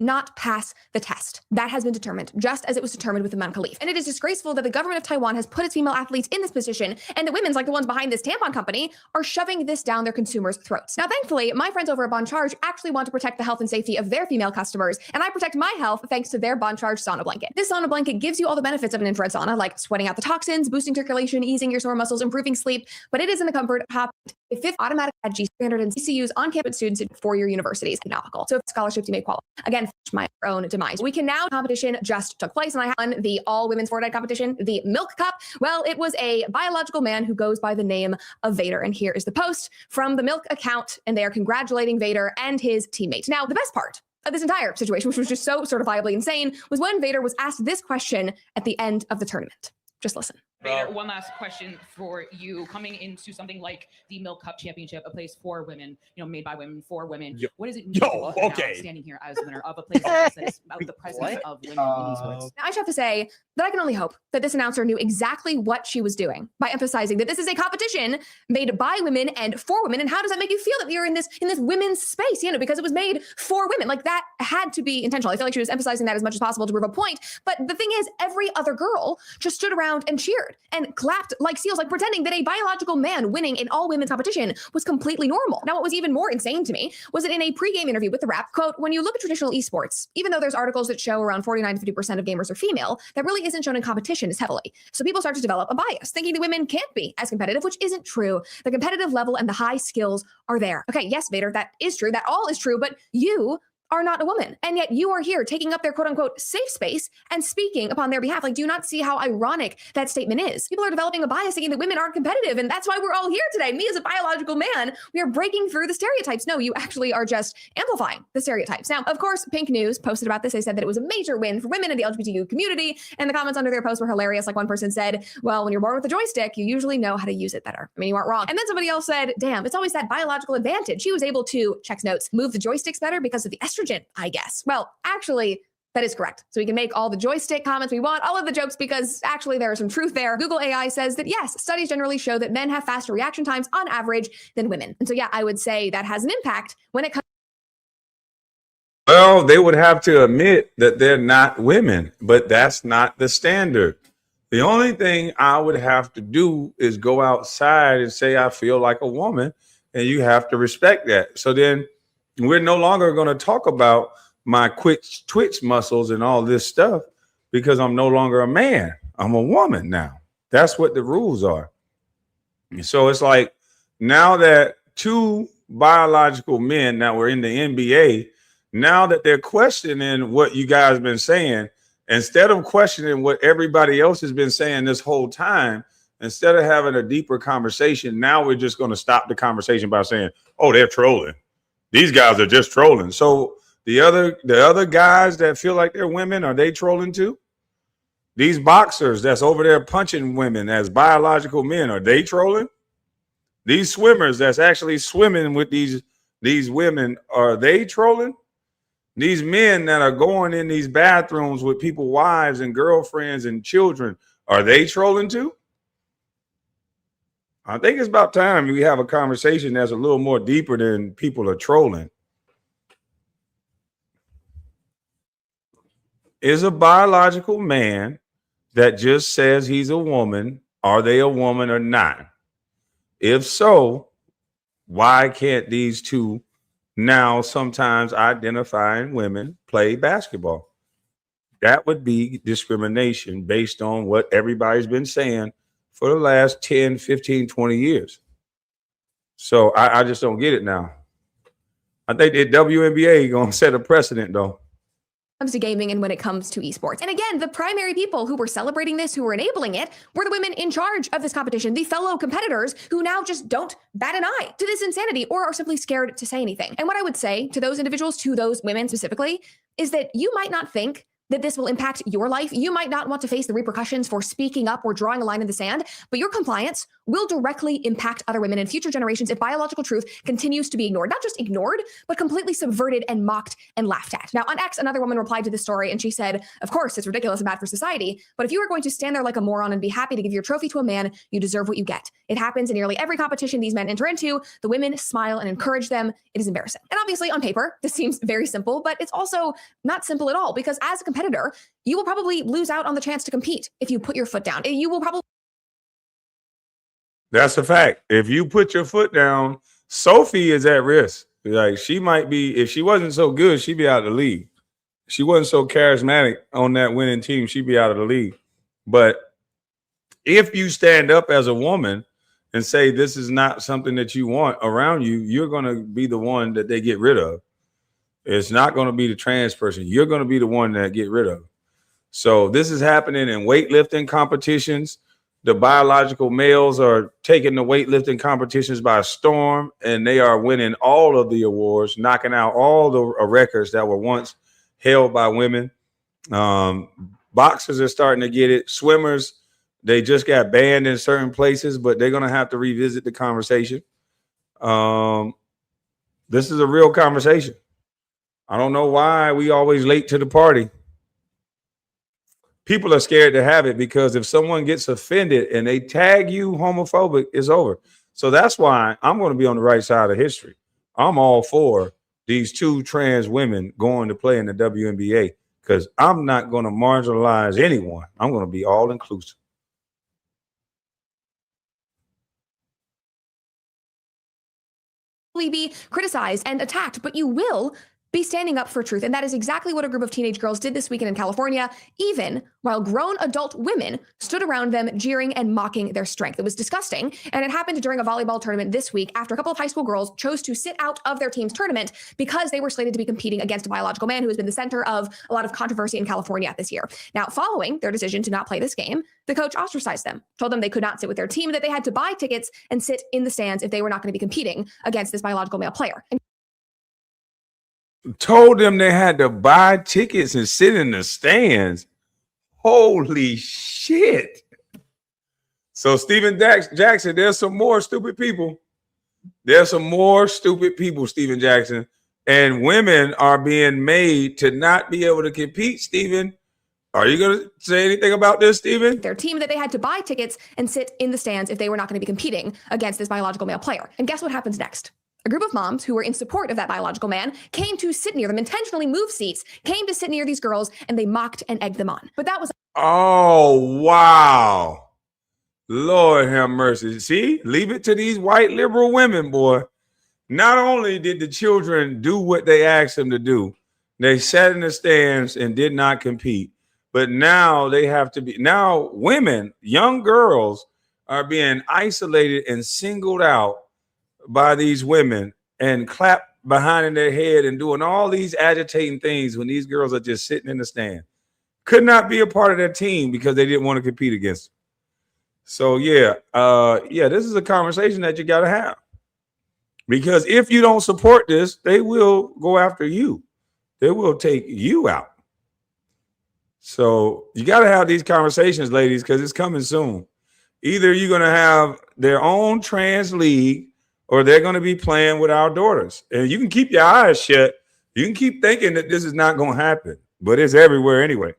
Not pass the test. That has been determined, just as it was determined with Iman Khalif. And it is disgraceful that the government of Taiwan has put its female athletes in this position, and the women's, like the ones behind this tampon company, are shoving this down their consumers' throats. Now, thankfully, my friends over at Bon Charge actually want to protect the health and safety of their female customers, and I protect my health thanks to their Bon Charge sauna blanket. This sauna blanket gives you all the benefits of an infrared sauna, like sweating out the toxins, boosting circulation, easing your sore muscles, improving sleep, but it is in the comfort of a fifth automatic G300 and CCUs on campus students at four-year universities. Economical. So if scholarships you may qualify. Again, my own demise. We can now competition just took place, and I won the all women's Fortnite competition, the Milk Cup. Well, it was a biological man who goes by the name of Vader, and here is the post from the Milk account, and they are congratulating Vader and his teammate. Now, the best part of this entire situation, which was just so certifiably insane, was when Vader was asked this question at the end of the tournament. Just listen. Vader, one last question for you. Coming into something like the Milk Cup Championship, a place for women, made by women for women. What does it mean to you now standing here as a winner of a place like this that is about the presence of women in esports? Now, I just have to say that I can only hope that this announcer knew exactly what she was doing by emphasizing that this is a competition made by women and for women. And how does that make you feel that you're in this women's space? Because it was made for women. Like, that had to be intentional. I feel like she was emphasizing that as much as possible to prove a point. But the thing is, every other girl just stood around and cheered and clapped like seals, like pretending that a biological man winning an all women's competition was completely normal. Now, what was even more insane to me was that in a pregame interview with the Wrap, quote, when you look at traditional esports, even though there's articles that show around 49 to 50% of gamers are female, that really isn't shown in competition as heavily. So people start to develop a bias, thinking that women can't be as competitive, which isn't true. The competitive level and the high skills are there. Okay, yes, Vader, that is true. That all is true, but you are not a woman. And yet you are here taking up their quote unquote safe space and speaking upon their behalf. Like, do you not see how ironic that statement is? People are developing a bias thinking that women aren't competitive. And that's why we're all here today. Me as a biological man, we are breaking through the stereotypes. No, you actually are just amplifying the stereotypes. Now, of course, Pink News posted about this. They said that it was a major win for women in the LGBTQ community. And the comments under their post were hilarious. Like, one person said, well, when you're born with a joystick, you usually know how to use it better. I mean, you aren't wrong. And then somebody else said, damn, it's always that biological advantage. She was able to, checks notes, move the joysticks better because of the estrogen, I guess. Well, actually, that is correct. So we can make all the joystick comments we want, all of the jokes, because actually there is some truth there. Google AI says that yes, studies generally show that men have faster reaction times on average than women. And so, yeah, I would say that has an impact when it comes. Well, they would have to admit that they're not women, but that's not the standard. The only thing I would have to do is go outside and say, I feel like a woman, and you have to respect that. So then we're no longer going to talk about my twitch muscles and all this stuff. because I'm no longer a man. I'm a woman now. That's what the rules are. So it's like now that two biological men that were in the NBA, now that they're questioning what you guys been saying, instead of questioning what everybody else has been saying this whole time, instead of having a deeper conversation, now we're just going to stop the conversation by saying, oh, they're trolling. These guys are just trolling. So the other guys that feel like they're women, are they trolling too? These boxers that's over there punching women as biological men, are they trolling? These swimmers that's actually swimming with these women, are they trolling? These men that are going in these bathrooms with people's wives and girlfriends and children, are they trolling too? I think it's about time we have a conversation that's a little more deeper than people are trolling. Is a biological man that just says he's a woman, are they a woman or not? If so, why can't these two now sometimes identifying women play basketball? That would be discrimination based on what everybody's been saying for the last 10, 15, 20 years. So I just don't get it now. I think the WNBA going to set a precedent, though. Comes to gaming and when it comes to esports. And again, the primary people who were celebrating this, who were enabling it, were the women in charge of this competition, the fellow competitors who now just don't bat an eye to this insanity or are simply scared to say anything. And what I would say to those individuals, to those women specifically, is that you might not think that this will impact your life. You might not want to face the repercussions for speaking up or drawing a line in the sand, but your compliance will directly impact other women in future generations if biological truth continues to be ignored. Not just ignored, but completely subverted and mocked and laughed at. Now, on X, another woman replied to this story and she said, of course, it's ridiculous and bad for society, but if you are going to stand there like a moron and be happy to give your trophy to a man, you deserve what you get. It happens in nearly every competition these men enter into. The women smile and encourage them. It is embarrassing. And obviously, on paper, this seems very simple, but it's also not simple at all, because as a competitor, you will probably lose out on the chance to compete if you put your foot down. You will probably. That's a fact. If you put your foot down, Sophie is at risk. Like, she might be, if she wasn't so good, she'd be out of the league. If she wasn't so charismatic on that winning team, she'd be out of the league. But if you stand up as a woman and say this is not something that you want around you, you're going to be the one that they get rid of. It's not going to be the trans person. You're going to be the one that get rid of. So this is happening in weightlifting competitions. The biological males are taking the weightlifting competitions by storm, and they are winning all of the awards, knocking out all the records that were once held by women. Boxers are starting to get it. Swimmers, they just got banned in certain places, but they're going to have to revisit the conversation. This is a real conversation. I don't know why we always late to the party. People are scared to have it because if someone gets offended and they tag you homophobic, it's over. So that's why I'm going to be on the right side of history. I'm all for these two trans women going to play in the WNBA because I'm not going to marginalize anyone. I'm going to be all inclusive. Be criticized and attacked, but you will be standing up for truth. And that is exactly what a group of teenage girls did this weekend in California, even while grown adult women stood around them jeering and mocking their strength. It was disgusting. And it happened during a volleyball tournament this week after a couple of high school girls chose to sit out of their team's tournament because they were slated to be competing against a biological man who has been the center of a lot of controversy in California this year. Now, following their decision to not play this game, the coach ostracized them, told them they could not sit with their team, that they had to buy tickets and sit in the stands if they were not going to be competing against this biological male player. And told them they had to buy tickets and sit in the stands. Holy shit. So Steven Jackson, there's some more stupid people. There's some more stupid people, Steven Jackson. And women are being made to not be able to compete, Steven. Are you going to say anything about this, Steven? Their team, that they had to buy tickets and sit in the stands if they were not going to be competing against this biological male player. And guess what happens next? A group of moms who were in support of that biological man came to sit near them, intentionally moved seats, came to sit near these girls, and they mocked and egged them on. But that was... Oh, wow. Lord have mercy. See, leave it to these white liberal women, boy. Not only did the children do what they asked them to do, they sat in the stands and did not compete, But now they have to be, now women, young girls are being isolated and singled out by these women and clapped behind their head and doing all these agitating things when these girls are just sitting in the stand. Could not be a part of their team because they didn't want to compete against them. So yeah, this is a conversation that you got to have. Because if you don't support this, they will go after you. They will take you out. So you got to have these conversations, ladies, because it's coming soon. Either you're going to have their own trans league or they're going to be playing with our daughters. And you can keep your eyes shut. You can keep thinking that this is not going to happen, but it's everywhere anyway.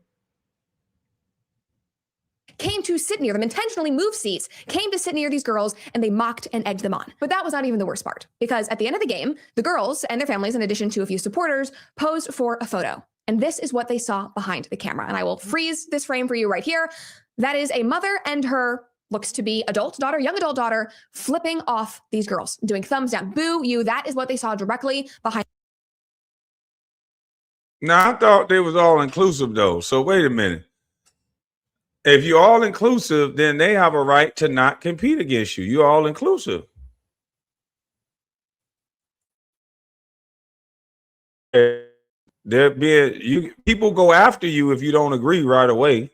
Came to sit near them, intentionally moved seats, came to sit near these girls, and they mocked and egged them on. But that was not even the worst part, because at the end of the game, the girls and their families, in addition to a few supporters, posed for a photo. And this is what they saw behind the camera. And I will freeze this frame for you right here. That is a mother and her, looks to be adult daughter, young adult daughter, flipping off these girls, doing thumbs down, boo you. That is what they saw directly behind. Now, I thought they was all inclusive, though. So wait a minute. If you're all inclusive, then they have a right to not compete against you. You're all inclusive. People go after you if you don't agree right away.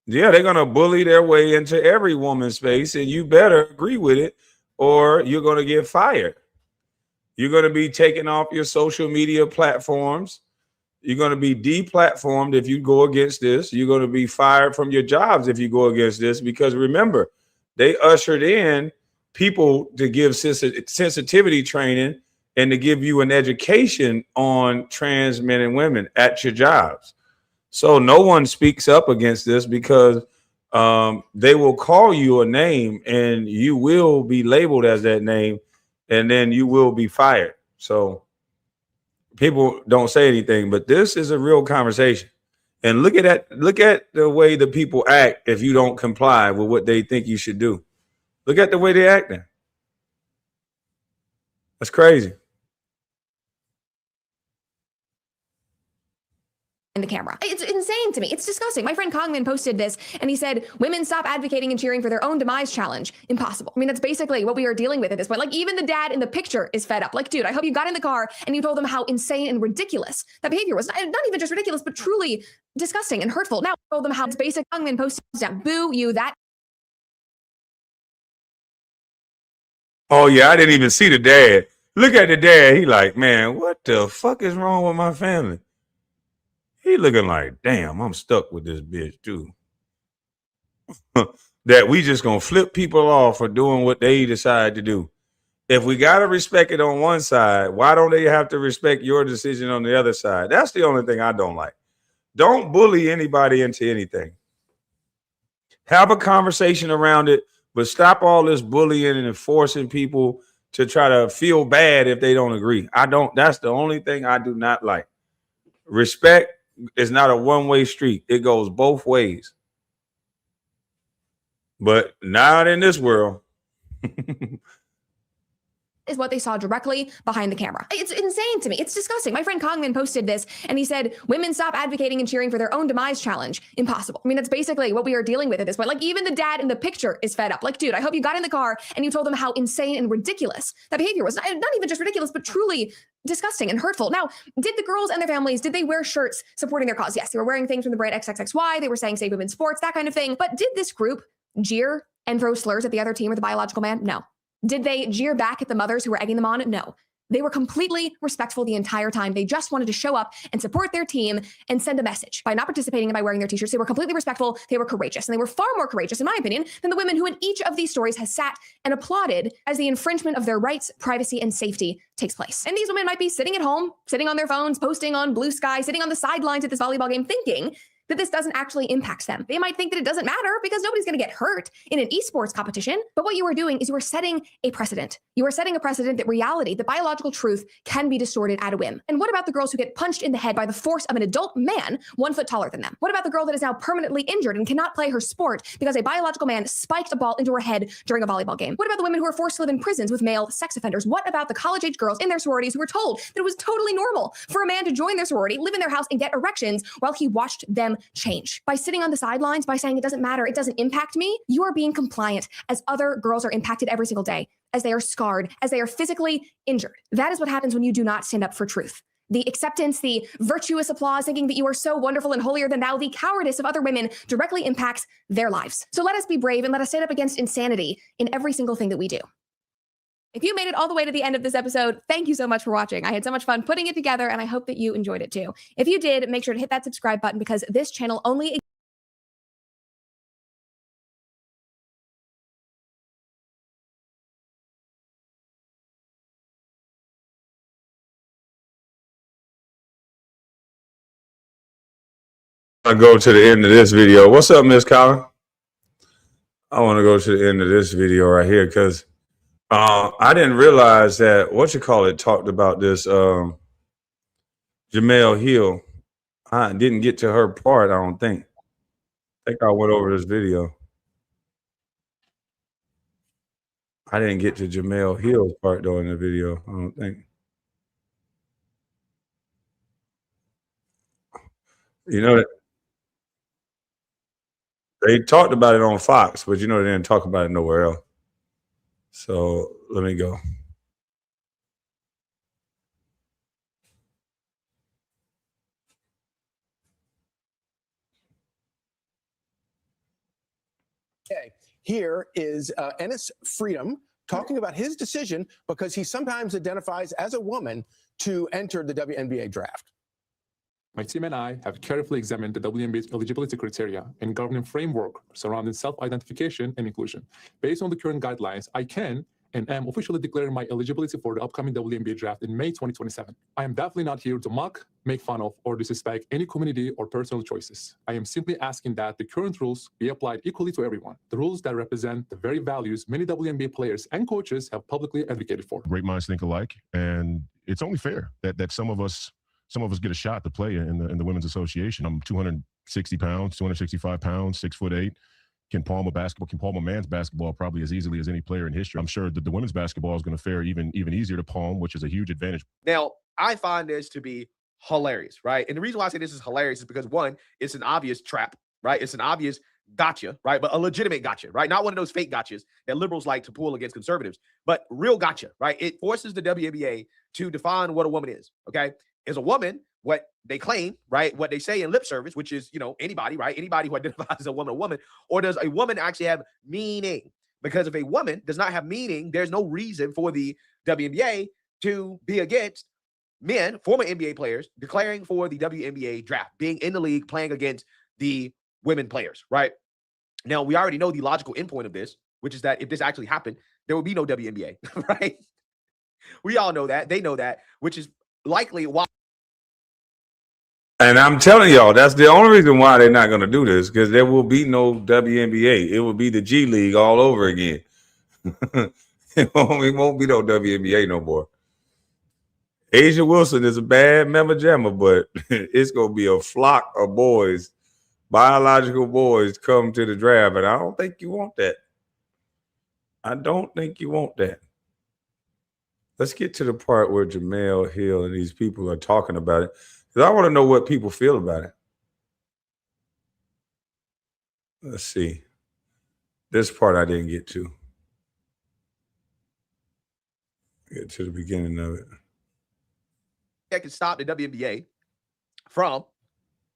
Yeah, they're gonna bully their way into every woman's space, and you better agree with it, or you're gonna get fired. You're gonna be taken off your social media platforms. You're going to be deplatformed if you go against this. You're going to be fired from your jobs if you go against this, because remember, they ushered in people to give sensitivity training and to give you an education on trans men and women at your jobs. So no one speaks up against this because they will call you a name and you will be labeled as that name, and then you will be fired. So people don't say anything, but this is a real conversation. And look at the way the people act if you don't comply with what they think you should do. Look at the way they're acting. That's crazy. The camera. It's insane to me. It's disgusting. My friend Kongman posted this and he said, women stop advocating and cheering for their own demise challenge. Impossible. I mean, that's basically what we are dealing with at this point. Like, even the dad in the picture is fed up. Like, dude, I hope you got in the car and you told them how insane and ridiculous that behavior was. Not even just ridiculous, but truly disgusting and hurtful. Now, told them how it's basic. Kongman posted down, boo you, that. Oh yeah, I didn't even see the dad. Look at the dad. He like, man, what the fuck is wrong with my family? He looking like, damn, I'm stuck with this bitch too. That we just gonna flip people off for doing what they decide to do. If we gotta respect it on one side, why don't they have to respect your decision on the other side? That's the only thing I don't like. Don't bully anybody into anything. Have a conversation around it, but stop all this bullying and forcing people to try to feel bad if they don't agree. That's the only thing I do not like. Respect is not a one-way street. It goes both ways. But not in this world. Is what they saw directly behind the camera. It's insane to me. It's disgusting. My friend Kongman posted this and he said, women stop advocating and cheering for their own demise challenge. Impossible. I mean, that's basically what we are dealing with at this point. Like, even the dad in the picture is fed up. Like, dude, I hope you got in the car and you told them how insane and ridiculous that behavior was. Not even just ridiculous, but truly disgusting and hurtful. Now, did the girls and their families, did they wear shirts supporting their cause? Yes, they were wearing things from the brand XXXY. They were saying save women's sports, that kind of thing. But did this group jeer and throw slurs at the other team or the biological man? No. Did they jeer back at the mothers who were egging them on? No. They were completely respectful the entire time. They just wanted to show up and support their team and send a message. By not participating and by wearing their t-shirts, they were completely respectful. They were courageous. And they were far more courageous, in my opinion, than the women who in each of these stories has sat and applauded as the infringement of their rights, privacy, and safety takes place. And these women might be sitting at home, sitting on their phones, posting on Blue Sky, sitting on the sidelines at this volleyball game, thinking that this doesn't actually impact them. They might think that it doesn't matter because nobody's going to get hurt in an esports competition. But what you are doing is you are setting a precedent. You are setting a precedent that reality, the biological truth, can be distorted at a whim. And what about the girls who get punched in the head by the force of an adult man 1 foot taller than them? What about the girl that is now permanently injured and cannot play her sport because a biological man spiked a ball into her head during a volleyball game? What about the women who are forced to live in prisons with male sex offenders? What about the college-age girls in their sororities who were told that it was totally normal for a man to join their sorority, live in their house, and get erections while he watched them change? By sitting on the sidelines, by saying it doesn't matter, it doesn't impact me, you are being compliant as other girls are impacted every single day, as they are scarred, as they are physically injured. That is what happens when you do not stand up for truth. The acceptance, the virtuous applause, thinking that you are so wonderful and holier than thou, the cowardice of other women directly impacts their lives. So let us be brave and let us stand up against insanity in every single thing that we do. If you made it all the way to the end of this episode, thank you so much for watching. I had so much fun putting it together, and I hope that you enjoyed it too. If you did, make sure to hit that subscribe button because this channel only I go to the end of this video. What's up, Miss Colin? I want to go to the end of this video right here because I didn't realize that talked about this Jamel Hill. I didn't get to her part, I don't think. I think I went over this video. I didn't get to Jamel Hill's part though in the video, I don't think. You know, they talked about it on Fox, but you know they didn't talk about it nowhere else. So let me go. Okay, here is Enes Freedom talking about his decision because he sometimes identifies as a woman to enter the WNBA draft. My team and I have carefully examined the WNBA's eligibility criteria and governing framework surrounding self-identification and inclusion. Based on the current guidelines, I can and am officially declaring my eligibility for the upcoming WNBA draft in May 2027. I am definitely not here to mock, make fun of, or disrespect any community or personal choices. I am simply asking that the current rules be applied equally to everyone, the rules that represent the very values many WNBA players and coaches have publicly advocated for. Great minds think alike, and it's only fair that some of us get a shot to play in the women's association. I'm 260 pounds, 265 pounds, 6'8". Can palm a man's basketball probably as easily as any player in history. I'm sure that the women's basketball is going to fare even easier to palm, which is a huge advantage. Now, I find this to be hilarious, right? And the reason why I say this is hilarious is because, one, it's an obvious trap, right? It's an obvious gotcha, right? But a legitimate gotcha, right? Not one of those fake gotchas that liberals like to pull against conservatives, but real gotcha, right? It forces the WNBA to define what a woman is, okay? Is a woman what they claim, right? What they say in lip service, which is, anybody, right? Anybody who identifies as a woman, or does a woman actually have meaning? Because if a woman does not have meaning, there's no reason for the WNBA to be against men, former NBA players, declaring for the WNBA draft, being in the league, playing against the women players, right? Now, we already know the logical endpoint of this, which is that if this actually happened, there would be no WNBA, right? We all know that. They know that, which is likely why. And I'm telling y'all, that's the only reason why they're not going to do this, because there will be no WNBA. It will be the G League all over again. It won't be no WNBA no more. Asia Wilson is a bad mamma jamma, but it's going to be a flock of boys, biological boys, come to the draft, and I don't think you want that. I don't think you want that. Let's get to the part where Jamel Hill and these people are talking about it, because I want to know what people feel about it. Let's see. This part I didn't get to. Get to the beginning of it. That can stop the WNBA from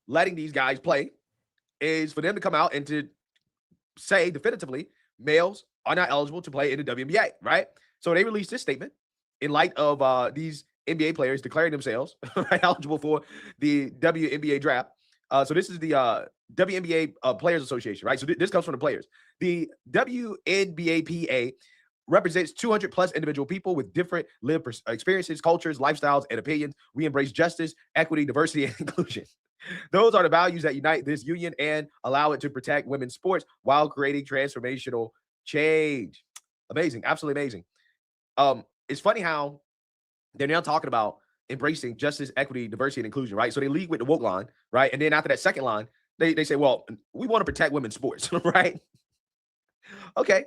letting these guys play is for them to come out and to say definitively males are not eligible to play in the WNBA, right? So they released this statement in light of these NBA players declaring themselves right, eligible for the WNBA draft. So this is the WNBA Players Association, right? So this comes from the players. The WNBAPA represents 200 plus individual people with different lived experiences, cultures, lifestyles, and opinions. We embrace justice, equity, diversity, and inclusion. Those are the values that unite this union and allow it to protect women's sports while creating transformational change. Amazing. Absolutely amazing. It's funny how they're now talking about embracing justice, equity, diversity, and inclusion, right? So they lead with the woke line, right? And then after that second line, they say, well, we want to protect women's sports, right? Okay.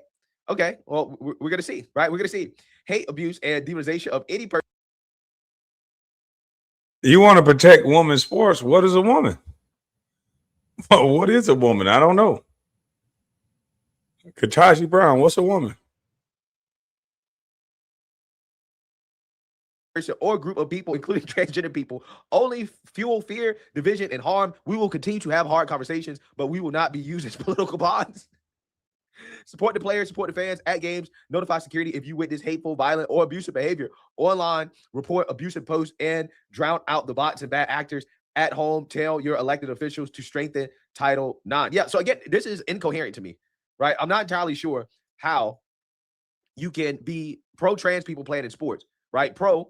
Well, we're going to see, right? We're going to see hate, abuse, and demonization of any person. You want to protect women's sports. What is a woman? What is a woman? I don't know. Katashi Brown, what's a woman? Or group of people, including transgender people, only fuel fear, division, and harm. We will continue to have hard conversations, but we will not be used as political bonds. Support the players, support the fans at games, notify security if you witness hateful, violent, or abusive behavior online, report abusive posts, and drown out the bots and bad actors at home. Tell your elected officials to strengthen Title IX. Yeah, so again, this is incoherent to me, right? I'm not entirely sure how you can be pro-trans people playing in sports, right? Pro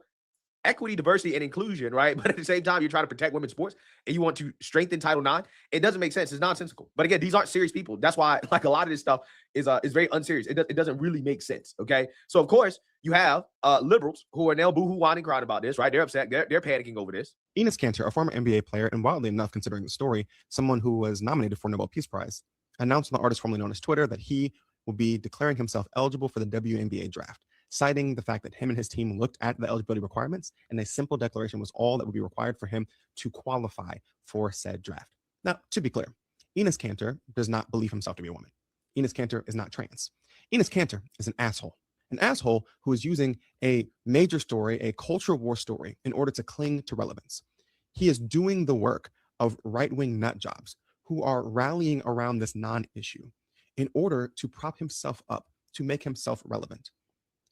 equity, diversity, and inclusion, right? But at the same time, you're trying to protect women's sports and you want to strengthen Title IX. It doesn't make sense. It's nonsensical. But again, these aren't serious people. That's why, like, a lot of this stuff is very unserious. It doesn't really make sense. Okay, so of course you have liberals who are now boohoo whining crying about this, right? They're upset. They're panicking over this. Enes Kanter, a former NBA player and wildly enough, considering the story, someone who was nominated for Nobel Peace Prize, announced on the artist formerly known as Twitter that he will be declaring himself eligible for the WNBA draft, citing the fact that him and his team looked at the eligibility requirements and a simple declaration was all that would be required for him to qualify for said draft. Now, to be clear, Enes Kanter does not believe himself to be a woman. Enes Kanter is not trans. Enes Kanter is an asshole who is using a major story, a culture war story, in order to cling to relevance. He is doing the work of right-wing nut jobs who are rallying around this non-issue in order to prop himself up, to make himself relevant.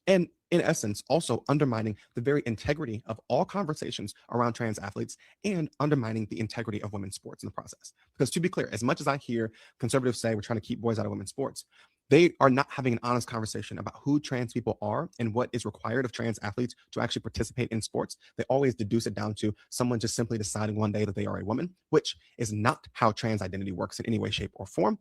And in essence, also undermining the very integrity of all conversations around trans athletes and undermining the integrity of women's sports in the process. Because to be clear, as much as I hear conservatives say we're trying to keep boys out of women's sports, they are not having an honest conversation about who trans people are and what is required of trans athletes to actually participate in sports. They always deduce it down to someone just simply deciding one day that they are a woman, which is not how trans identity works in any way, shape, or form.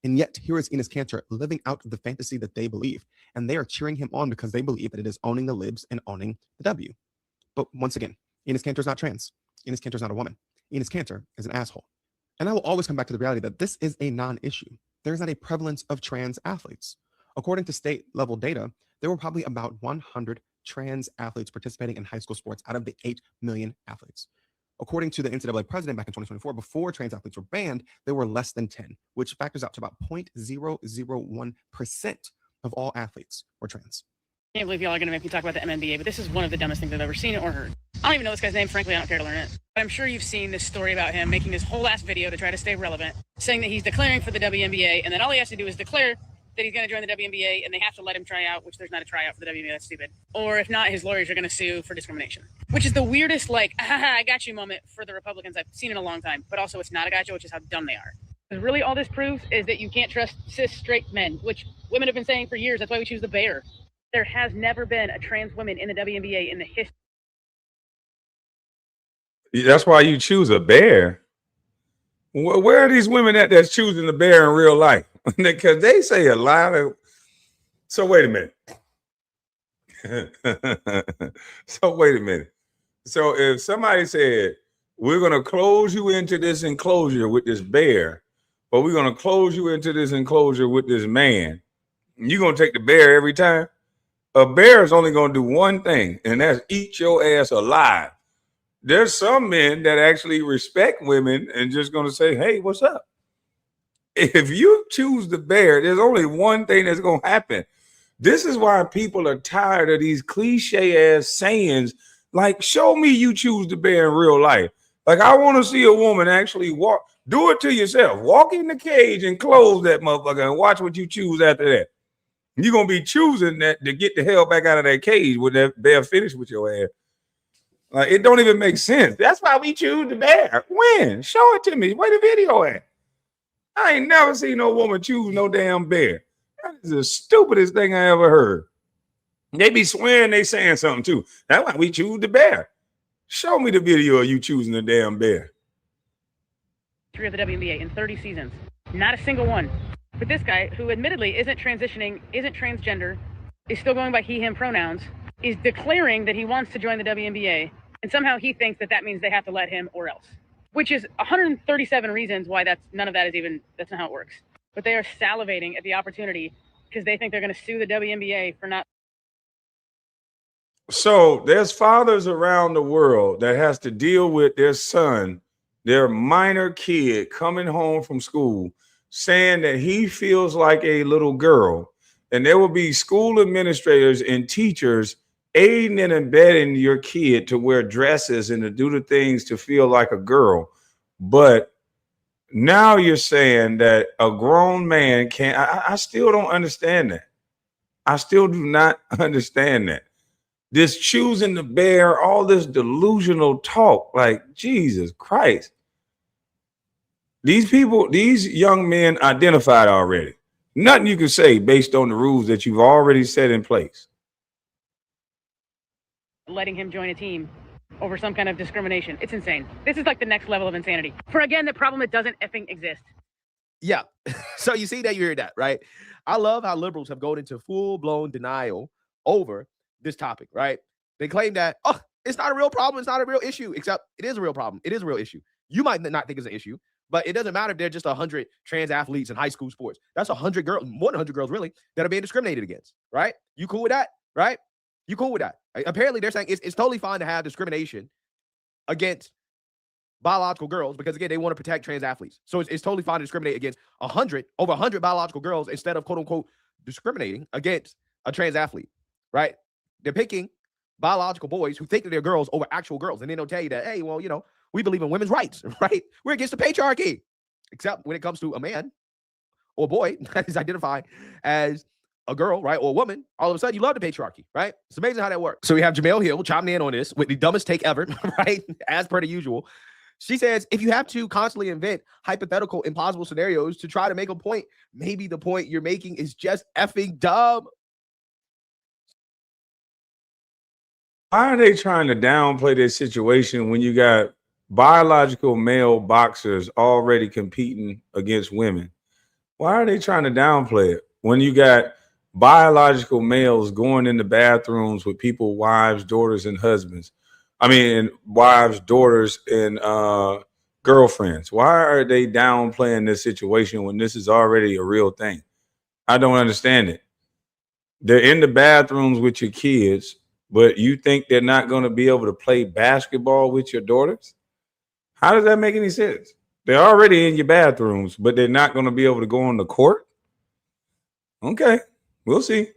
And yet here is Enes Kanter living out the fantasy that they believe. And they are cheering him on because they believe that it is owning the libs and owning the W. But once again, Enes Kanter is not trans. Enes Kanter is not a woman. Enes Kanter is an asshole. And I will always come back to the reality that this is a non-issue. There is not a prevalence of trans athletes. According to state level data, there were probably about 100 trans athletes participating in high school sports out of the 8 million athletes. According to the NCAA president back in 2024, before trans athletes were banned, there were less than 10, which factors out to about 0.001% of all athletes were trans. I can't believe y'all are going to make me talk about the WNBA, but this is one of the dumbest things I've ever seen or heard. I don't even know this guy's name. Frankly, I don't care to learn it. But I'm sure you've seen this story about him making this whole ass video to try to stay relevant, saying that he's declaring for the WNBA, and then all he has to do is declare that he's going to join the WNBA, and they have to let him try out, which there's not a tryout for the WNBA. That's stupid. Or if not, his lawyers are going to sue for discrimination, which is the weirdest, like, I got you moment for the Republicans I've seen in a long time. But also, it's not a gotcha, which is how dumb they are. Because really, all this proves is that you can't trust cis straight men, which women have been saying for years. That's why we choose the bear. There has never been a trans woman in the WNBA in the history. That's why you choose a bear. Where are these women that's choosing the bear in real life? Because they say a lot of. So wait a minute. So if somebody said, we're going to close you into this enclosure with this bear, but we're going to close you into this enclosure with this man, you're going to take the bear every time? A bear is only going to do one thing, and that's eat your ass alive. There's some men that actually respect women and just going to say, hey, what's up? If you choose the bear, there's only one thing that's going to happen. This is why people are tired of these cliche ass sayings like, show me you choose the bear in real life. Like, I want to see a woman actually walk. Do it to yourself. Walk in the cage and close that motherfucker and watch what you choose after that. You're going to be choosing that to get the hell back out of that cage when that bear finish with your ass. Like, it don't even make sense. That's why we choose the bear. When? Show it to me. Where the video at? I ain't never seen no woman choose no damn bear. That is the stupidest thing I ever heard. They be swearing they saying something too. That's why we choose the bear. Show me the video of you choosing the damn bear. history of the WNBA in 30 seasons. Not a single one. But this guy, who admittedly isn't transitioning, isn't transgender, is still going by he, him pronouns, is declaring that he wants to join the WNBA, and somehow he thinks that that means they have to let him or else. Which is 137 reasons why none of that is even, that's not how it works. But they are salivating at the opportunity because they think they're going to sue the WNBA for not. So there's fathers around the world that has to deal with their son, their minor kid coming home from school saying that he feels like a little girl. And there will be school administrators and teachers aiding and abetting your kid to wear dresses and to do the things to feel like a girl. But now you're saying that a grown man can't. I still don't understand that. I still do not understand that. This choosing to bear, all this delusional talk, like Jesus Christ. These people, these young men identified already. Nothing you can say based on the rules that you've already set in place. Letting him join a team over some kind of discrimination. It's insane. This is like the next level of insanity. For, again, the problem that doesn't effing exist. Yeah. So you see that, you hear that, right? I love how liberals have gone into full-blown denial over this topic, right? They claim that, oh, it's not a real problem. It's not a real issue, except it is a real problem. It is a real issue. You might not think it's an issue, but it doesn't matter if they're just 100 trans athletes in high school sports. That's 100 girls, more than 100 girls really, that are being discriminated against, right? You cool with that, right? You cool with that? Apparently, they're saying it's totally fine to have discrimination against biological girls because, again, they want to protect trans athletes. So it's totally fine to discriminate against over 100 biological girls instead of, quote unquote, discriminating against a trans athlete, right? They're picking biological boys who think that they're girls over actual girls. And then they'll tell you that, hey, well, you know, we believe in women's rights, right? We're against the patriarchy. Except when it comes to a man or a boy that is identified as a girl, right, or a woman, all of a sudden you love the patriarchy, right? It's amazing how that works. So we have Jamel Hill chiming in on this with the dumbest take ever, right? As per the usual. She says, if you have to constantly invent hypothetical, impossible scenarios to try to make a point, maybe the point you're making is just effing dumb. Why are they trying to downplay this situation when you got biological male boxers already competing against women? Why are they trying to downplay it when you got biological males going in the bathrooms with people, wives, daughters, and husbands? I mean, wives, daughters, and girlfriends. Why are they downplaying this situation when this is already a real thing? I don't understand it. They're in the bathrooms with your kids, but you think they're not going to be able to play basketball with your daughters? How does that make any sense? They're already in your bathrooms, but they're not going to be able to go on the court? Okay, we'll see.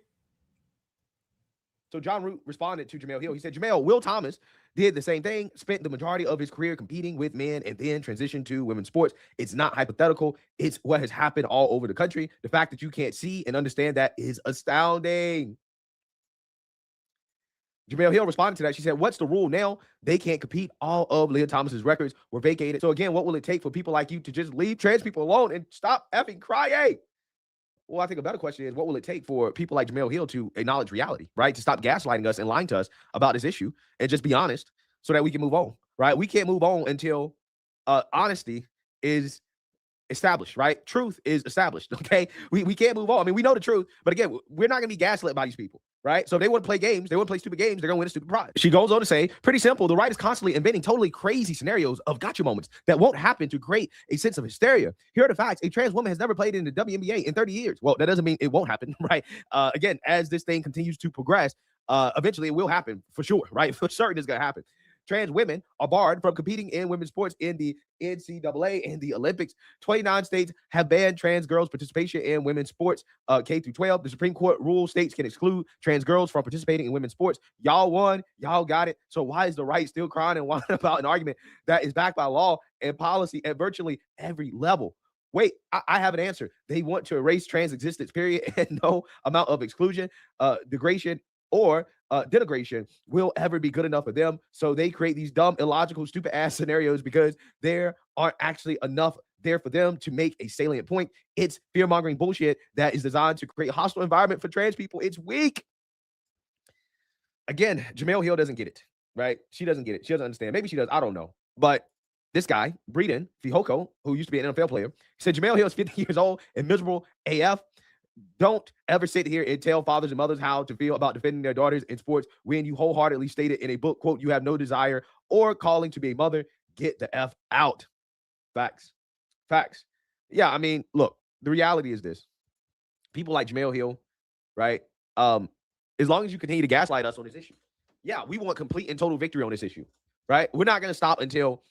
So John Root responded to Jamel Hill. He said, Jamel, Will Thomas did the same thing, spent the majority of his career competing with men and then transitioned to women's sports. It's not hypothetical. It's what has happened all over the country. The fact that you can't see and understand that is astounding. Jamel Hill responded to that. She said, what's the rule now? They can't compete. All of Leah Thomas's records were vacated. So again, what will it take for people like you to just leave trans people alone and stop effing crying? Well, I think a better question is, what will it take for people like Jamel Hill to acknowledge reality, right? To stop gaslighting us and lying to us about this issue and just be honest so that we can move on, right? We can't move on until honesty is established, right? Truth is established, okay? We can't move on. I mean, we know the truth, but again, we're not going to be gaslit by these people, right? So if they want to play games, they want to play stupid games, they're going to win a stupid prize. She goes on to say, pretty simple, the right is constantly inventing totally crazy scenarios of gotcha moments that won't happen to create a sense of hysteria. Here are the facts. A trans woman has never played in the WNBA in 30 years. Well, that doesn't mean it won't happen, right? Again, as this thing continues to progress, eventually it will happen for sure, right? For certain it's going to happen. Trans women are barred from competing in women's sports in the NCAA and the Olympics. 29 states have banned trans girls' participation in women's sports, K through 12. The Supreme Court rule states can exclude trans girls from participating in women's sports. Y'all won. Y'all got it. So why is the right still crying and whining about an argument that is backed by law and policy at virtually every level? Wait, I have an answer. They want to erase trans existence, period, and no amount of exclusion, degradation, or denigration will ever be good enough for them. So they create these dumb, illogical, stupid ass scenarios because there aren't actually enough there for them to make a salient point. It's fear-mongering bullshit that is designed to create a hostile environment for trans people. It's weak. Again, Jamel Hill doesn't get it, right? She doesn't get it. She doesn't understand. Maybe she does. I don't know. But this guy, Breeden Fihoko, who used to be an NFL player, said Jemele Hill is 50 years old and miserable AF. Don't ever sit here and tell fathers and mothers how to feel about defending their daughters in sports when you wholeheartedly stated in a book, quote, you have no desire or calling to be a mother. Get the F out. Facts. Facts. Yeah, I mean, look, the reality is this. People like Jemele Hill, right? As long as you continue to gaslight us on this issue. Yeah, we want complete and total victory on this issue, right? We're not going to stop until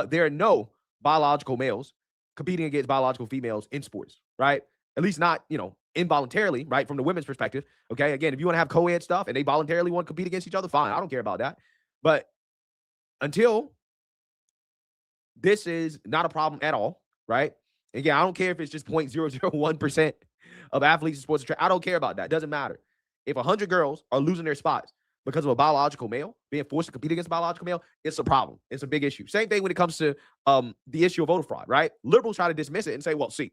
there are no biological males competing against biological females in sports, right? At least not, involuntarily, right? From the women's perspective. Okay. Again, if you want to have co-ed stuff and they voluntarily want to compete against each other, fine. I don't care about that. But until this is not a problem at all, right? Again, I don't care if it's just 0.001% of athletes in sports. I don't care about that. It doesn't matter. If 100 girls are losing their spots because of a biological male being forced to compete against a biological male, it's a problem. It's a big issue. Same thing when it comes to the issue of voter fraud, right? Liberals try to dismiss it and say, well, see,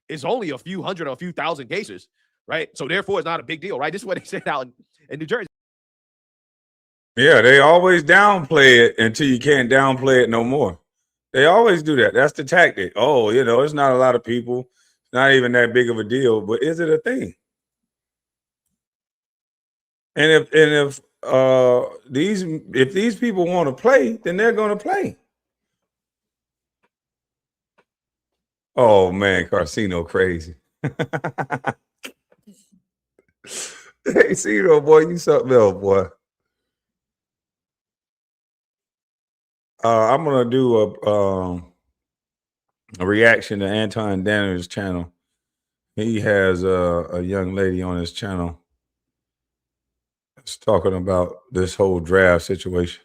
it's only a few hundred or a few thousand cases, right? So therefore, it's not a big deal, right? This is what they said out in New Jersey. Yeah, they always downplay it until you can't downplay it no more. They always do that. That's the tactic. Oh, it's not a lot of people. It's not even that big of a deal, but is it a thing? And if these people want to play, then they're going to play. Oh man, Carcino crazy. Hey, Cino, boy, you something else, boy. I'm gonna do a reaction to Anton Danner's channel. He has a young lady on his channel that's talking about this whole draft situation.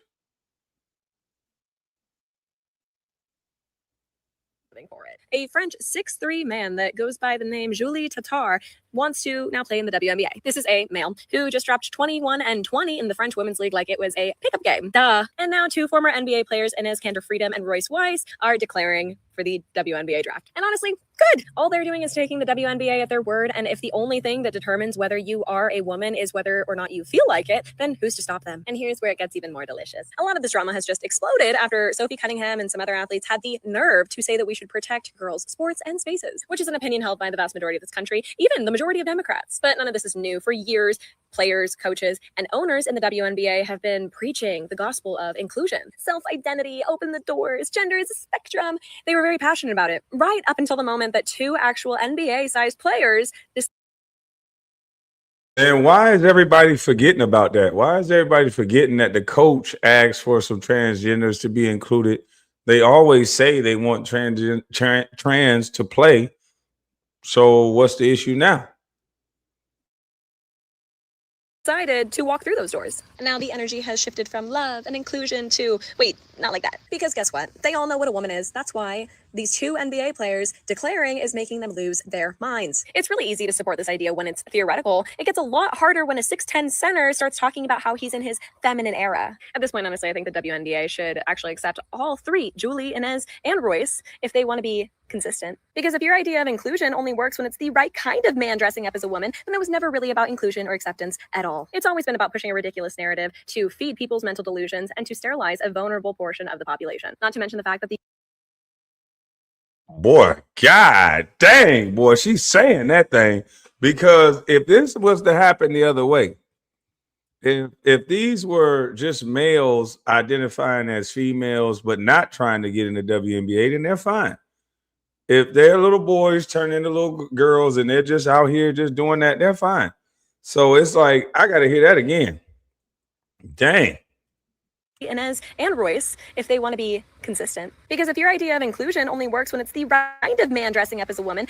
For it. A French 6'3" man that goes by the name Julie Tatar wants to now play in the WNBA. This is a male who just dropped 21-20 in the French Women's League like it was a pickup game. Duh. And now two former NBA players, Enes Kanter and Royce Weiss, are declaring for the WNBA draft. And honestly, good. All they're doing is taking the WNBA at their word. And if the only thing that determines whether you are a woman is whether or not you feel like it, then who's to stop them? And here's where it gets even more delicious. A lot of this drama has just exploded after Sophie Cunningham and some other athletes had the nerve to say that we should protect girls' sports and spaces, which is an opinion held by the vast majority of this country, even the majority of Democrats. But none of this is new. For years, players, coaches, and owners in the WNBA have been preaching the gospel of inclusion. Self-identity, open the doors, gender is a spectrum. They were very passionate about it, right up until the moment that two actual NBA-sized players And why is everybody forgetting about that? Why is everybody forgetting that the coach asked for some transgenders to be included? They always say they want trans to play. So what's the issue now? decided to walk through those doors. And now the energy has shifted from love and inclusion to, wait, not like that. Because guess what? They all know what a woman is. That's why these two NBA players declaring is making them lose their minds. It's really easy to support this idea when it's theoretical. It gets a lot harder when a 6'10" center starts talking about how he's in his feminine era. At this point, honestly, I think the WNBA should actually accept all three, Julie, Enes, and Royce, if they want to be consistent. Because if your idea of inclusion only works when it's the right kind of man dressing up as a woman, then it was never really about inclusion or acceptance at all. It's always been about pushing a ridiculous narrative to feed people's mental delusions and to sterilize a vulnerable portion of the population. Not to mention the fact that the Boy, God dang, boy, she's saying that thing. Because if this was to happen the other way, if these were just males identifying as females but not trying to get in the WNBA, then they're fine. If their little boys turn into little girls and they're just out here just doing that, they're fine. So it's like, I got to hear that again. Dang. Enes and Royce, if they want to be consistent. Because if your idea of inclusion only works when it's the right kind of man dressing up as a woman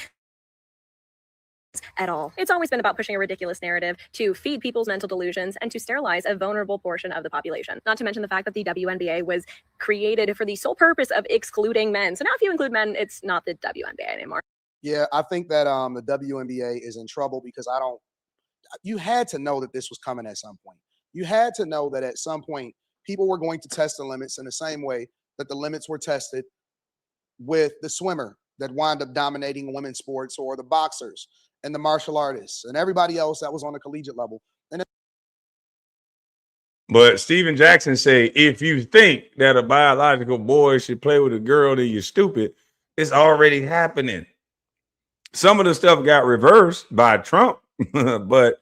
at all. It's always been about pushing a ridiculous narrative to feed people's mental delusions and to sterilize a vulnerable portion of the population. Not to mention the fact that the WNBA was created for the sole purpose of excluding men. So now if you include men, it's not the WNBA anymore. Yeah, I think that the WNBA is in trouble because you had to know that this was coming at some point. You had to know that at some point people were going to test the limits in the same way that the limits were tested with the swimmer that wound up dominating women's sports, or the boxers and the martial artists and everybody else that was on the collegiate level. And But Steven Jackson say, if you think that a biological boy should play with a girl, then you're stupid. It's already happening. Some of the stuff got reversed by Trump, but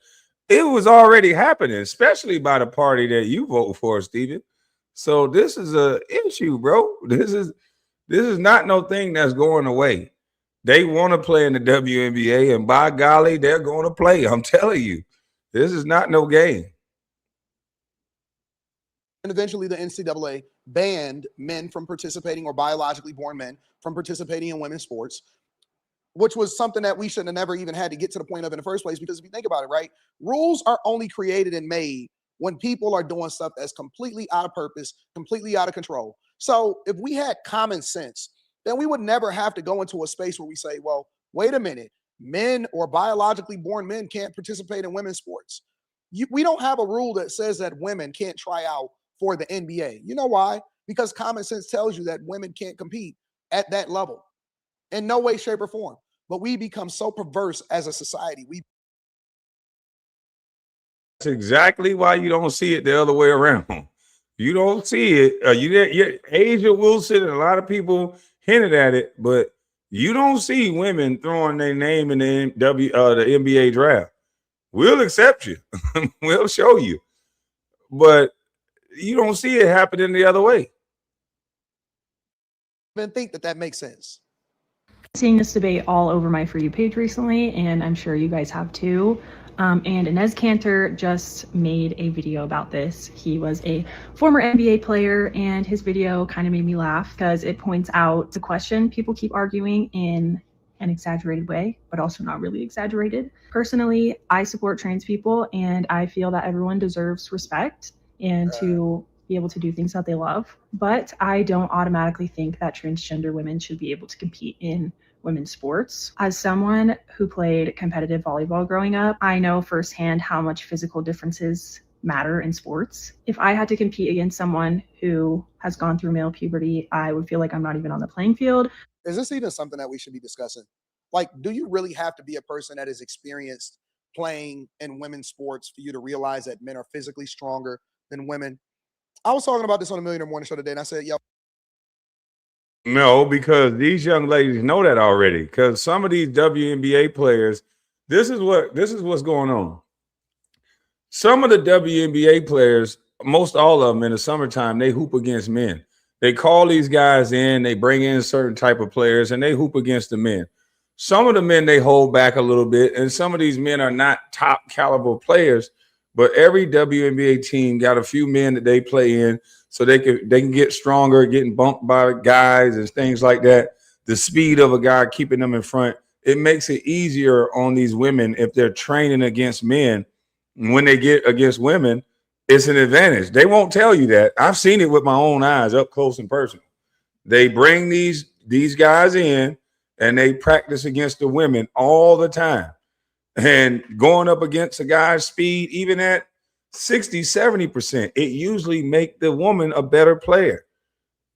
it was already happening, especially by the party that you vote for, Steven. So this is a issue, bro. This is not no thing that's going away. They want to play in the WNBA, and by golly, they're going to play. I'm telling you, this is not no game. And eventually the NCAA banned men from participating, or biologically born men from participating in women's sports, which was something that we shouldn't have never even had to get to the point of in the first place. Because if you think about it, right, rules are only created and made when people are doing stuff that's completely out of purpose, completely out of control. So if we had common sense, then we would never have to go into a space where we say, well, wait a minute, men or biologically born men can't participate in women's sports. We don't have a rule that says that women can't try out for the NBA. You know why? Because common sense tells you that women can't compete at that level in no way, shape, or form. But we become so perverse as a society. That's exactly why you don't see it the other way around. You don't see it. Asia Wilson and a lot of people hinted at it, but you don't see women throwing their name in the NBA draft. We'll accept you. We'll show you. But you don't see it happening the other way. I think that makes sense. Seeing this debate all over my For You page recently, and I'm sure you guys have too. And Enes Kanter just made a video about this. He was a former NBA player, and his video kind of made me laugh because it points out the question people keep arguing in an exaggerated way, but also not really exaggerated. Personally, I support trans people, and I feel that everyone deserves respect and to be able to do things that they love. But I don't automatically think that transgender women should be able to compete in women's sports. As someone who played competitive volleyball growing up, I know firsthand how much physical differences matter in sports. If I had to compete against someone who has gone through male puberty, I would feel like I'm not even on the playing field. Is this even something that we should be discussing? Like, do you really have to be a person that is experienced playing in women's sports for you to realize that men are physically stronger than women? I was talking about this on the Millionaire Morning Show today, and I said, yo. No, because these young ladies know that already. Because some of these WNBA players, this is what's going on. Some of the WNBA players, most all of them in the summertime, they hoop against men. They call these guys in, they bring in certain type of players, and they hoop against the men. Some of the men, they hold back a little bit, and some of these men are not top caliber players, but every WNBA team got a few men that they play in so they can get stronger, getting bumped by guys and things like that. The speed of a guy keeping them in front, it makes it easier on these women if they're training against men. When they get against women, it's an advantage. They won't tell you that. I've seen it with my own eyes up close and personal. They bring these guys in and they practice against the women all the time. And going up against a guy's speed, even at 60, 70%, it usually make the woman a better player.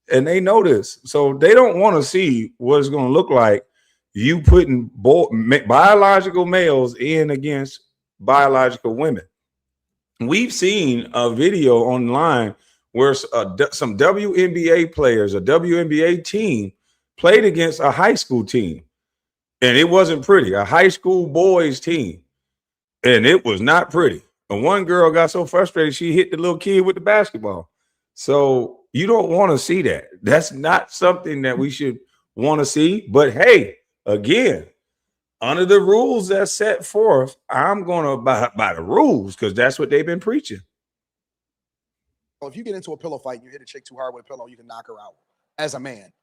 And they know this. So they don't want to see what it's going to look like you putting biological males in against biological women. We've seen a video online where some WNBA players, a WNBA team, played against a high school team. And it wasn't pretty, a high school boys team. And it was not pretty. And one girl got so frustrated, she hit the little kid with the basketball. So you don't want to see that. That's not something that we should want to see. But hey, again, under the rules that's set forth, I'm going to abide by the rules because that's what they've been preaching. If you get into a pillow fight and you hit a chick too hard with a pillow, you can knock her out as a man.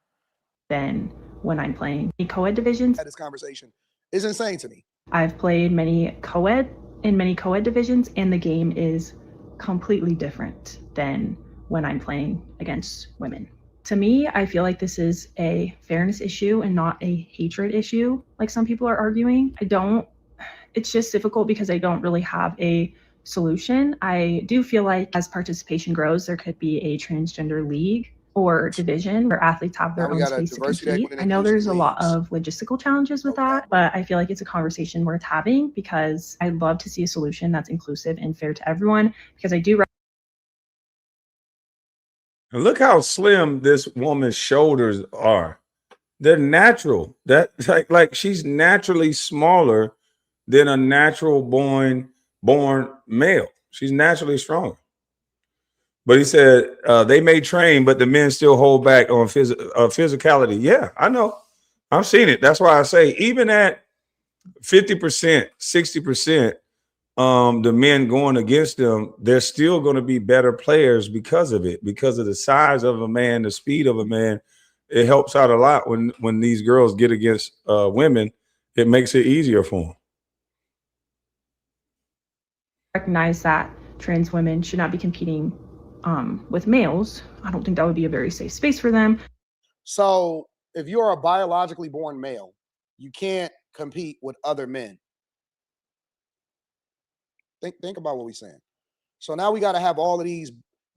Then when I'm playing co-ed divisions, this conversation is insane to me. I've played many co-ed divisions, and the game is completely different than when I'm playing against women. To me, I feel like this is a fairness issue and not a hatred issue, like some people are arguing. It's just difficult because I don't really have a solution. I do feel like as participation grows, there could be a transgender league or division where athletes have their own space to compete. I know there's a lot of logistical challenges with that, but I feel like it's a conversation worth having because I'd love to see a solution that's inclusive and fair to everyone, because I do And look how slim this woman's shoulders are. They're natural. That like she's naturally smaller than a natural born male. She's naturally stronger. But he said they may train, but the men still hold back on physicality. Yeah, I know. I've seen it. That's why I say even at 50%, 60%, the men going against them, they're still going to be better players because of it, because of the size of a man, the speed of a man. It helps out a lot when these girls get against women. It makes it easier for them. Recognize that trans women should not be competing with males. I don't think that would be a very safe space for them. So if you're a biologically born male, you can't compete with other men. Think about what we're saying. So now we got to have all of these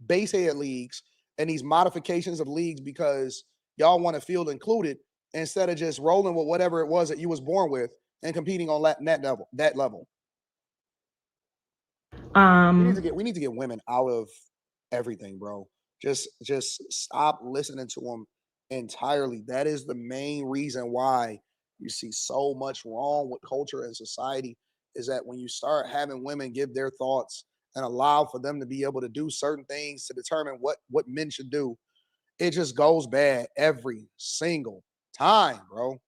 base head leagues and these modifications of leagues because y'all want to feel included instead of just rolling with whatever it was that you was born with and competing on that level. We need to get women out of everything, bro. Just stop listening to them entirely. That is the main reason why you see so much wrong with culture and society, is that when you start having women give their thoughts and allow for them to be able to do certain things to determine what men should do, it just goes bad every single time, bro.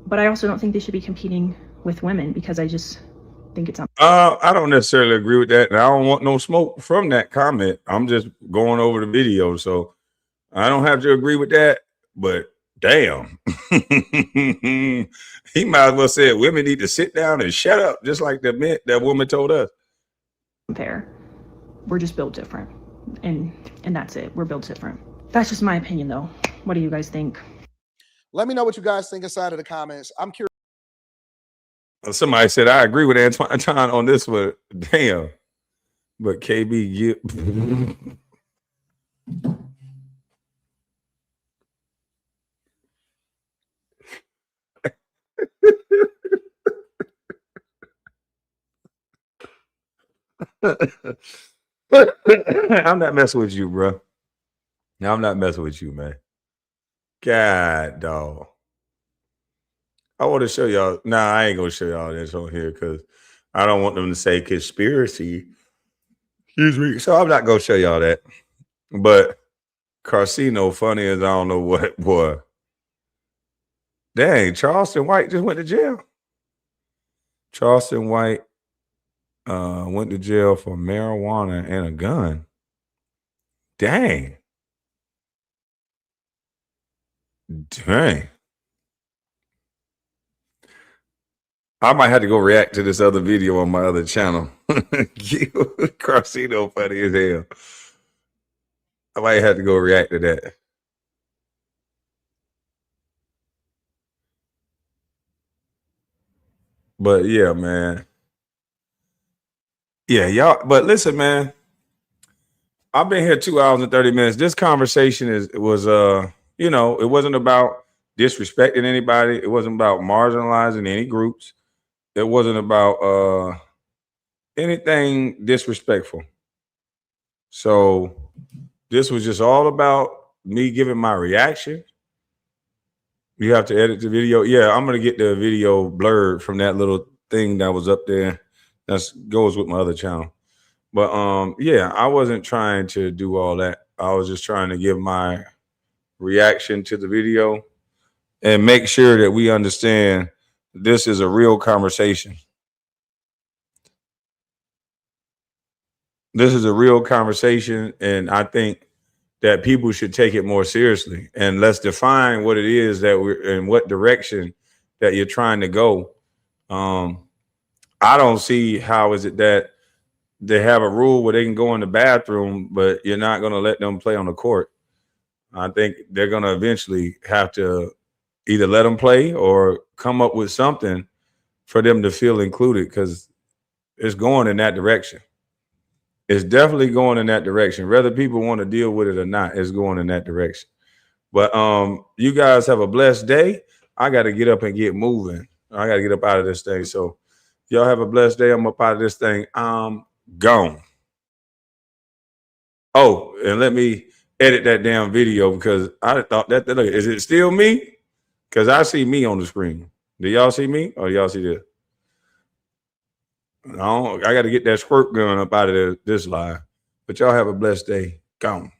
But I also don't think they should be competing with women because I just think it's I don't necessarily agree with that, and I don't want no smoke from that comment. I'm just going over the video, so I don't have to agree with that. But damn, he might as well say women need to sit down and shut up, just like that woman told us. Compare. We're just built different, and that's it. We're built different. That's just my opinion, though. What do you guys think? Let me know what you guys think inside of the comments. I'm curious. Somebody said I agree with Antoine on this one. Damn, but KB I'm not messing with you, bro. No, I'm not messing with you, man. God, dog. I want to show y'all. Nah, I ain't gonna show y'all this on here because I don't want them to say conspiracy. Excuse me. So I'm not gonna show y'all that. But Carcino funny as I don't know what, boy. Dang, Charleston White just went to jail. Charleston White went to jail for marijuana and a gun. Dang. Dang. I might have to go react to this other video on my other channel. Carcino funny as hell. I might have to go react to that. But yeah, man. Yeah, y'all. But listen, man. I've been here 2 hours and 30 minutes. This conversation was it wasn't about disrespecting anybody. It wasn't about marginalizing any groups. It wasn't about anything disrespectful. So this was just all about me giving my reaction. You have to edit the video. Yeah, I'm gonna get the video blurred from that little thing that was up there. That goes with my other channel. But yeah, I wasn't trying to do all that. I was just trying to give my reaction to the video and make sure that we understand this is a real conversation. This is a real conversation, and I think that people should take it more seriously. And let's define what it is that we're in, what direction that you're trying to go. I don't see how is it that they have a rule where they can go in the bathroom, but you're not going to let them play on the court. I think they're going to eventually have to either let them play or come up with something for them to feel included, because it's going in that direction. It's definitely going in that direction. Whether people want to deal with it or not, it's going in that direction. But you guys have a blessed day. I got to get up and get moving. I got to get up out of this thing. So y'all have a blessed day. I'm up out of this thing. I'm gone. Oh, and let me edit that damn video because I thought that look, is it still me? Because I see me on the screen. Do y'all see me or y'all see this? No, I got to get that squirt gun up out of this live. But y'all have a blessed day. Gone.